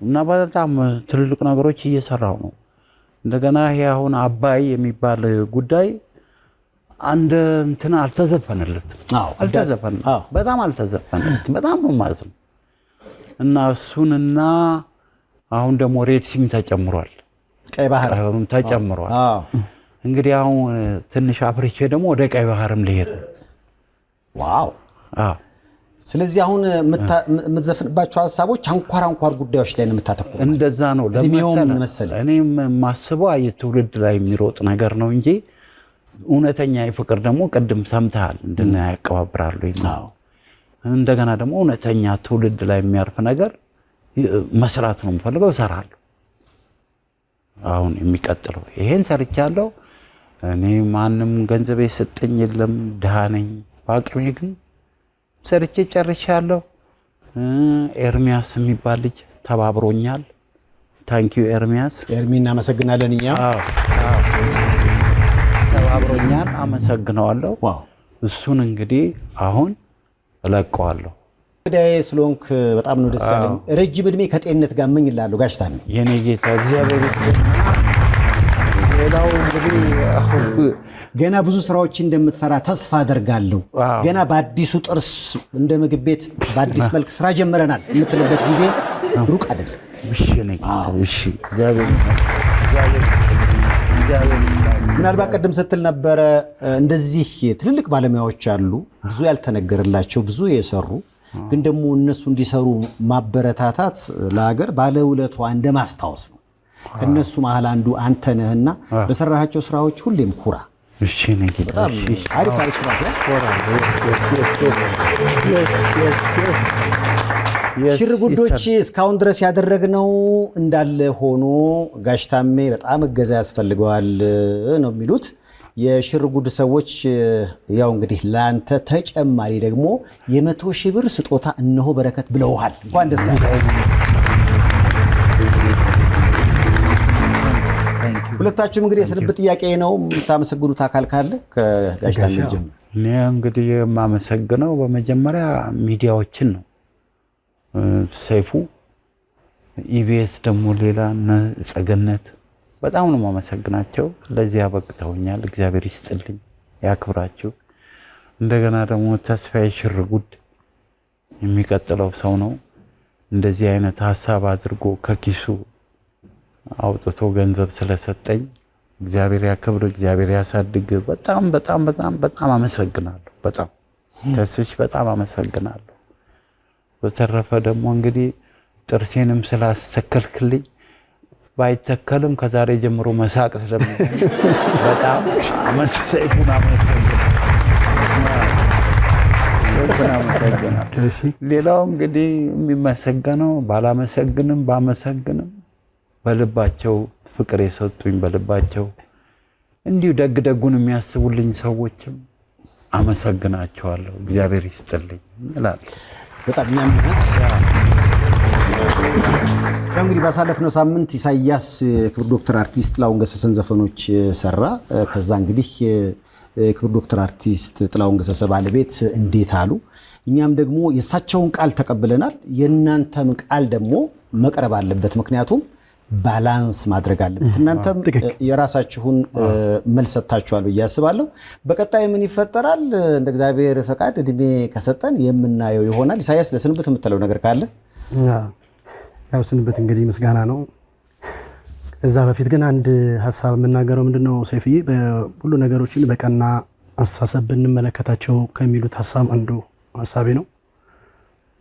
እና በጣም ትልልቅ ነገሮች እየሰራው ነው። እንደገና ይሄ አሁን አባይ የሚባል ጉዳይ አንድ እንትን አልተዘፈነለትም። በጣም አልተዘፈነለትም። በጣም ነው ማለት ነው። እና እሱንና አሁን ደግሞ ሬድ ሲም ተጨምሯል፣ ቀይ ባህርም ተጨምሯል። እንግዲህ አሁን ትንሽ አፍርቼ ደግሞ ወደ ቀይ ባህርም ልሄድ ነው። ዋው! ስለዚህ አሁን የምትዘፍንባቸው ሀሳቦች አንኳር ጉዳዮች ላይ ነው የምታተኩረው። እንደዛ ነው ለመሰለህ። እኔም የማስበው የትውልድ ላይ የሚሮጥ ነገር ነው እንጂ እውነተኛ የፍቅር ደግሞ ቅድም ሰምተሃል እንደና ያቀባብራሉ። እንደገና ደግሞ እውነተኛ ትውልድ ላይ የሚያርፍ ነገር መስራት ነው የምፈልገው፣ እሰራለሁ። አሁን የሚቀጥለው ይሄን ሰርቻለሁ። እኔ ማንም ገንዘብ የሰጠኝ የለም፣ ድሃ ነኝ። በአቅሜ ግን ሰርቼ ጨርሻለሁ። ኤርሚያስ የሚባል ልጅ ተባብሮኛል። ታንኪዩ ኤርሚያስ። እናመሰግናለን። እኛ ተባብሮኛል፣ አመሰግነዋለሁ። እሱን እንግዲህ አሁን እለቀዋለሁ። ወዳይ ስለሆንክ በጣም ነው ደስ ያለኝ። ረጅም እድሜ ከጤንነት ጋር ምን ይላሉ ጋሽ ታሜ? የኔ ጌታ እግዚአብሔር ይስጥልኝ። ሌላው እንግዲህ ገና ብዙ ስራዎች እንደምትሰራ ተስፋ አደርጋለሁ። ገና በአዲሱ ጥርስ እንደ ምግብ ቤት በአዲስ መልክ ስራ ጀምረናል የምትልበት ጊዜ ሩቅ አይደለም። ምናልባት ቀደም ስትል ነበረ እንደዚህ ትልልቅ ባለሙያዎች አሉ፣ ብዙ ያልተነገረላቸው ብዙ የሰሩ ግን ደግሞ እነሱ እንዲሰሩ ማበረታታት ለሀገር ባለውለቷ እንደማስታወስ ነው። ከነሱ መሀል አንዱ አንተ ነህና በሰራሃቸው ስራዎች ሁሌም ኩራ። አሪፍ ስራ ሽርጉዶች እስካሁን ድረስ ያደረግነው እንዳለ ሆኖ ጋሽ ታሜ በጣም እገዛ ያስፈልገዋል ነው የሚሉት የሽርጉድ ሰዎች። ያው እንግዲህ ለአንተ ተጨማሪ ደግሞ የ100,000 ብር ስጦታ እነሆ በረከት ብለውሃል። እንኳን ደስ ያለህ። ሁለታችሁም እንግዲህ የስንብት ጥያቄ ነው። የምታመሰግኑት አካል ካለ ከጋሽ ታሜ ጀምር። እኔ እንግዲህ የማመሰግነው በመጀመሪያ ሚዲያዎችን ነው። ሰይፉ፣ ኢቢኤስ ደግሞ ሌላ ጸገነት በጣም ነው የማመሰግናቸው። ለዚህ አበቅተውኛል። እግዚአብሔር ይስጥልኝ፣ ያክብራችሁ። እንደገና ደግሞ ተስፋዬ ሽርጉድ የሚቀጥለው ሰው ነው። እንደዚህ አይነት ሀሳብ አድርጎ ከኪሱ አውጥቶ ገንዘብ ስለሰጠኝ እግዚአብሔር ያክብር፣ እግዚአብሔር ያሳድግ። በጣም በጣም በጣም በጣም አመሰግናለሁ። በጣም ተስፍሽ በጣም አመሰግናለሁ። በተረፈ ደግሞ እንግዲህ ጥርሴንም ስላስተከልክልኝ ባይተከልም ከዛሬ ጀምሮ መሳቅ ስለምን በጣም ሰይፉን አመሰግናለሁ። ሌላው እንግዲህ የሚመሰገነው ባላመሰግንም ባመሰግንም በልባቸው ፍቅር የሰጡኝ በልባቸው እንዲሁ ደግ ደጉን የሚያስቡልኝ ሰዎችም አመሰግናቸዋለሁ። እግዚአብሔር ይስጥልኝ እላለሁ። በጣም እንግዲህ ባሳለፍነው ሳምንት ኢሳያስ ክቡር ዶክተር አርቲስት ጥላሁን ገሰሰን ዘፈኖች ሰራ። ከዛ እንግዲህ ክቡር ዶክተር አርቲስት ጥላሁን ገሰሰ ባለቤት እንዴት አሉ። እኛም ደግሞ የእሳቸውን ቃል ተቀብለናል። የእናንተም ቃል ደግሞ መቅረብ አለበት፣ ምክንያቱም ባላንስ ማድረግ አለበት። እናንተም የራሳችሁን መልስ ሰጥታችኋል ብዬ አስባለሁ። በቀጣይ ምን ይፈጠራል እንደ እግዚአብሔር ፈቃድ እድሜ ከሰጠን የምናየው ይሆናል። ኢሳያስ ለስንብት የምትለው ነገር ካለ? ያው ስንብት እንግዲህ ምስጋና ነው። እዛ በፊት ግን አንድ ሀሳብ የምናገረው ምንድነው ሰይፍዬ፣ ሁሉ ነገሮችን በቀና አስተሳሰብ ብንመለከታቸው ከሚሉት ሀሳብ አንዱ ሀሳቤ ነው።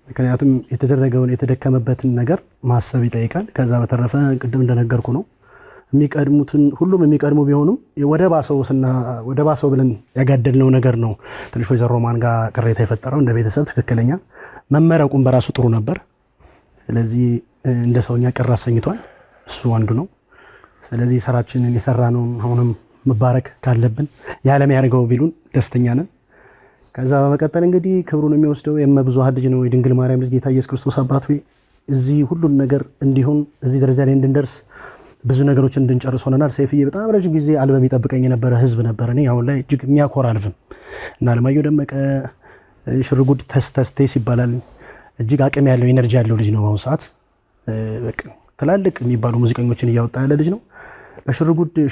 ምክንያቱም የተደረገውን የተደከመበትን ነገር ማሰብ ይጠይቃል። ከዛ በተረፈ ቅድም እንደነገርኩ ነው የሚቀድሙትን ሁሉም የሚቀድሙ ቢሆኑም ወደ ባሰው ብለን ያጋደልነው ነገር ነው ትንሽ ወይዘሮ ሮማን ጋር ቅሬታ የፈጠረው። እንደ ቤተሰብ ትክክለኛ መመረቁን በራሱ ጥሩ ነበር። ስለዚህ እንደ ሰውኛ ቅር አሰኝቷል። እሱ አንዱ ነው። ስለዚህ ስራችንን የሰራነውን አሁንም መባረክ ካለብን የዓለም ያድርገው ቢሉን ደስተኛ ነን። ከዛ በመቀጠል እንግዲህ ክብሩን የሚወስደው የእመብዙኃን ልጅ ነው የድንግል ማርያም ልጅ ጌታ ኢየሱስ ክርስቶስ አባት ሆይ እዚህ ሁሉን ነገር እንዲሆን እዚህ ደረጃ ላይ እንድንደርስ ብዙ ነገሮችን እንድንጨርስ ሆነናል። ሰይፍዬ በጣም ረጅም ጊዜ አልበም ይጠብቀኝ የነበረ ህዝብ ነበር። እኔ አሁን ላይ እጅግ የሚያኮራ አልበም እና አለማየሁ ደመቀ ሽርጉድ ተስቴስ ይባላል። እጅግ አቅም ያለው ኤነርጂ ያለው ልጅ ነው። በአሁኑ ሰዓት በቃ ትላልቅ የሚባሉ ሙዚቀኞችን እያወጣ ያለ ልጅ ነው።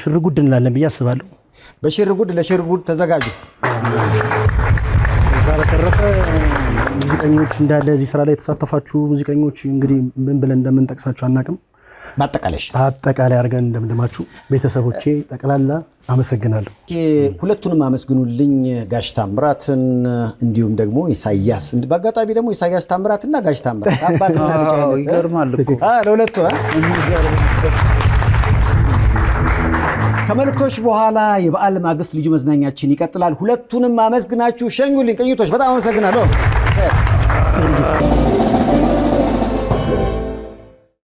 ሽርጉድ እንላለን ብዬ አስባለሁ። ለሽርጉድ ተዘጋጁ። በተረፈ ሙዚቀኞች እንዳለ እዚህ ስራ ላይ የተሳተፋችሁ ሙዚቀኞች እንግዲህ ምን ብለን እንደምንጠቅሳችሁ አናቅም። በአጠቃላይ አድርገን እንደምንደማችሁ ቤተሰቦቼ ጠቅላላ አመሰግናለሁ። ሁለቱንም አመስግኑልኝ፣ ጋሽ ታምራትን እንዲሁም ደግሞ ኢሳያስ። በአጋጣሚ ደግሞ ኢሳያስ ታምራትና ጋሽ ታምራት አባትና ልጅ አይነት ይገርማል እኮ ለሁለቱ ከመልእክቶች በኋላ የበዓል ማግስት ልዩ መዝናኛችን ይቀጥላል። ሁለቱንም አመስግናችሁ ሸኙልኝ። ቅኝቶች በጣም አመሰግናለሁ።